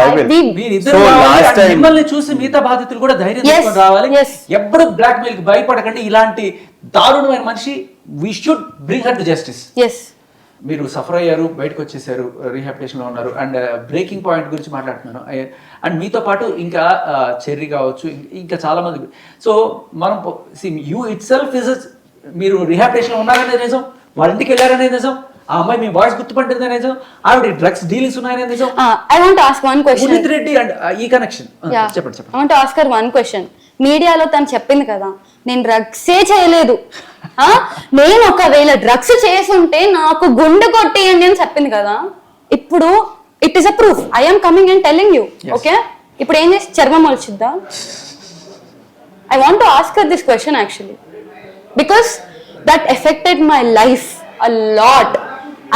మీరిద్దరు So, రావాలి, last and time- మిమ్మల్ని చూసి మిగతా బాధితులు కూడా ధైర్యం Yes. తీసుకొని రావాలి. Yes. ఎప్పుడు బ్లాక్ మెయిల్ కి భయపడకండి. ఇలాంటి దారుణమైన మనిషి we should bring her to justice. Yes. మీరు సఫర్ అయ్యారు, బయటకు వచ్చేసారు, రీహాబిలిటేషన్లో ఉన్నారు. అండ్ బ్రేకింగ్ పాయింట్ గురించి మాట్లాడుతున్నాను. అండ్ మీతో పాటు ఇంకా చెర్రీ కావచ్చు, ఇంకా చాలా మంది. సో మనం యూ ఇట్ సెల్ఫ్ ఇస్, మీరు రీహాబిలిటేషన్లో ఉన్నారనే నిజం, వాళ్ళ ఇంటికి వెళ్ళారనే నిజం, ఆ అమ్మాయి మీ వాయిస్ గుర్తుపట్టిందనే నిజం, ఆవిడ డ్రగ్స్ డీలింగ్స్ ఉన్నాయనే నిజం. I want to ask one question. Udit Reddy and ఈ కనెక్షన్ చెప్పండి. I want to ask her one question. మీడియాలో తను చెప్పింది కదా, నేను డ్రగ్సే చేయలేదు, నేను ఒకవేళ డ్రగ్స్ చేసుంటే నాకు గుండె కొట్టేయండి అని చెప్పింది కదా. ఇప్పుడు it is a proof. I am coming and telling you, okay? ఇప్పుడు ఏం చేసి చర్మం వచ్చిద్దా? I want to ask her this question actually because that affected my life a lot.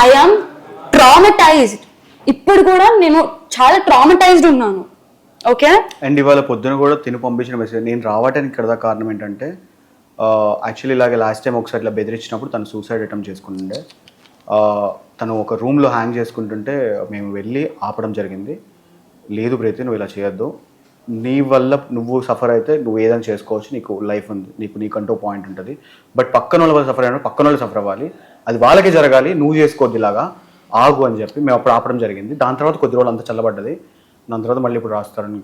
I am traumatized. ఇప్పుడు కూడా నేను చాలా ట్రామటైజ్డ్ ఉన్నాను, ఓకే? అండ్ ఇవాళ పొద్దున కూడా తిని పంపించిన మెసేజ్, నేను రావడానికి ఇక్కడ దాకా కారణం ఏంటంటే యాక్చువల్లీ ఇలాగే లాస్ట్ టైం ఒకసారి ఇట్లా బెదిరించినప్పుడు తను సూసైడ్ అటెంప్ట్ చేసుకుంటుండే. తను ఒక రూమ్లో హ్యాంగ్ చేసుకుంటుంటే మేము వెళ్ళి ఆపడం జరిగింది. లేదు ప్రీతి, నువ్వు ఇలా చేయొద్దు, నీ వల్ల నువ్వు సఫర్ అయితే నువ్వు ఏదైనా చేసుకోవచ్చు, నీకు లైఫ్ ఉంది, నీకంటూ పాయింట్ ఉంటుంది. బట్ పక్కన వాళ్ళు సఫర్ అయినా పక్కన వాళ్ళు సఫర్ అవ్వాలి, అది వాళ్ళకే జరగాలి, నువ్వు చేసుకోవద్దు ఇలాగా, ఆగు అని చెప్పి మేము అప్పుడు ఆపడం జరిగింది. దాని తర్వాత కొద్ది రోజులు అంతా చల్లబడ్డది. దాని తర్వాత మళ్ళీ ఇప్పుడు రాస్తారని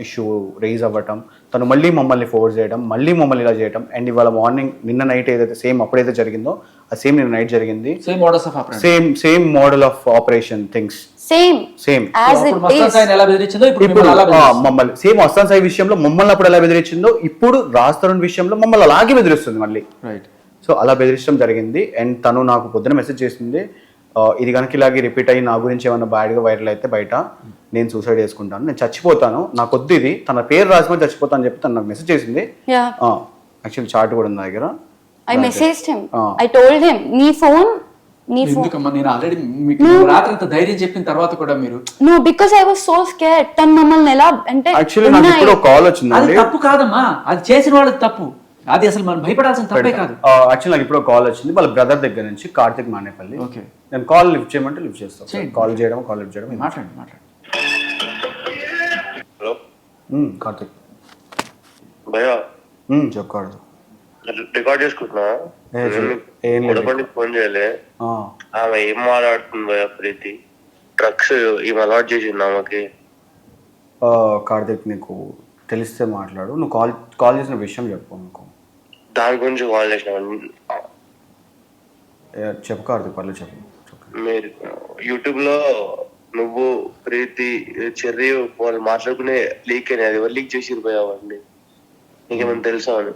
ఇష్యూ రేజ్ అవ్వటం, తను మళ్ళీ మమ్మల్ని ఫోర్స్ చేయడం, మళ్ళీ మమ్మల్ని ఇలా చేయడం. అండ్ ఇవాళ మార్నింగ్ నిన్న నైట్ ఏదైతే సేమ్ అప్పుడైతే జరిగిందో అది సేమ్ నిన్న నైట్ జరిగింది. Same model of operation things same ఎలా బెదిరించిందో ఇప్పుడు మమ్మల్ని సేమ్ అస్సాం సాయి విషయంలో మమ్మల్ని అప్పుడు ఎలా బెదిరించిందో ఇప్పుడు రాజ్ తరుణ్ విషయంలో మమ్మల్ని అలాగే బెదిరిస్తుంది మళ్ళీ. రైట్. సో అలా బెదిరించడం జరిగింది. అండ్ తను నాకు పొద్దున మెసేజ్ చేసింది, ఇది కనుక ఇలాగే రిపీట్ అయ్యి నా గురించి ఏమన్నా బ్యాడ్గా వైరల్ అయితే బయట నేను సూసైడ్ చేసుకుంటాను, నేను చచ్చిపోతాను, నాకు వద్దు ఇది, తన పేరు రాసుకొని చచ్చిపోతాను అని చెప్పి తను నాకు మెసేజ్ చేసింది. యాక్చువల్లీ చార్ట్ కూడా ఉంది నా దగ్గర. I messaged him. I told him, నీ ఫోన్ ఎందుకమ్మా, నేను ఆల్రెడీ మీకు రాత్రి అంత ధైర్యం చెప్పిన తర్వాత కూడా మీరు No, because I was so scared. తను మమ్మల్ని ఎలా అంటే యాక్చువల్లీ నాకు ఇప్పుడు కాల్ వచ్చింది. అది తప్పు కాదమ్మా, అది చేసిన వాళ్ళకి తప్పు, అది అసలు మనం భయపడాల్సిన తప్పే కాదు. యాక్చువల్లీ నాకు ఇప్పుడు కాల్ వచ్చింది వాళ్ళ బ్రదర్ దగ్గర నుంచి, కార్తిక్ మానేపల్లి. ఓకే, నేను కాల్ లిఫ్ట్ చేయమంటే లిఫ్ట్ చేస్తాను. కాల్ లిఫ్ట్ చేయడం మాట్లాడండి. హలో కార్తిక్ భయ్యా, చెప్పాడు. రికార్డ్ చేసుకుంటున్నా. ఏం లేదు. ఫోన్ చేయలే. ఆమె ఏం మాట్లాడుతుంది భయ్యా? ప్రీతి డ్రగ్స్ ఈమె అలవాటు చేసింది ఆమెకి. కార్తిక్, నీకు తెలిస్తే మాట్లాడు. నువ్వు కాల్ చేసిన విషయం చెప్పు నాకు. దాని గురించి కాల్ చేసిన. చెప్పు కార్తిక్, పర్లేదు చెప్పు. మీరు యూట్యూబ్ లో నువ్వు ప్రీతి చెర్రీ వాళ్ళు మాట్లాడుకునే లీక్ అని, అది ఎవరు లీక్ చేసిరు భయ్యా అవన్నీ? నీకేమైనా తెలుసా అని?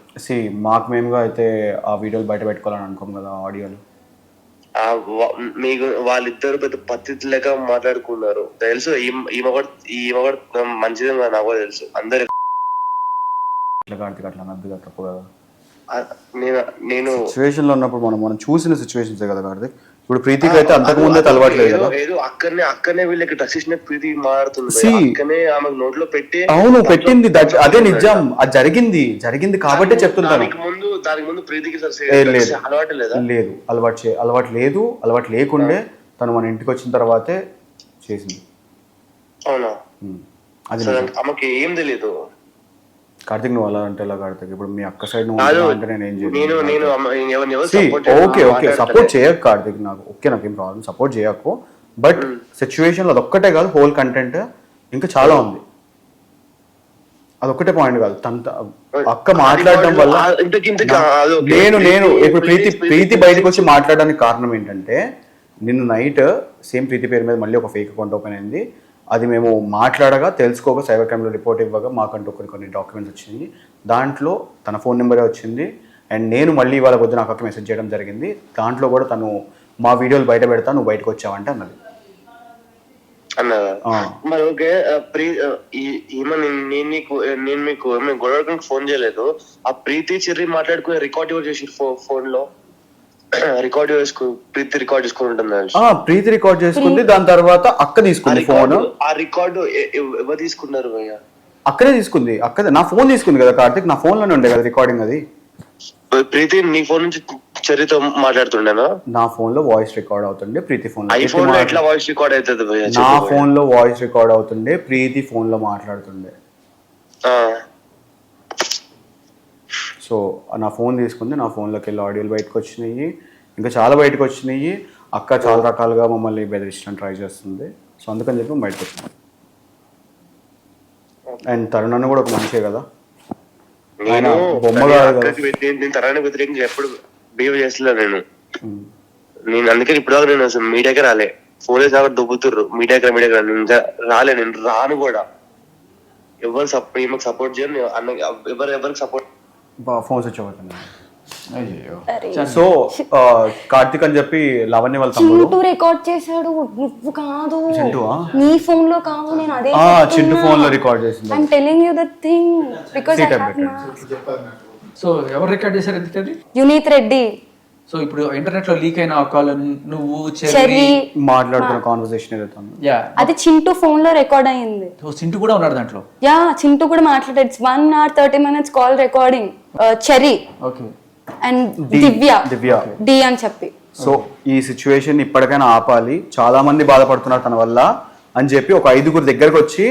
మాకు మేముగా అయితే ఆ వీడియోలు బయట పెట్టుకోవాలని అనుకోం కదా, ఆడియోలు. మీకు వాళ్ళిద్దరు పెద్ద పద్ధతి లెక్క మాట్లాడుకున్నారు తెలుసు. ఈమె కూడా మంచిది నాకు తెలుసు. అందరు కార్తిక్ అట్లా నద్దుగా తప్పు కదా. నేను సిచ్యువేషన్ లో ఉన్నప్పుడు మనం చూసిన సిచ్యువేషన్స్ కదా కార్తిక్. ఇప్పుడు ప్రీతికి అయితే అంతకుముందే అలవాట్లేదు కదా. ఏదో అక్కడనే వీళ్ళకి డ్రగ్స్ ఇచ్చిన ప్రీతి మారుతుంది See, అక్కడనే ఆమె నోట్లో పెట్టి అవును పెట్టింది, అదే నిజం, అది జరిగింది కాబట్టి చెప్తున్నాను. దానికి ముందు ప్రీతికి లేదు అలవాటు లేదా? లేదు, అలవాటు లేకుండే తను మన ఇంటికి వచ్చిన తర్వాతే చేసింది. అవునా? అది సరే, ఆమెకి ఏం తెలియదు. కార్తిక్ నువ్వు అలా అంటే ఎలా కార్తిక్? ఇప్పుడు మీ అక్క సైడ్ నువ్వు కాదు, అంటే నేను ఏం నేను ఓకే సపోర్ట్ చేయకు కార్తిక్, నాకేం ప్రాబ్లం, సపోర్ట్ చేయకు. బట్ సిచ్యువేషన్ అదొక్కటే కాదు, హోల్ కంటెంట్ ఇంకా చాలా ఉంది. అదొక్కటే పాయింట్ కాదు. అక్క మాట్లాడడం వల్ల నేను ఇప్పుడు ప్రీతి బయటకు వచ్చి మాట్లాడడానికి కారణం ఏంటంటే, నిన్న నైట్ సేమ్ ప్రీతి పేరు మీద మళ్ళీ ఒక ఫేక్ అకౌంట్ ఓపెన్ అయింది. అది మేము మాట్లాడగా తెలుసుకోగా సైబర్ క్రైమ్లో రిపోర్ట్ ఇవ్వగా మాకంటూ కొన్ని డాక్యుమెంట్స్ వచ్చింది. దాంట్లో తన ఫోన్ నెంబరే వచ్చింది. అండ్ నేను మళ్ళీ ఇవాళ పొద్దున అక్కకి మెసేజ్ చేయడం జరిగింది. దాంట్లో కూడా తను మా వీడియోలు బయట పెడతా, నువ్వు బయటకు వచ్చావంటే అన్నది. మరి ఓకే, నేను మీకు గొడవకి ఫోన్ చేయలేదు. ఆ ప్రీతి చెర్రి మాట్లాడుకునే రికార్డ్ ఎవరు చేసి ఫోన్ లో ప్రీతి రికార్డ్ చేసుకుని ఉంటుంది. ప్రీతి రికార్డ్ చేసుకుంది, దాని తర్వాత అక్క తీసుకుంది ఫోన్. ఆ రికార్డు ఎవరు తీసుకున్నారు భయ్యా? అక్కడే తీసుకుంది, అక్కడే నా ఫోన్ తీసుకుంది కదా కార్తిక్, నా ఫోన్ లోనే ఉండే కదా రికార్డింగ్. అది ప్రీతి నీ ఫోన్ నుంచి చరితో మాట్లాడుతుండేనా? నా ఫోన్ లో వాయిస్ రికార్డ్ అవుతుండే, ప్రీతి ఫోన్ ఐఫోన్ లో ఎట్లా వాయిస్ రికార్డ్ అవుతుంది భయ్యా? నా ఫోన్ లో వాయిస్ రికార్డ్ అవుతుండే, ప్రీతి ఫోన్ లో మాట్లాడుతుండే. సో నా ఫోన్ తీసుకుంది, నా ఫోన్లోకి వెళ్ళి ఆడియోలు బయటకు వచ్చినాయి, ఇంకా చాలా బయటకు వచ్చినాయి. అక్క చాలా రకాలుగా మమ్మల్ని బెదిరించడానికి ట్రై చేస్తుంది. సో అందుకని చెప్పి బయటకు వచ్చింది. అండ్ తరుణ్ కూడా ఒక మనిషే కదా, ఆయన బొమ్మ కాదు కదా. తరానికి వ్యతిరేకంగా ఎప్పుడు బిహేవ్ చేస్తలేదు నేను అందుకని ఇప్పుడు దాకా నేను అసలు మీడియాకి రాలే. ఫోన్ చేసి దాకా దుబ్బుతుర్రు మీడియాకి ఇంకా రాలే, నేను రాను కూడా. ఎవరు సపోర్ట్ చేయను, ఎవరికి సపోర్ట్ ఫోన్ స్విచ్ అవుతుంది. సో కార్తిక్ అని చెప్పి లవణ్య వాళ్ళ చింటూ రికార్డ్ చేశాడు, నువ్వు కాదు, నీ ఫోన్ లో కాదు. నేను అదే చింటూ ఫోన్ లో రికార్డ్ చేసింది. I am telling you the thing because I have so ఎవరు రికార్డ్ చేశారు ఎందుకది? యునీత్ రెడ్డి. సో ఇప్పుడు ఇంటర్నెట్ లో లీక్ అయిన కాల్ నువ్వు చెర్రీ మాట్లాడుతున్న కాన్వర్సేషన్ ఏదైతే అది చింటూ ఫోన్ లో రికార్డ్ అయ్యింది. సో చింటూ కూడా ఉన్నాడు దాంట్లో. యా, చింటూ కూడా మాట్లాడాడు. 1 hour 30 minutes call recording. Cherry and Divya D అని చెప్పి. సో ఈ సిచ్యువేషన్ ఇప్పటికైనా ఆపాలి, చాలా మంది బాధపడుతున్నారు తన వల్ల అని చెప్పి ఒక 5 దగ్గరకు వచ్చి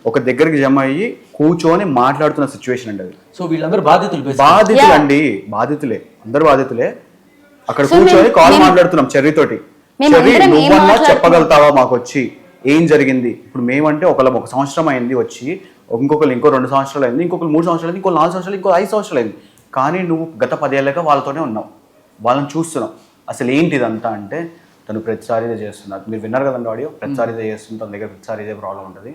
ఒక దగ్గరికి జమ అయ్యి కూర్చొని మాట్లాడుతున్న సిచ్యువేషన్ అండి అది. సో వీళ్ళందరూ బాధితులు అండి, బాధితులే, అందరు బాధితులే. అక్కడ కూర్చొని కాల్ మాట్లాడుతున్నాం చెర్రీతోటి. చెర్రీ నువ్వన్నా చెప్పగలుగుతావా మాకు వచ్చి ఏం జరిగింది? ఇప్పుడు మేమంటే ఒక సంవత్సరం అయింది వచ్చి, ఇంకొకరు ఇంకో 2 సంవత్సరాలు అయింది, ఇంకొకరు 3 సంవత్సరాలు అయింది, ఇంకో 4 సంవత్సరాలు, ఇంకో 5 సంవత్సరాలు అయింది. కానీ నువ్వు గత 10 ఏళ్ళగా వాళ్ళతోనే ఉన్నావు, వాళ్ళని చూస్తున్నావు. అసలు ఏంటి ఇదంతా అంటే తను ప్రతిసారి ఇదే చేస్తున్నారు. మీరు విన్నారు కదండి ఆడియో, ప్రతిసారి ఇదే చేస్తుంది, తన దగ్గర ప్రతిసారి ఇదే ప్రాబ్లం ఉంటుంది.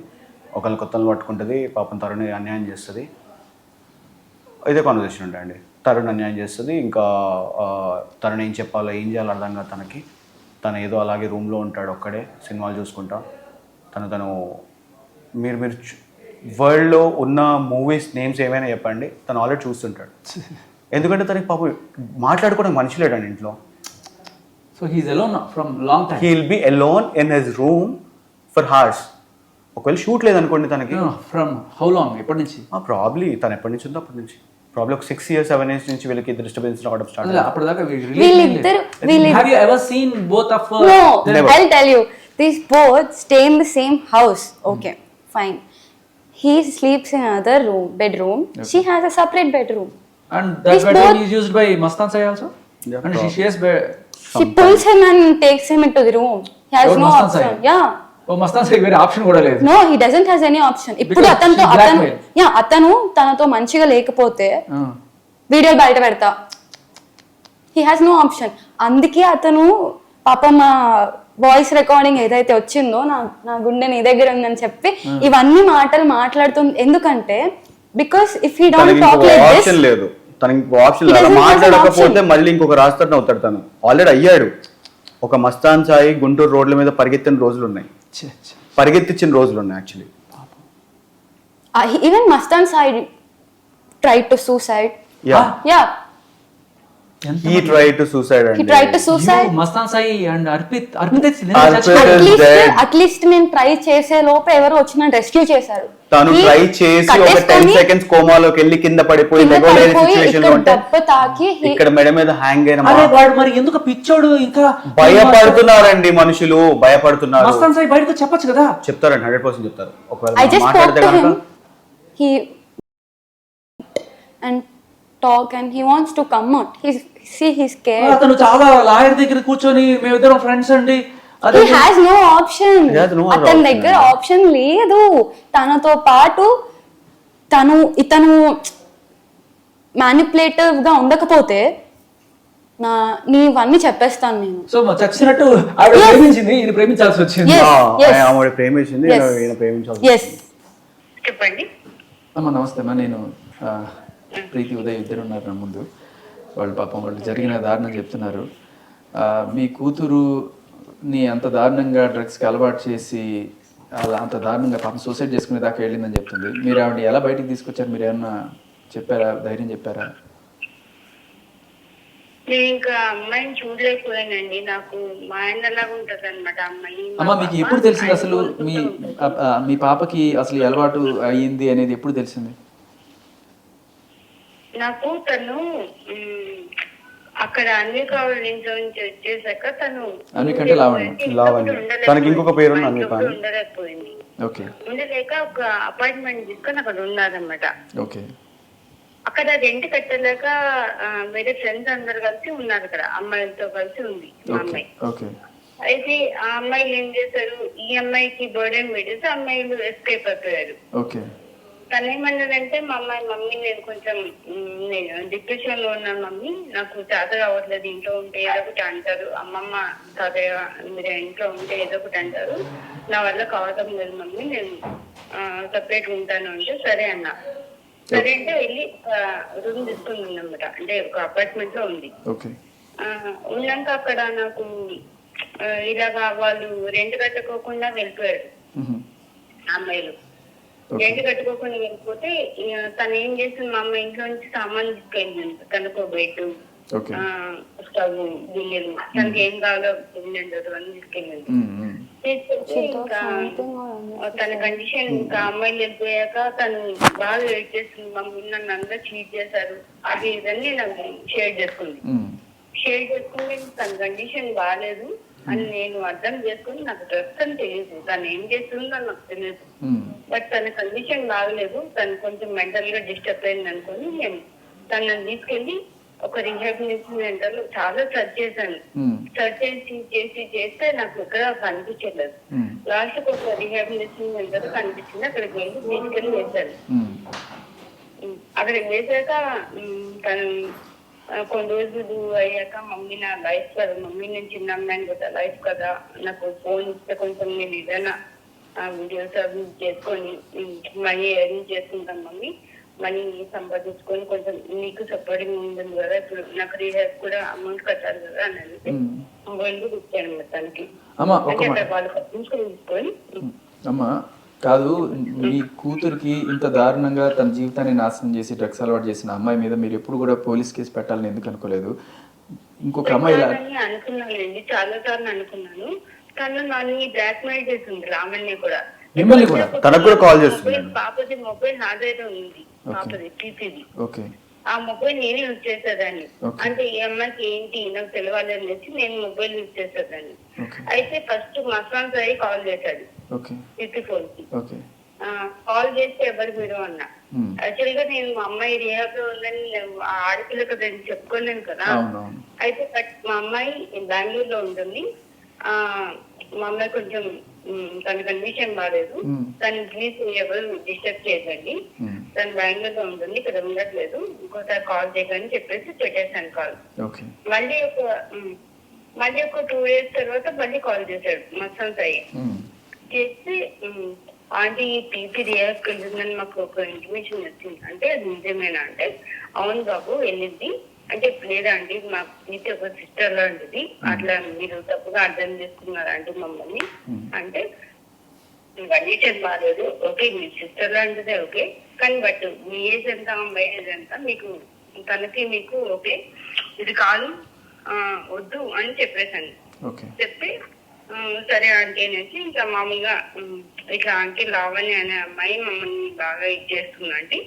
ఒకరిని కొత్తలు పట్టుకుంటుంది, పాపం తరుణ్ అన్యాయం చేస్తుంది. ఇదే కాన్వర్సేషన్ ఉంటాయండి. తరుణ్ అన్యాయం చేస్తుంది, ఇంకా తరుణ్ ఏం చెప్పాలో ఏం చేయాలో అర్థం కాదు తనకి. తను ఏదో అలాగే రూమ్లో ఉంటాడు ఒక్కడే సినిమాలు చూసుకుంటా. తను మీరు వరల్డ్లో ఉన్న మూవీస్ నేమ్స్ ఏమైనా చెప్పండి, తను ఆల్రెడీ చూస్తుంటాడు. ఎందుకంటే తనకి పాపం మాట్లాడుకోవడానికి మనిషి లేడండి ఇంట్లో. So he's alone from long time. He will be alone in his room for horse. ఒకవేళ షూట్ లేదనుకోండి తనకి. ఫ్రమ్ హౌ లాంగ్, ఎప్పటి నుంచి? ప్రాబ్లీ తను ఎప్పటి నుంచి ఉందో అప్పటి నుంచి. ప్రాబ్లీ ఒక 6 years 7 years నుంచి వీళ్ళకి డిస్టర్బెన్స్ రావడం స్టార్ట్ అయ్యింది. అప్పటిదాకా వీళ్ళిద్దరు have you ever seen both of no I'll tell you, these both stay in the same house. Okay, fine. He sleeps in another bedroom. Okay. She has a separate bedroom. And that bedroom is used by Mastan Sai also? Yeah, and she shares bed. She pulls him and takes him into the room. He has no option. Yeah. Oh, Mastan Sai వేరే option కూడా లేదు. No, he doesn't has any option. ఇప్పుడు అతను తనతో మంచిగా లేకపోతే వీడియోలు బయట పెడతా. He has no option. అందుకే అతను పాపం వాయిస్ రికార్డింగ్ ఏదైతే వచ్చిందో నా గుండె నీ దగ్గర ఉందని చెప్పి ఇవన్నీ మాటలు మాట్లాడుతుంది. ఎందుకంటే because if he don't talk like this లేదు, తనకి ఆప్షన్ లేదు. మాట్లాడకపోతే మళ్ళీ ఇంకొక రాస్తాడు అవుతాడు. తను ఆల్రెడీ అయ్యాడు. ఒక మస్తాన్ సాయి గుంటూరు రోడ్ల మీద పరిగెత్తిన రోజులు ఉన్నాయి, పరిగెత్తించిన రోజులు ఉన్నాయి actually. Even Mastan Sai tried to suicide. Yeah. He tried to suicide he అండి. tried to suicide. Mastan Sai and Arpit at least నేను ట్రై చేసే లోపు ఎవరో వచ్చి నన్ను రెస్క్యూ చేశారు. తను He ట్రై చేసి ఒక 10 కట్టేసుకొని సెకండ్స్ కోమాలోకి వెళ్ళి కింద పడిపోయి కింద లేని పడిపోయి సిచువేషన్ లో ఇక్కడ ఉంటే దెబ్బ తాకి ఇక్కడ మెడ మీద హ్యాంగ్ అయిన అరే వాడు మరి ఎందుకు పిచ్చోడు ఇంకా భయపడుతున్నారండి మనుషులు, భయపడుతున్నారు. మస్తాన్ సాయి బయటకు చెప్పొచ్చు కదా. చెప్తారండి, 100% చెప్తారు. ఒకవేళ I just spoke మాట్లాడితే to him. కనుక He and talk and he wants to come out. He's scared. అతను చాలా లాయర్ దగ్గర కూర్చొని మేమిద్దరం ఫ్రెండ్స్ అండి. He has no option. He has no other అతని option. దగ్గర ఆప్షన్ లేదు. తనతో పాటు ఇతను మ్యానిపులేటివ్ గా ఉండకపోతే నీవన్నీ చెప్పేస్తాను నేను. సో చచ్చినట్టు ఆవిడ ప్రేమించింది, ఈయన ప్రేమించాల్సి వచ్చింది. Yes, yes. ఆమె ప్రేమించింది, Yes. ఈయన ప్రేమించాలి. Yes. చెప్పండి. అమ్మా నమస్తే అమ్మా, నేను ప్రీతి ఉదయ్ ఇద్దరు ఉన్నారు నా ముందు. వాళ్ళు పాపం వాళ్ళు జరిగిన దారుణం చెప్తున్నారు. మీ కూతురుని అంత దారుణంగా డ్రగ్స్కి అలవాటు చేసి అలా అంత దారుణంగా పాపం సూసైడ్ చేసుకునే దాకా వెళ్ళిందని చెప్తుంది. మీరు ఆవిడని ఎలా బయటికి తీసుకొచ్చారు? మీరు ఏమన్నా చెప్పారా, ధైర్యం చెప్పారా? నేను ఇంకా అమ్మాయిని చూడలేకపోయానండి. నాకు మా ఆయన లాగా ఉంటది అనమాట అమ్మాయి. అమ్మ మీకు ఎప్పుడు తెలిసింది అసలు మీ పాపకి అసలు ఈ అలవాటు అయ్యింది అనేది ఎప్పుడు తెలిసింది? నాకు తను అక్కడ అన్ని కావాలి ఇంట్లో నుంచి వచ్చేసాక తను అన్నికంటే లావణ్య. తనకి ఇంకొక పేరు ఉంది, అన్విక అని. ఉండలేకపోయింది. ఓకే ఉండలేక ఒక అపార్ట్మెంట్ తీసుకొని అక్కడ ఉన్నారన్నమాట. ఓకే. అక్కడ రెంట్ కట్టలేక వేరే ఫ్రెండ్స్ అందరు కలిసి ఉన్నారు అక్కడ, అమ్మాయిలతో కలిసి ఉంది మా అమ్మాయి. ఓకే. అయితే ఆ అమ్మాయిలు ఏం చేశారు, ఈ అమ్మాయికి బర్డెన్ పెట్టేసి అమ్మాయిలు ఎస్కేప్ అయిపోయారు. ఓకే. తను ఏమన్నదంటే మా అమ్మాయి, మమ్మీ నేను కొంచెం డిప్రెషన్ లో ఉన్నాను మమ్మీ, నాకు చేత కావట్లేదు, ఇంట్లో ఉంటే ఏదో ఒకటి అంటారు, అమ్మమ్మ తాతయ్య మీరు ఇంట్లో ఉంటే ఏదో ఒకటి అంటారు, నా వల్ల కావడం లేదు మమ్మీ, నేను సపరేట్ ఉంటాను అంటే సరే అన్న. సరే అంటే వెళ్ళి రూమ్ తీసుకుని ఉందన్నమాట, అంటే ఒక అపార్ట్మెంట్ లో ఉంది. ఉన్నాక అక్కడ నాకు ఇలాగా వాళ్ళు రెంట్ కట్టుకోకుండా వెళ్ళిపోయారు అమ్మాయిలు. రెంట్ కట్టుకోకుండా వెళ్ళిపోతే తను ఏం చేసింది, మా అమ్మ ఇంట్లో నుంచి సామాన్ తీసుకెళ్ళింది, తనకు బెడ్, స్టవ్, గిన్నెలు, తనకి ఏం కావాలో గిన్నెలు అన్ని తీసుకెళ్ళింది. తీసుకెళ్తే ఇంకా తన కండిషన్ ఇంకా అమ్మాయిలు వెళ్ళిపోయాక తను బాగా వెయిట్ చేస్తుంది, మమ్మల్ని నన్ను అందరూ చీట్ చేశారు అది ఇదన్నీ నాకు షేర్ చేసుకుంది. షేర్ చేసుకుంటే తన కండిషన్ బాగాలేదు అని నేను అర్థం చేసుకుని, నాకు డ్రెస్ అని తెలియదు, తను ఏం చేస్తుందో నాకు తెలియదు, బట్ తన కండిషన్ బాగలేదు, తను కొంచెం మెంటల్ గా డిస్టర్బ్ అయింది అనుకుని నేను తనని తీసుకెళ్లి ఒక రిహాబిలిటేషన్ సెంటర్ లో చాలా సర్చ్ చేశాను. సర్చ్ చేస్తే నాకు ఎక్కడ కనిపించలేదు. లాస్ట్ కి ఒక రిహాబిలిటేషన్ సెంటర్ కనిపించింది, అక్కడికి వెళ్ళి తీసుకెళ్లి వేశాను. అక్కడికి వేసాక తను కొన్ని రోజులు అయ్యాక, మమ్మీ నా లైఫ్ కదా మమ్మీ, నేను చిన్న అమ్మాయిని కదా, లైఫ్ కదా, నాకు ఫోన్ ఇస్తే కొంచెం నేను ఏదైనా వీడియోస్ అవి చేసుకొని మనీ ఎర్న్ చేసుకుంటాను మమ్మీ, మనీ సంపాదించుకొని కొంచెం నీకు సపోర్టింగ్ ఉంటుంది కదా, ఇప్పుడు నాకు రీహాబ్ కూడా అమౌంట్ కట్టాలి కదా అని అంటే మొబైల్ కూడా ఇచ్చాను మొత్తానికి. అంటే వాళ్ళు పట్టించుకొని తీసుకొని. అమ్మా కాదు, మీ కూతురికి ఇంత దారుణంగా తన జీవితాన్ని నాశనం చేసి డ్రగ్స్ అలవాటు చేసిన అమ్మాయి మీద మీరు ఎప్పుడు కూడా పోలీస్ కేసు పెట్టాలని ఎందుకు అనుకోలేదు? ఇంకొక అమ్మాయి అనుకున్నానండి, చాలా సార్లు అనుకున్నాను. తను నన్ను బ్లాక్ మెయిల్ చేసింది, లావణ్య కూడా. మిమ్మల్ని కూడా? తనకు కూడా కాల్ చేస్తుంది. పాపది మొబైల్ నా దగ్గర ఉంది, పాపది టీసీది. ఆ మొబైల్ నేనే యూజ్ చేసేదాన్ని. అంటే ఈ అమ్మాయికి ఏంటి నాకు తెలియాలి అనేసి నేను మొబైల్ యూజ్ చేసేదాన్ని. అయితే ఫస్ట్ మసాన్ సాయి కాల్ చేశాడు 54 కి. కాల్ చేస్తే ఎవరు మీరు అన్నా. యాక్చువల్ గా నేను మా అమ్మాయి రిహాబ్ లో ఉందని ఆడపిల్ల కదా చెప్పుకోలేను కదా. అయితే మా అమ్మాయి బెంగళూరులో ఉంటుంది. మా అమ్మాయి కొంచెం తన కండిషన్ బాగాలేదు, తను ప్లీజ్ ఎవరు డిస్టర్బ్ చేయకండి, తను బెంగళూరులో ఉంటుంది, ఇక్కడ ఉండట్లేదు, ఇంకోసారి కాల్ చేయకండి చెప్పేసి పెట్టేశాను కాల్. మళ్ళీ ఒక 2 days తర్వాత మళ్ళీ కాల్ చేశాడు మసాన్ సాయి. చేస్తే ఆంటీ పీపీ రియాక్ట్ వెళ్ళిందని మాకు ఒక ఇన్ఫర్మేషన్ వచ్చింది, అంటే అది నిజమేనా అంటే అవును బాబు వెళ్ళింది అంటే, లేదా అండి మా పీపీ ఒక సిస్టర్ లాంటిది, అట్లా మీరు తప్పుగా అర్థం చేసుకున్నారు అంటే మమ్మల్ని అంటే, కండిషన్ బాగాలేదు, ఓకే మీ సిస్టర్ లాంటిదే ఓకే, కానీ బట్ మీ ఏజ్ ఎంత అమ్మాయి ఏజ్ ఎంత మీకు తనకి మీకు ఓకే ఇది కాదు వద్దు అని చెప్పేసాను. ఓకే. చెప్పి సరే ఆంటీ అనేసి ఇంకా మామూలుగా ఇట్లా ఆంటీ లావణ్య అనే అమ్మాయి మమ్మల్ని బాగా ఇది చేస్తుంది ఆంటీ,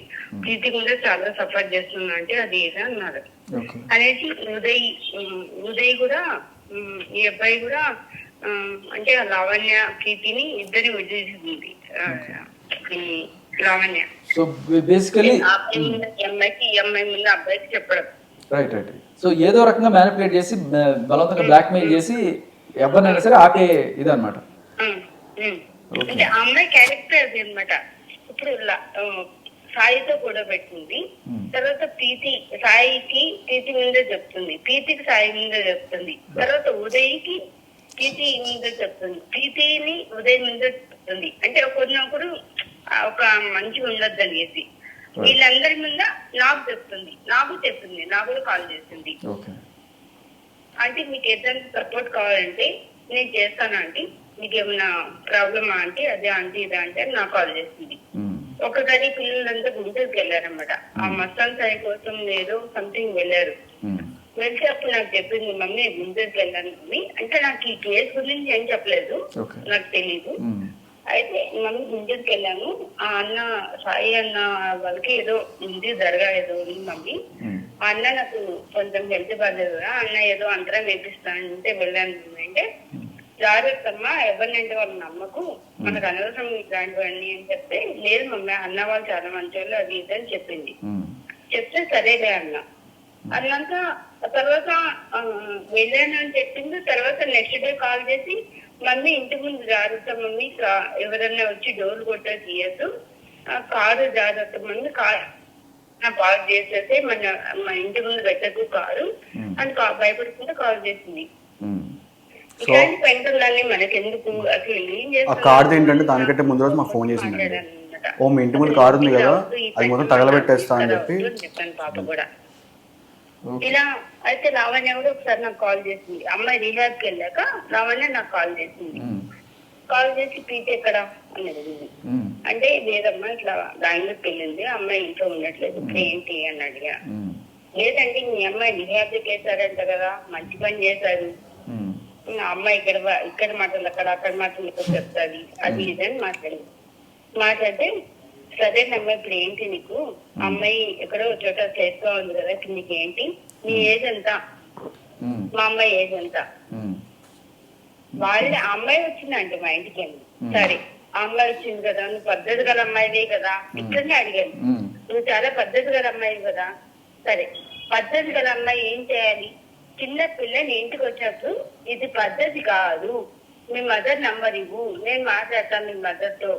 ప్రీతి కూడా చాలా సఫర్ చేస్తుంది ఆంటీ, అది ఇది అన్నారు. అనేసి ఉదయ్ కూడా ఈ అబ్బాయి కూడా అంటే లావణ్య ప్రీతిని ఇద్దరిని విడిచేసింది లావణ్య. సో బేసికలీ అమ్మాయికి ఈ అమ్మాయి ముందు అబ్బాయికి చెప్పడం. Right right. సో ఏదో రకంగా మ్యానిపులేట్ చేసి బలవంతంగా బ్లాక్మెయిల్ చేసి ఎవరినైనా సరే ఆపే ఇదన్నమాట. అంటే ఆ అమ్మాయి క్యారెక్టర్ అది అనమాట. ఇప్పుడు సాయితో కూడా పెట్టింది, తర్వాత సాయికి ప్రీతి మీద చెప్తుంది, ప్రీతికి సాయి మీద చెప్తుంది, తర్వాత ఉదయ్కి ప్రీతి మీద చెప్తుంది, ప్రీతిని ఉదయ్ మీద చెప్తుంది. అంటే ఒకరినొకరు ఒక మంచిగా ఉండద్దు అనేసి వీళ్ళందరి మీద నాకు చెప్తుంది, నాకు కూడా కాల్ చేసింది. అంటే మీకు ఏదైనా సపోర్ట్ కావాలంటే నేను చేస్తాను ఆంటీ, మీకు ఏమైనా ప్రాబ్లమా ఆంటీ, అదే ఆంటీ ఇదే అంటే నాకు కాల్ చేసింది. ఒకసారి పిల్లలంతా గుంటూరుకి వెళ్ళారనమాట, ఆ మస్తాన్ సాయి కోసం ఏదో సంథింగ్ వెళ్ళారు. వెళ్తే అప్పుడు నాకు చెప్పింది, మమ్మీ గుంటూరుకి వెళ్ళాను మమ్మీ అంటే, నాకు ఈ కేసు గురించి ఏం చెప్పలేదు, నాకు తెలీదు. అయితే మమ్మీ గుంటూరుకి వెళ్ళాను, ఆ అన్న సాయి అన్న వాళ్ళకి ఏదో ఉంది ఏదో ఉంది మమ్మీ, ఆ అన్న నాకు కొంచెం హెల్త్ బాగాలేదు కదా, అన్న ఏదో అంతరం వేపిస్తానంటే వెళ్ళాను అంటే, జాగ్రత్తమ్మా ఎవరినంటే వాళ్ళు నమ్మకు, మనకు అనవసరం ఇట్లాంటివన్నీ అని చెప్తే, లేదు మమ్మీ అన్న వాళ్ళు చాలా మంచి వాళ్ళు అది ఇది అని చెప్పింది. చెప్తే సరేలే అన్నాక తర్వాత వెళ్ళాను అని చెప్పింది. తర్వాత నెక్స్ట్ డే కాల్ చేసి, మమ్మీ ఇంటి ముందు జాగ్రత్త మమ్మీ, ఎవరన్నా వచ్చి డోర్ కొట్టా తీయద్దు, కారు జాగ్రత్త మమ్మీ, కారు పార్క్ చేసేస్తే మా ఇంటి ముందు పెట్టకు కారు అని భయపడుకుంటే కాల్ చేసింది. ఇట్లాంటి పెంటలన్నీ మనకెందుకు, అసలు ఏం చేస్తాం. కార్డు ఏంటంటే దానికంటే ముందు రోజు మాకు ఫోన్ చేసింది, ఓ మీ ఇంటి ముందు కారు ఉంది కదా అది మొత్తం తగలబెట్టేస్తా అని చెప్పాను పాప కూడా. ఇలా అయితే లావణ్య కూడా ఒకసారి నాకు కాల్ చేసింది, అమ్మాయి రిహాబ్కి వెళ్ళాక లావణ్య నాకు కాల్ చేసింది. కాల్ చేసి ప్రీతి ఎక్కడ అని అడిగింది. అంటే లేదమ్మా ఇట్లా బెంగళూరుకి వెళ్ళింది, అమ్మాయి ఇంట్లో ఉండట్లేదు, ఇప్పుడు ఏంటి అని అడిగా. లేదంటే మీ అమ్మాయి రిహాబ్కి వేశారంట కదా, మంచి పని చేశారు, అమ్మాయి ఇక్కడ మాటలు అక్కడ మాటలు ఇక్కడ చెప్తాది అది ఇదని మాట్లాడితే సరేనమ్మా ఇప్పుడు ఏంటి నీకు, అమ్మాయి ఎక్కడో చోట చేస్తూ ఉంది కదా, ఇప్పుడు నీకు ఏంటి, నీ ఏజ్ ఎంత, మా అమ్మాయి ఏజ్ ఎంత, వాళ్ళ అమ్మాయి వచ్చిందంటే మా ఇంటికి వెళ్ళి, సరే ఆ అమ్మాయి వచ్చింది కదా, నువ్వు పద్ధతి గల అమ్మాయివే కదా, ఇక్కడనే అడిగాను, నువ్వు చాలా పద్ధతి గల అమ్మాయి కదా, సరే పద్ధతి గల అమ్మాయి ఏం చేయాలి, చిన్న పిల్లని ఇంటికి వచ్చినప్పుడు ఇది పద్ధతి కాదు, మీ మదర్ నంబర్ ఇవ్వు, నేను మాట్లాడతాను మీ మదర్ తో,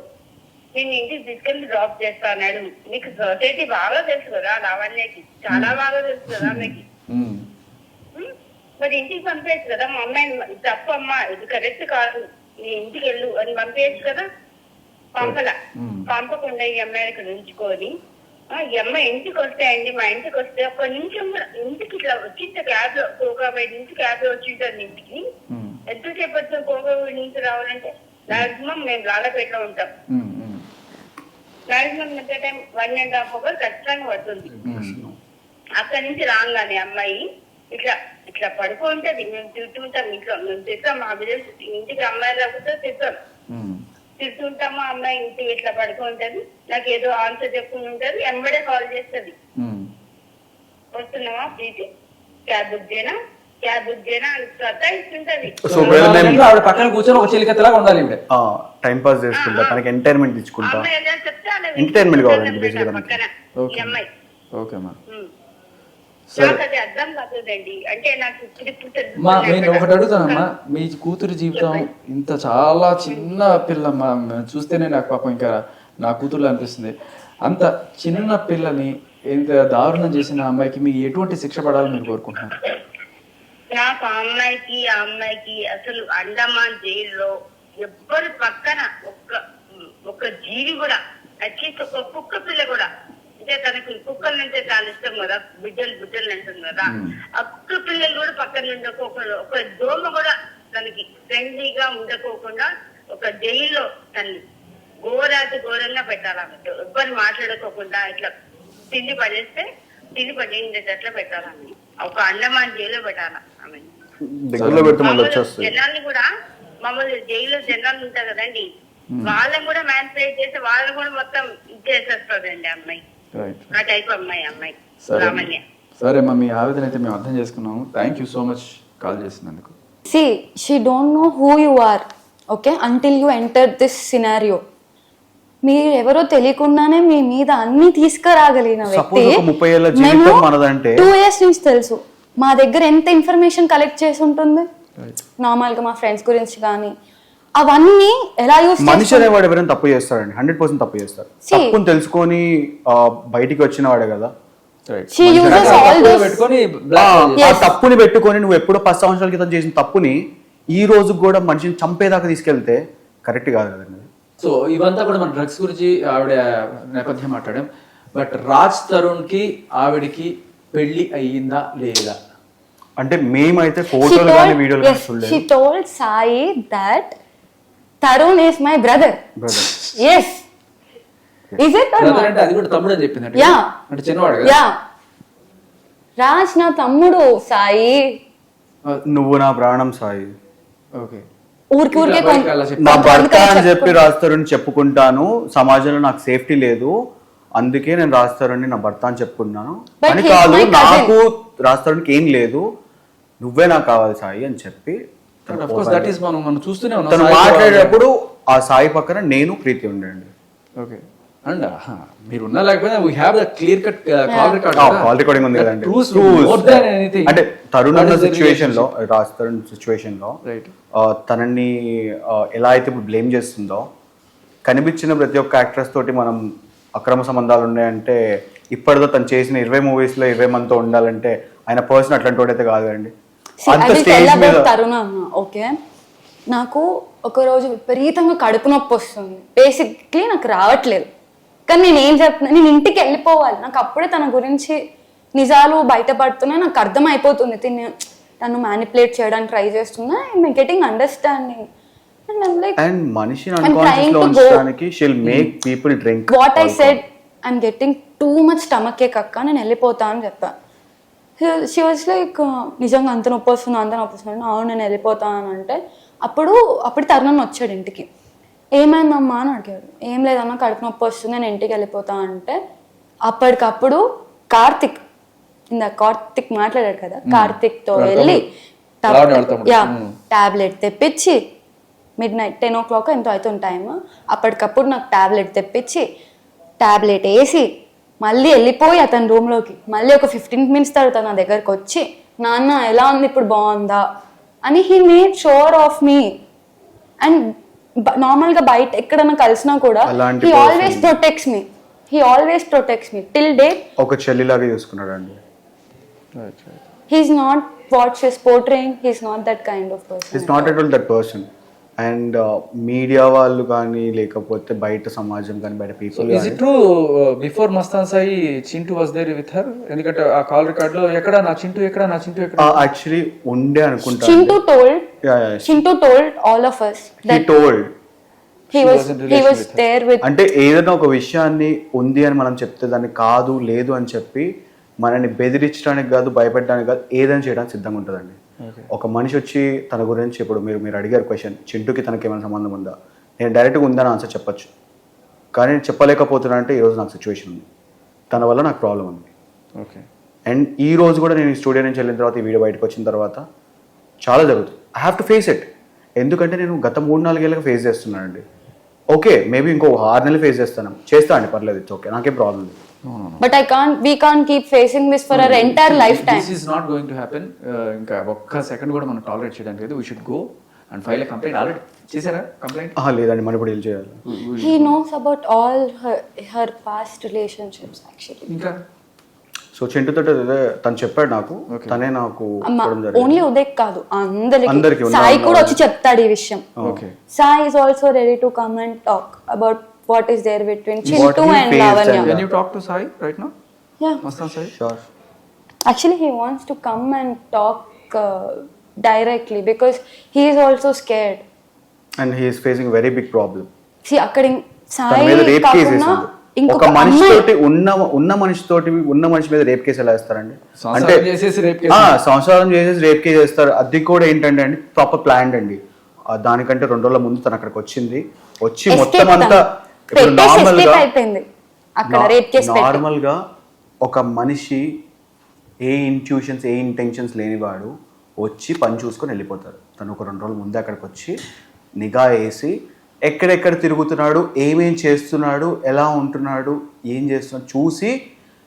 నేను ఇంటికి తీసుకెళ్లి డ్రాప్ చేస్తా అన్నాడు. నీకు సొసైటీ బాగా తెలుసు కదా లావణ్యకి, చాలా బాగా తెలుసు కదా మీకు, మరి ఇంటికి పంపేయచ్చు కదా, మా అమ్మాయి తప్పమ్మా ఇది కరెక్ట్ కాదు, నీ ఇంటికి వెళ్ళు అని పంపేయచ్చు కదా, పంపకుండా ఈ అమ్మాయి ఇక్కడ ఉంచుకొని, ఈ అమ్మాయి ఇంటికి వస్తాయండి, మా ఇంటికి వస్తే ఒక నిమిషం ఇంటికి ఇట్లా వచ్చింటే క్యాబ్ లో కోకాబేడి నుంచి క్యాబ్ లో వచ్చింటాను ఇంటికి, ఎంతసేపు వచ్చిన కోకాబేడి నుంచి రావాలంటే మాక్సిమం మేము లాలపేటలో ఉంటాం, మాక్సిమం ఎంత టైం 1.5 hours ఖచ్చితంగా పడుతుంది. అక్కడి నుంచి రాగానే అమ్మాయి ఇట్లా ఇట్లా పడుకుంటది, మేము తింటుంటాం ఇంట్లో, మేము తింటాం మా బిడ్డ ఇంటికి అమ్మాయి రాకపోతే తింటుంటాము, అమ్మాయి ఇంటికి ఇట్లా పడుకుంటది, నాకు ఏదో ఆన్సర్ చెప్పుకుని ఉంటది, ఎంబడే కాల్ చేస్తుంది, వస్తున్నావా ప్లీజ్ క్యాబ్ బుక్ చేయనా అని సతాయిస్తుంటది. పక్కన కూర్చొని ఒక చిలికత్తలాగా ఉండాలి, టైం పాస్ చేసుకుంటా, తనకి ఎంటర్టైన్మెంట్ ఇచ్చుకుంటా, ఎంటర్టైన్మెంట్ కావాలండి బేసిక్గా పక్కన ఈ అమ్మాయి. ఓకే మా నాకు అది అర్థం కాదండి, అంటే నాకు నేను ఒకటి అడుగుతానమ్మా, మీ కూతురు జీవితం ఇంత చాలా చిన్న పిల్లమ్మా, చూస్తేనే నాకు పాపం ఇంకా నా కూతురులో అనిపిస్తుంది, అంత చిన్న పిల్లని ఇంత దారుణం చేసిన అమ్మాయికి మీకు ఎటువంటి శిక్ష పడాలని మీరు కోరుకుంటున్నారు? నాకు ఆ అమ్మాయికి అసలు అండమాన్ జైల్లో ఎవ్వరు పక్కన ఒక్క జీవి కూడా, అట్లీస్ట్ ఒక కుక్క పిల్ల కూడా, అంటే తనకి కుక్కలు అంటే చాలా ఇష్టం కదా, బిడ్డలు అంటుంది కదా, ఆ కుక్క పిల్లలు కూడా పక్కన ఉండకోకుండా, ఒక దోమ కూడా తనకి ఫ్రెండ్లీగా ఉండకోకుండా ఒక జైల్లో తనని ఘోరంగా పెట్టాలన్నట్టు, ఎవ్వరు మాట్లాడుకోకుండా ఇట్లా తిండి పడేస్తే తిని 18 గంటల పెట్టాలని, ఒక అండమాన్ జైల్లో పెట్టాలా ఆమె. దగ్గరలో పెడితే మళ్ళీ వచ్చేస్తుంది. జనాల్ని కూడా మమ్మల్ని జైల్లో జనాలు ఉంటారు కదండి, వాళ్ళని కూడా మ్యానిపులేట్ చేసి వాళ్ళని కూడా మొత్తం ఇచ్చేసేస్తుందండి అమ్మాయి. రైట్. ఆ టైప్ అమ్మాయి సరే లావణ్య. సరే అమ్మా, మీ ఆవేదన అయితే మేము అర్థం చేసుకున్నాము. Thank you so much call చేసినందుకు. See, she don't know who you are, okay, until you enter this scenario. మీరు ఎవరో తెలియకుండానే మీ మీద అన్ని తీసుకురాగలిగిన వ్యక్తి. Suppose ఒక 30 ఏళ్ల జీవితం మనదంటే 2 years నుంచి తెలుసు. మా దగ్గర ఎంత ఇన్ఫర్మేషన్ కలెక్ట్ చేసి ఉంటుంది నార్మల్ గా మా ఫ్రెండ్స్ గురించి కానీ, అవన్నీ ఎలా యూస్ మనిషి అనేవాడు ఎవరైనా తప్పు చేస్తాడండి, 100% తప్పు చేస్తారు. తప్పుని తెలుసుకొని బయటికి వచ్చిన వాడే కదా. she uses all those పెట్టుకొని ఆ తప్పుని పెట్టుకొని నువ్వు ఎప్పుడో 10 సంవత్సరాల క్రితం చేసిన తప్పుని ఈ రోజు కూడా మనిషిని చంపేదాకా తీసుకెళ్తే కరెక్ట్ కాదు కదండి. సో ఇవంతా కూడా మన డ్రగ్స్ గురించి ఆవిడ నేపథ్యం మాట్లాడాం. బట్ రాజ్ తరుణ్ కి ఆవిడకి పెళ్లి అయ్యిందా లేదా అంటే మేమైతే ఫోటోలు కానీ వీడియోలు కానీ చూడలేదు. she told Sai that Tarun is my brother. Yes. Is it or not? అంటే అది కూడా తమ్ముడు అని చెప్పింది. Yeah. అంటే చిన్నవాడు కదా. Yeah. రాజ్ నా తమ్ముడు సాయి. నువ్వు నా ప్రాణం సాయి. ఓకే. ఊరికే నా భర్త అని చెప్పి రాస్తారని చెప్పుకుంటాను. సమాజంలో నాకు సేఫ్టీ లేదు, అందుకే నేను రాస్తారని నా భర్త అని చెప్పుకున్నాను. But అని he's కాదు, my cousin. నాకు రాస్తారనికి ఏం లేదు, నువ్వే నాకు కావాలి సాయి అని చెప్పి మనం చూస్తూనే ఉన్నాం. తను మాట్లాడేటప్పుడు ఆ సాయి పక్కన నేను ప్రీతి ఉండండి. ఓకే. అండ్ మీరు ఉన్నా లేకపోయినా we have the clear cut call record. Call recording ఉంది కదండి. అంటే తరుణ్ ఉన్న సిచ్యువేషన్ లో, రాజ్ తరుణ్ సిచ్యువేషన్ లో తనని ఎలా అయితే ఇప్పుడు బ్లేమ్ చేస్తుందో, కనిపించిన ప్రతి ఒక్క యాక్ట్రెస్ తోటి మనం అక్రమ సంబంధాలు ఉన్నాయంటే, ఇప్పటిదో తను చేసిన 20 మూవీస్ లో 20 మందితో ఉండాలంటే ఆయన పర్సన్ అట్లాంటి వాడైతే కాదండి. అంత స్టేజ్ మీద తరుణ ఓకే. నాకు ఒకరోజు విపరీతంగా కడుపు నొప్పి వస్తుంది, బేసిక్లీ నాకు రావట్లేదు, కానీ నేను ఏం చెప్తున్నా, నేను ఇంటికి వెళ్ళిపోవాలి. నాకు అప్పుడే తన గురించి నిజాలు బయటపడుతున్నాయి, నాకు అర్థం అయిపోతుంది తను మ్యానిపులేట్ చేయడానికి ట్రై చేస్తున్నా. ఐఎమ్ గెటింగ్ అండర్స్టాండింగ్ అండ్ మనిషిని అన్కాన్షియస్ లో ఉంచడానికి she'll make people drink. What I said, I'm getting too much stomach ache అక్క, నేను వెళ్ళిపోతా అని చెప్పా. She was like, నిజంగా అంత నొప్పి వస్తుంది, అవును నేను వెళ్ళిపోతా అని అంటే, అప్పుడు తరుణ్ వచ్చాడు ఇంటికి. ఏమైందమ్మా అని అడిగాడు. ఏం లేదన్నా కడుపు నొప్పి వస్తుంది, నేను ఇంటికి వెళ్ళిపోతా అంటే, అప్పటికప్పుడు కార్తిక్ మాట్లాడాడు కదా, కార్తిక్ తో వెళ్ళి టాబ్లెట్ తెప్పించి midnight 10 o'clock ఎంతో అవుతుంది టైం, అప్పటికప్పుడు నాకు టాబ్లెట్ తెప్పించి టాబ్లెట్ వేసి మళ్ళీ వెళ్ళిపోయి అతని రూమ్లోకి మళ్ళీ ఒక 15 minutes తర్వాత నా దగ్గరకు వచ్చి, నాన్న ఎలా ఉంది ఇప్పుడు, బాగుందా అని he made sure of me. And నార్మల్గా బయట ఎక్కడన్నా కలిసినా కూడా he always protects me till date. ఒక చెల్లిలాగా చూసుకున్నాడు అండి. He's not what she's portraying, he's not that kind of person. He's not at all that person. And media వాళ్ళు కానీ, లేకపోతే బయట సమాజం కానీ, బయట people. Is it true before Mastan Sai Chintu was there with her? ఎందుకంటే ఆ call record లో ఎక్కడ నా చింటూ యాక్చువల్లీ ఉండే అనుకుంటా. Chintu told all of us that he was there with. అంటే ఏదైనా ఒక విషయాన్ని ఉంది అని మనం చెప్తే దాన్ని కాదు లేదు అని చెప్పి మనని బెదిరించడానికి కాదు, భయపెట్టడానికి కాదు, ఏదైనా చేయడానికి సిద్ధంగా ఉంటుందండి. ఒక మనిషి వచ్చి తన గురించి, ఇప్పుడు మీరు అడిగారు క్వశ్చన్, చింటూకి తనకి ఏమైనా సంబంధం ఉందా, నేను డైరెక్ట్గా ఉందని ఆన్సర్ చెప్పచ్చు. కానీ నేను చెప్పలేకపోతున్నా అంటే ఈరోజు నాకు సిచ్యువేషన్ ఉంది, తన వల్ల నాకు ప్రాబ్లం ఉంది. ఓకే. అండ్ ఈ రోజు కూడా నేను ఈ స్టూడియో నుంచి వెళ్ళిన తర్వాత, ఈ వీడియో బయటకు వచ్చిన తర్వాత చాలా జరుగుతుంది. I have to face it. ఎందుకంటే నేను గత 3-4 ఏళ్ళగా ఫేస్ చేస్తున్నానండి. ఓకే, మేబీ ఇంకో 6 నెలలు ఫేస్ చేస్తాను అండి, పర్లేదు, ఇట్స్ ఓకే, నాకేం ప్రాబ్లం లేదు. But we can't keep facing this for our entire lifetime. This is not going to happen. ఇంకా ఒక్క సెకండ్ కూడా మనం టాలరేట్ చేయడానికి లేదు. We should go and file a complaint. Already చేశారా కంప్లైంట్? లేదండి, మనం ఇప్పుడు ఏం చేయాలి? He knows about all her past relationships actually. ఇంకా సో చింటూతో తను చెప్పాడు నాకు, తనే నాకు ఓన్లీ ఉదయ్ కాదు, అందరికి సాయి కూడా వచ్చి చెప్తాడు ఈ విషయం. Sai is also ready to come and talk about what is there between Chintu and Lavanya. Can you talk to Sai right now? Yeah. Mastan Sai? Sure. Actually, he wants to come and talk directly because he is also scared. And he is facing a very big problem. See, akkadi Sai rape case ఒక మనిషి తోటి ఉన్న మనిషి మీద rape case ఎలా వేస్తారండి? అంటే సంసారం చేసేసి రేప్ కేసు. సంసారం చేసేసి రేప్ కేసు వేస్తారు. అది కూడా ఏంటంటే అండి ప్రాపర్ ప్లాన్ అండి. దానికంటే 2 రోజుల ముందు తను అక్కడికి వచ్చి మొత్తం అంతా ఇప్పుడు నార్మల్ గా ఒక మనిషి ఏ ఇంట్యూషన్స్ ఏ ఇంటెన్షన్స్ లేనివాడు వచ్చి పని చూసుకొని వెళ్ళిపోతారు. తను ఒక 2 రోజుల ముందే అక్కడికి వచ్చి నిఘా వేసి ఎక్కడెక్కడ తిరుగుతున్నాడు, ఏమేం చేస్తున్నాడు, ఎలా ఉంటున్నాడు, ఏం చేస్తున్నాడు చూసి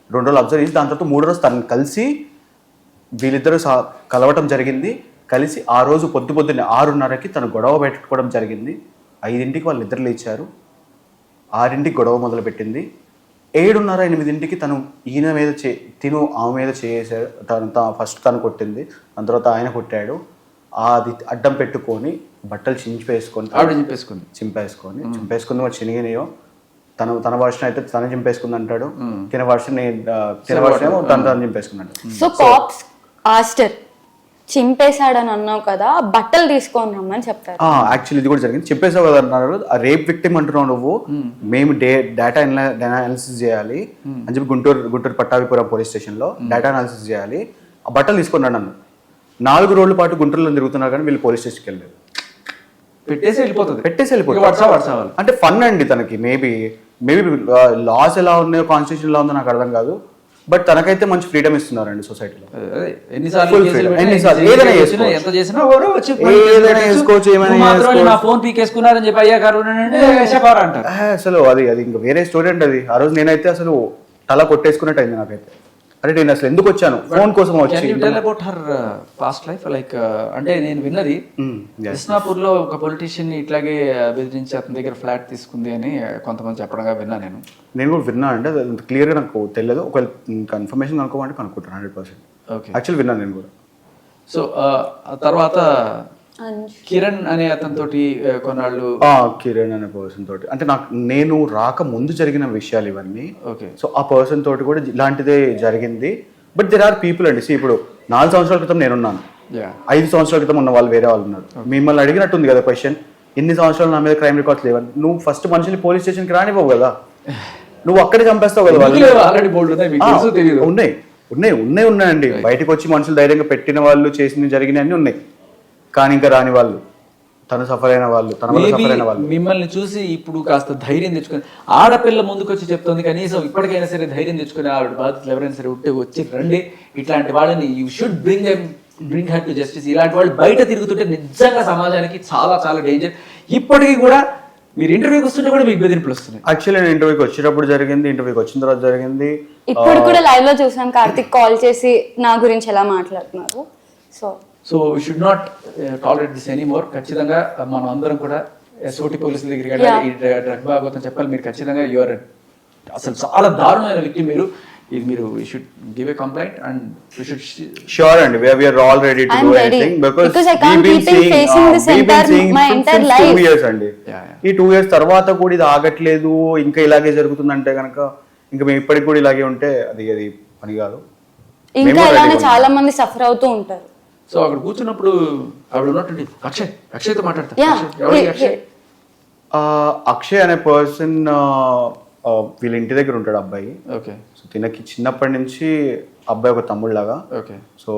2 రోజులు అబ్జర్వ్ చేసి దాని తర్వాత 3వ రోజు తను కలిసి వీళ్ళిద్దరూ కలవటం జరిగింది. కలిసి ఆ రోజు పొద్దున్నే 6:30కి తను గొడవ పెట్టుకోవడం జరిగింది. 5ంటికి వాళ్ళు నిద్ర లేచారు. 6ంటికి గొడవ మొదలుపెట్టింది. 7:30, 8ంటికి తను ఈయన మీద ఆమె మీద చేసాడు. ఫస్ట్ తను కొట్టింది, దాని తర్వాత ఆయన కొట్టాడు. అది అడ్డం పెట్టుకొని బట్టలు చింపేసుకుంది. మరి చినిగినాయో తన వర్షన్ అయితే తను చింపేసుకుంది అంటాడు, తిన వర్షన్ ఏమో తను చింపేసుకున్నాడు. సో కాప్స్ ఆస్టర్ చింపేశాడని అన్నావు కదా, బట్టలు తీసుకొని రమ్మని చెప్తారు. యాక్చువల్లీ ఇది కూడా జరిగింది. చెప్పేసావు కదా అన్నారు. ఆ రేప్ విక్టిమ్ అంటున్నావు నువ్వు, మేము డేటా అనాలిసిస్ చేయాలి అని చెప్పి గుంటూరు పట్టాభిపురం పోలీస్ స్టేషన్లో డేటా అనాలిసిస్ చేయాలి. ఆ బట్టలు తీసుకున్నాడు నన్ను. 4 రోజుల పాటు గుంటూరులో తిరుగుతున్నారు కానీ వీళ్ళు పోలీస్ స్టేషన్కి వెళ్ళలేదు. పెట్టేసి వెళ్ళిపోతుంది. అంటే ఫన్ అండి తనకి. మేబీ లాస్ ఎలా ఉన్నాయో కాన్స్టిట్యూషన్ ఎలా ఉందో నాకు అర్థం కాదు. బట్ తనకైతే మంచి ఫ్రీడమ్ ఇస్తున్నారండి సొసైటీలో. అసలు అది ఇంకా వేరే స్టోరీ అండి అది. ఆ రోజు నేనైతే అసలు తల కొట్టేసుకున్నట్టు అయింది నాకైతే. అరే నేను అసలు ఎందుకు వచ్చాను, ఫోన్ కోసం వచ్చి. అంటే నేను విన్నది కృష్ణాపూర్ లో ఒక పొలిటీషియన్ ఇట్లాగే బెదిరించి అతని దగ్గర ఫ్లాట్ తీసుకుంది అని కొంతమంది చెప్పడంగా విన్నా. నేను కూడా విన్నా అండి. అది క్లియర్ గా నాకు తెలియదు. ఒకవేళ కన్ఫర్మేషన్ కనుక్కోమంటే కనుక్కుంటాను 100%. యాక్చువల్ విన్నాను నేను కూడా. సో తర్వాత కిరణ్ అనే అతని తోటి కొన్నాళ్ళు కిరణ్ అనే పర్సన్ తోటి అంటే నేను రాక ముందు జరిగిన విషయాలు ఇవన్నీ. ఓకే. సో ఆ పర్సన్ తోటి కూడా ఇలాంటిదే జరిగింది. బట్ దెర్ ఆర్ పీపుల్ అండి. ఇప్పుడు 4 సంవత్సరాల క్రితం నేనున్నాను, 5 సంవత్సరాల క్రితం ఉన్న వాళ్ళు వేరే వాళ్ళు ఉన్నారు. మిమ్మల్ని అడిగినట్టుంది కదా క్వశ్చన్, ఎన్ని సంవత్సరాలు నా మీద క్రైమ్ రికార్డ్స్ లేవని. నువ్వు ఫస్ట్ మనుషుల్ని పోలీస్ స్టేషన్కి రానివ్వవు కదా, నువ్వు అక్కడే చంపేస్తావు కదా. ఉన్నాయండి బయటకు వచ్చి మనుషులు ధైర్యంగా పెట్టిన వాళ్ళు, చేసిన జరిగినవన్నీ ఉన్నాయి. కానీ ఇంకా రాని వాళ్ళు, తను సఫర్ అయిన వాళ్ళు, తన వల్ల సఫర్ అయిన వాళ్ళు. మిమ్మల్ని చూసి ఇప్పుడు కాస్త ధైర్యం తెచ్చుకొని ఆడపిల్ల ముందుకు వచ్చి చెప్తుంది, కనీసం ఇప్పటికైనా సరే ధైర్యం తెచ్చుకొని ఆవిడ బాధితులు ఎవరైనా సరే వచ్చి రండి, ఇట్లాంటి వాళ్ళని you should bring her to justice. ఇలాంటి వాళ్ళు బయట తిరుగుతుంటే నిజంగా సమాజానికి చాలా చాలా డేంజర్. ఇప్పటికీ కూడా మీరు ఇంటర్వ్యూకి వస్తుంటే కూడా మీకు బెదిరింపులు వస్తున్నాయి. యాక్చువల్లీ నేను ఇంటర్వ్యూకి వచ్చేటప్పుడు జరిగింది, ఇంటర్వ్యూకి వచ్చిన తర్వాత జరిగింది. ఇప్పుడు కూడా లైవ్ లో చూసాం కార్తిక్ కాల్ చేసి నా గురించి ఎలా మాట్లాడుతున్నారు. So we should not tolerate this anymore. ఖచ్చితంగా మనం అందరం కూడా ఎస్ఓటి పోలీసుల దగ్గరికి వెళ్ళాలి, ఈ డ్రగ్ భాగవతం చెప్పాలి. మీరు ఖచ్చితంగా యువర్ అసలు చాలా దారుణమైన వ్యక్తి మీరు. ఇది మీరు you should give a complaint and you should sure అండి we are all ready to do anything because I can't keep facing this my entire life 2 years అండి. ఈ 2 years తర్వాత కూడా ఇది ఆగట్లేదు, ఇంకా ఇలాగే జరుగుతుందంటే కనుక ఇంకా మేము ఇప్పటికి కూడా ఇలాగే ఉంటే అది పని కాదు. ఇంకా ఇలానే చాలా మంది సఫర్ అవుతూ ఉంటారు. సో అక్కడ కూర్చున్నప్పుడు ఆవిడ ఉన్నట్టు అక్షయ్తో మాట్లాడతారు. అక్షయ్ అనే పర్సన్ వీళ్ళ ఇంటి దగ్గర ఉంటాడు అబ్బాయి. ఓకే. సో తినకి చిన్నప్పటి నుంచి అబ్బాయి ఒక తమ్ముడు లాగా. ఓకే. సో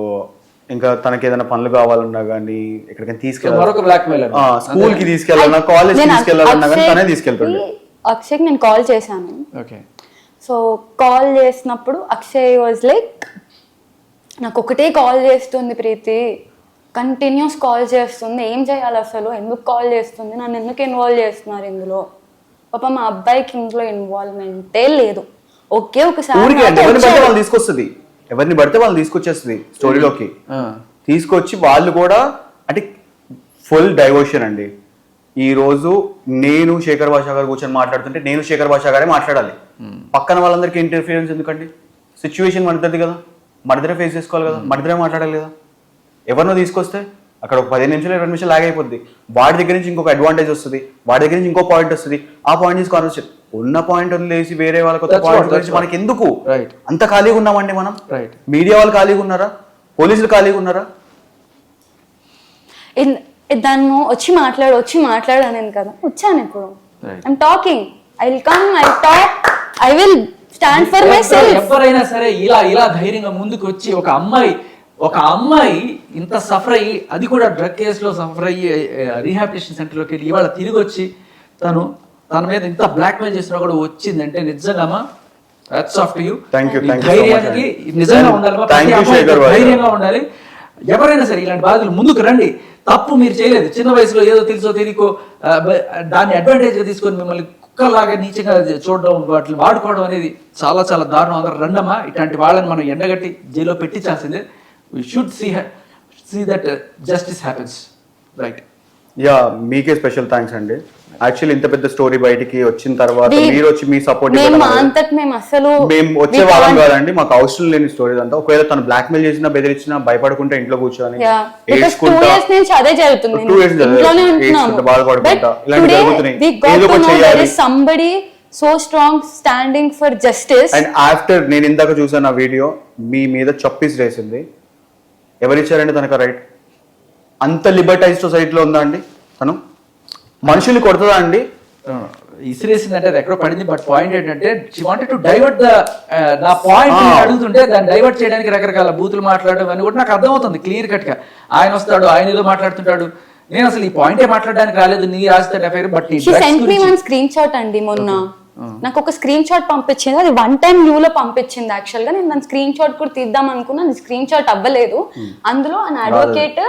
ఇంకా తనకి ఏదైనా పనులు కావాలన్నా కానీ ఎక్కడికైనా తీసుకెళ్ళాలి, స్కూల్ కి తీసుకెళ్ళాలన్నా, కాలేజ్ కి తీసుకెళ్ళాలన్నా కానీ తనే తీసుకెళ్తాడు. అక్షయ్ నేను కాల్ చేశాను. ఓకే. సో కాల్ చేసినప్పుడు అక్షయ్ వాజ్ లైక్, నాకు ఒకటే కాల్ చేస్తుంది ప్రీతి, కంటిన్యూస్ కాల్ చేస్తుంది, ఏం చేయాలి అసలు, ఎందుకు కాల్ చేస్తుంది, నన్ను ఎందుకు ఇన్వాల్వ్ చేస్తున్నారు ఇందులో, పాప మా అబ్బాయికి ఇందులో ఇన్వాల్వ్మెంటే లేదు. ఒకే ఒకసారి తీసుకొస్తుంది, ఎవరిని పడితే వాళ్ళు తీసుకొచ్చేస్తుంది స్టోరీలోకి. తీసుకొచ్చి వాళ్ళు కూడా అంటే ఫుల్ డైవర్షన్ అండి. ఈ రోజు నేను శేఖర్ భాషా గారు కూర్చొని మాట్లాడుతుంటే నేను శేఖర్ భాషా గారే మాట్లాడాలి. పక్కన వాళ్ళందరికీ ఇంటర్ఫియరెన్స్ ఎందుకండి? సిచ్యువేషన్ మనది కదా, మనిద్దరే ఫేస్ చేసుకోవాలి కదా, మనిద్దరే మాట్లాడాలి కదా. ఎవరినో తీసుకొస్తే అక్కడ ఒక 15 నిమిషాలు 20 నిమిషాలు లాగ్ అయిపోద్ది. వాడి దగ్గర నుంచి ఇంకొక అడ్వాంటేజ్ వస్తుంది, వాడి దగ్గర నుంచి ఇంకో పాయింట్ వస్తుంది. ఆ పాయింట్ నుంచి కాన్వర్సేషన్ ఉన్న పాయింట్ వదిలేసి వేరే వాళ్ళ కొత్త పాయింట్ గురించి మనకి ఎందుకు? అంత ఖాళీగా ఉన్నామండి మనం. మీడియా వాళ్ళు ఖాళీగా ఉన్నారా? పోలీసులు ఖాళీగా ఉన్నారా? దాన్ని వచ్చి మాట్లాడాను కదా, వచ్చాను ఇప్పుడు. I'm talking, I will come, I talk I will stand for my self. ఎవరైనా సరే ఇలా ధైర్యంగా ముందుకు వచ్చి ఒక అమ్మాయి ఇంత సఫర్ అయ్యి, అది కూడా డ్రగ్ కేసులో సఫర్ అయ్యి రీహాబిలిటేషన్ సెంటర్లోకి వెళ్ళి ఇవాళ తిరిగి వచ్చి తన మీద ఇంత బ్లాక్ మెయిల్ చేసినా కూడా వచ్చిందంటే నిజంగా hats off to you. Thank you so much, ధైర్యానికి నిజంగా ఉండాలి, Thank you, శేఖర్ భాష. ధైర్యంగా ఉండాలి. ఎవరైనా సరే ఇలాంటి బాధలు ముందుకు రండి. తప్పు మీరు చేయలేదు, చిన్న వయసులో ఏదో తెలుసో తెలియకో దాన్ని అడ్వాంటేజ్ గా తీసుకొని మిమ్మల్ని కుక్కలాగా నీచంగా చూడడం, వాటిని వాడుకోవడం అనేది చాలా చాలా దారుణం. అందరూ రండమ్మా, ఇట్లాంటి వాళ్ళని మనం ఎండగట్టి జైల్లో పెట్టించాల్సిందే. we should see that justice happens, right? Yeah, మీకే స్పెషల్ థ్యాంక్స్ అండి. యాక్చువల్లీ ఇంత పెద్ద స్టోరీ బయటికి వచ్చిన తర్వాత మీరు వచ్చి మీ సపోర్ట్ మేము అసలు మేము వచ్చే వాళ్ళం కాదండి, మాకు అవసరం లేని స్టోరీ అంతా. ఒకవేళ తను బ్లాక్ మెయిల్ చేసినా బెదిరించినా భయపడకుండా ఇంట్లో కూర్చొని ఏడ్చుకుంటా, 2 years నుంచి అదే జరుగుతుంది. 2 years ఇంట్లోనే ఉంటున్నాము. ఏడ్చుకుంటా, బాధపడుకుంటా, But ఇలాంటి today జరుగుతున్నాయి. we got ఏదో to ఒకటి know there చేయాలి. is somebody so strong standing for justice. And after నేను ఇందాక చూసాను ఆ వీడియో, మీ మీద చప్పీస్ రేసింది. ఎవరిచ్చారండి తనకు రైట్? అంత లిబర్టైజ్ సొసైటీలో ఉందా అండి తను? మనుషుల్ని కొడుతుందా అండి? ఇసిరేసిందంటే అది ఎక్కడో పడింది. బట్ పాయింట్ ఏంటంటే షీ వాంటెడ్ టు డైవర్ట్ నా పాయింట్ అడుగుతుంటే దాన్ని డైవర్ట్ చేయడానికి రకరకాల బూతులు మాట్లాడడం అని కూడా నాకు అర్థమవుతుంది క్లియర్ కట్ గా. ఆయన వస్తాడు, ఆయన ఏదో మాట్లాడుతుంటాడు. నేను అసలు ఈ పాయింటే మాట్లాడడానికి రాలేదు, నీ రాస్తే affair. But she sent me one screenshot అండి మొన్న. నాకు ఒక స్క్రీన్ షాట్ పంపించింది, అది 1 time view లో పంపించింది. యాక్చువల్ గా నేను దాని స్క్రీన్ షాట్ కూడా తీద్దాం అనుకున్నా, అది స్క్రీన్ షాట్ అవ్వలేదు. అందులో ఆయన అడ్వకేట్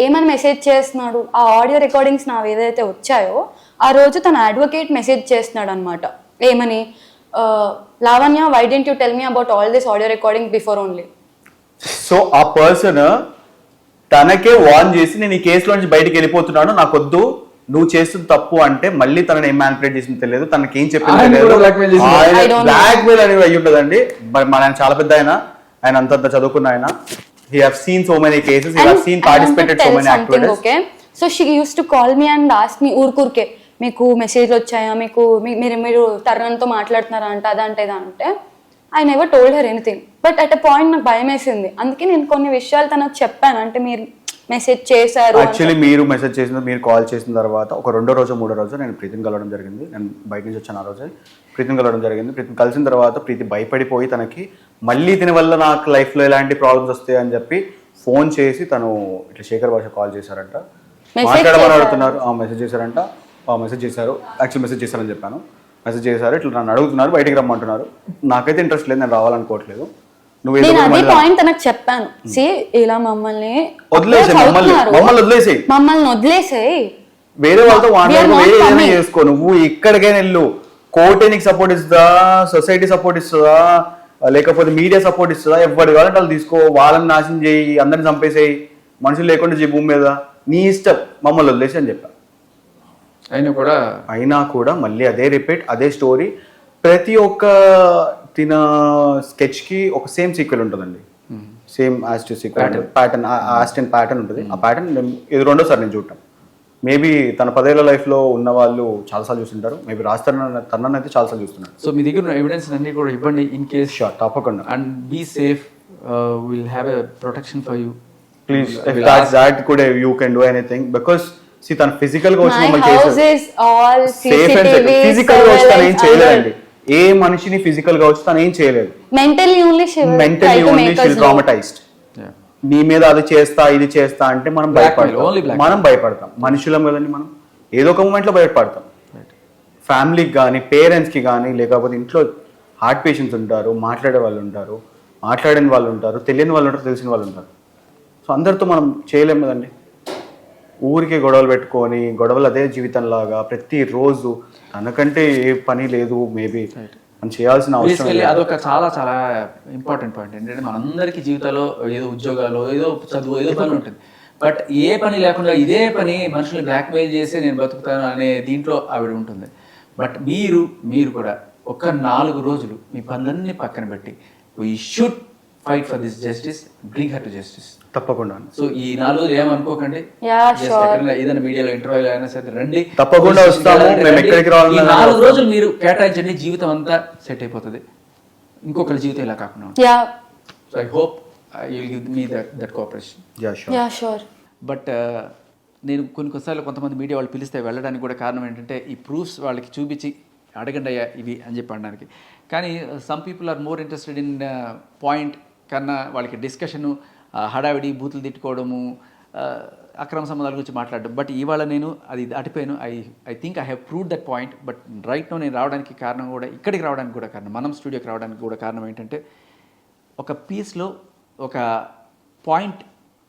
ఏమని మెసేజ్ చేస్తున్నాడు, ఆ ఆడియో రికార్డింగ్స్ నావి ఏదైతే వచ్చాయో ఆ రోజు తన అడ్వకేట్ మెసేజ్ చేస్తున్నాడు అనమాట. ఏమని, Lavanya, why didn't you tell me about all this audio recording before only. So ఆ పర్సన్ తనకే వార్న్ చేసి నేను ఈ కేసులో నుంచి బయటికి వెళ్ళిపోతున్నాను, నాకొద్దు, నువ్వు చేస్తుంది తప్పు అంటే మళ్ళీ తనని ఏం మ్యానిపులేట్ చేసింది తెలియదు, తనకి ఏం చెప్పింది తెలియదు. బ్లాక్ మెయిల్ అనేది అయ్యి ఉంటదండి. మన ఆయన చాలా పెద్ద ఆయన అంతంత చదువుకున్న ఆయన. He have seen so many cases, he have seen participated so many activities. Okay, so she used to call me and ask me ఊరుకూరికే, మీకు మెసేజ్లు వచ్చాయా, మీరు తరుణంతో మాట్లాడుతున్నారా అంటే అదంటే ఇదంటే. I never told her anything. But at a point నాకు భయం వేసింది, అందుకే నేను కొన్ని విషయాలు తనకు చెప్పాను. అంటే మీరు మెసేజ్ చేశారు, యాక్చువల్లీ మీరు మెసేజ్ చేసిన, మీరు కాల్ చేసిన తర్వాత ఒక 2వ రోజు 3వ రోజు నేను ప్రీతిని కలవడం జరిగింది. నేను బయట నుంచి వచ్చాను ఆ రోజు, ప్రీతిని కలవడం జరిగింది. ప్రీతిని కలిసిన తర్వాత ప్రీతి భయపడిపోయి తనకి మళ్ళీ దీని వల్ల నాకు లైఫ్లో ఎలాంటి ప్రాబ్లమ్స్ వస్తాయి అని చెప్పి ఫోన్ చేసి తను ఇట్లా శేఖర్ భాష కాల్ చేశారంట, మాట్లాడమని అడుగుతున్నారు. మెసేజ్ చేశారంట, మెసేజ్ చేశారు, యాక్చువల్ మెసేజ్ చేశారని చెప్పాను. మెసేజ్ చేశారు, ఇట్లా నన్ను అడుగుతున్నారు, బయటికి రమ్మంటున్నారు. నాకైతే ఇంట్రెస్ట్ లేదు, నేను రావాలనుకోవట్లేదు. నేను అదే పాయింట్ తనకు చెప్పాను. సి ఇలా మమ్మల్ని వదిలేసేయి, వేరే వాళ్ళతో మాట్లాడు, వేరే ఏదైనా చేసుకో, నువ్వు ఎక్కడికైనా వెళ్ళు. కోర్టే నీకు సపోర్ట్ ఇస్తుందా, సొసైటీ సపోర్ట్ ఇస్తుందా, లేకపోతే మీడియా సపోర్ట్ ఇస్తుందా, ఎవరి కావాలంటే వాళ్ళు తీసుకో, వాళ్ళని నాశనం చేయి, అందరిని చంపేసేయి, మనుషులు లేకుండా చేయి భూమి మీద, నీ ఇష్టం, మమ్మల్ని వదిలేసి అని చెప్పా. అయినా కూడా మళ్ళీ అదే రిపీట్, అదే స్టోరీ. ప్రతి ఒక్క తిన స్కెచ్ కి ఒక సేమ్ సీక్వెల్ ఉంటుందండి, సేమ్ యాస్టివ్ సీక్వెల్ ప్యాటర్న్, ఆస్టిన్ ప్యాటర్న్ ఉంటుంది. ఆ ప్యాటర్న్ ఇది 2వ సారి నేను చూడటం. మేబీ తన 10 ఏళ్ల లైఫ్లో ఉన్న వాళ్ళు చాలాసార్లు చూస్తుంటారు, మేబీ తనని అయితే చాలాసార్లు చూస్తున్నారు. సో మీ దగ్గర ఎవిడెన్స్ అన్ని కూడా ఇవ్వండి ఇన్ కేస్. షూర్, తప్పకుండా. And be safe, will have a protection for you. Please, if that's that could you can do anything, because see తన ఫిజికల్ గా వచ్చి మమ్మల్ని చేశారు. Safe and secure. ఫిజికల్ గా వచ్చి తను ఏం చేయలేదండి, ఏ మనిషిని ఫిజికల్ గా వచ్చి తను ఏం చేయలేదు. Mentally only she will traumatised. నీ మీద అది చేస్తా ఇది చేస్తా అంటే మనం భయపడతాం. మనుషులం కదండి మనం, ఏదో ఒక మూమెంట్ లో భయపడతాం. ఫ్యామిలీకి కానీ, పేరెంట్స్ కి కానీ, లేకపోతే ఇంట్లో హార్ట్ పేషెంట్స్ ఉంటారు, మాట్లాడే వాళ్ళు ఉంటారు, మాట్లాడని వాళ్ళు ఉంటారు, తెలియని వాళ్ళు ఉంటారు, తెలిసిన వాళ్ళు ఉంటారు. సో అందరితో మనం చేయలేం కదండి. ఊరికే గొడవలు పెట్టుకొని, గొడవలు అదే జీవితంలాగా ప్రతిరోజు తనకంటే ఏ పని లేదు మేబీ మనం చేయాల్సిన అవసరం లేదు. అదొక చాలా చాలా ఇంపార్టెంట్ పాయింట్ ఏంటంటే మనందరికీ జీవితంలో ఏదో ఉద్యోగాలు, ఏదో చదువు, ఏదో పని ఉంటుంది. బట్ ఏ పని లేకుండా ఇదే పని మనుషుల్ని బ్లాక్మెయిల్ చేసి నేను బతుకుతాను అనే దీంట్లో ఆవిడ ఉంటుంది. బట్ మీరు కూడా ఒక 4 రోజులు మీ పనులన్నీ పక్కన పెట్టి we should fight for this justice, bring her to justice. తప్పకుండా. సో ఈ 4 రోజులు ఏమనుకోకండి, ఏదైనా మీడియాలో ఇంటర్వ్యూలో అయినా సరే రండి, తప్పకుండా వస్తాము. మేము ఎక్కడికి రావాలి, 4 రోజులు మీరు కేటాయించండి, జీవితం అంతా సెట్ అయిపోతుంది. ఇంకొకరి జీవితం ఇలా కాకుండా. So I hope you will give me that cooperation. Yeah sure. But నేను కొన్నిసార్లు కొంతమంది మీడియా వాళ్ళు పిలిస్తే వెళ్ళడానికి కూడా కారణం ఏంటంటే ఈ ప్రూఫ్స్ వాళ్ళకి చూపించి అడగండి అయ్యా ఇవి అని చెప్పి అనడానికి. కానీ some people are more interested in point కన్నా వాళ్ళకి డిస్కషను, హడావిడి, బూతులు తిట్టుకోవడము, అక్రమ సంబంధాల గురించి మాట్లాడడం. బట్ ఇవాళ నేను అది దాటిపోయాను. I think I have proved that point. But right now నేను రావడానికి కారణం కూడా, ఇక్కడికి రావడానికి కూడా కారణం, మనం స్టూడియోకి రావడానికి కూడా కారణం ఏంటంటే ఒక పీస్లో ఒక పాయింట్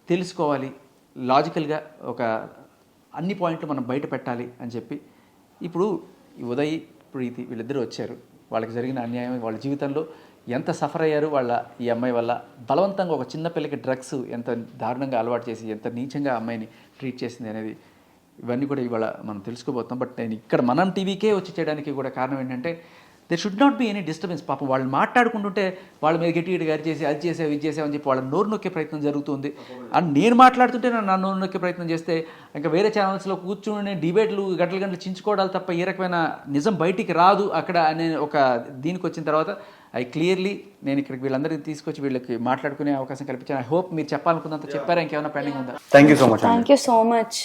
తెలుసుకోవాలి, లాజికల్గా ఒక అన్ని పాయింట్లు మనం బయట పెట్టాలి అని చెప్పి ఇప్పుడు ఈ ఉదయ్, ప్రీతి వీళ్ళిద్దరూ వచ్చారు. వాళ్ళకి జరిగిన అన్యాయం, వాళ్ళ జీవితంలో ఎంత సఫర్ అయ్యారు వాళ్ళ ఈ అమ్మాయి వల్ల, బలవంతంగా ఒక చిన్న పిల్లకి డ్రగ్స్ ఎంత దారుణంగా అలవాటు చేసి ఎంత నీచంగా అమ్మాయిని ట్రీట్ చేసింది అనేది ఇవన్నీ కూడా ఇవాళ మనం తెలుసుకోబోతాం. బట్ నేను ఇక్కడ మనం టీవీకే వచ్చి చేయడానికి కూడా కారణం ఏంటంటే they should not be any disturbance. పాపం వాళ్ళు మాట్లాడుకుంటుంటే వాళ్ళ మీద గట్టి గారి చేసి అది చేసావు ఇది చేసావు అని చెప్పి వాళ్ళ నోరు నొక్కే ప్రయత్నం జరుగుతుంది. అండ్ నేను మాట్లాడుతుంటే నా నోరు నొక్కే ప్రయత్నం చేస్తే ఇంకా వేరే ఛానల్స్లో కూర్చుని డిబేట్లు గంటలు గంటలు చించుకోవడాలు తప్ప ఏ రకమైన నిజం బయటికి రాదు అక్కడ అనే ఒక దీనికి వచ్చిన తర్వాత నేను ఇక్కడికి వీళ్ళందరినీ తీసుకొచ్చి వీళ్ళకి మాట్లాడుకునే అవకాశం కల్పించాను. ఐ హోప్ మీరు చెప్పాలనుకున్నంత చెప్పారా, ఇంకేమైనా పెండింగ్ ఉందా? Thank you so much. Thank you so much.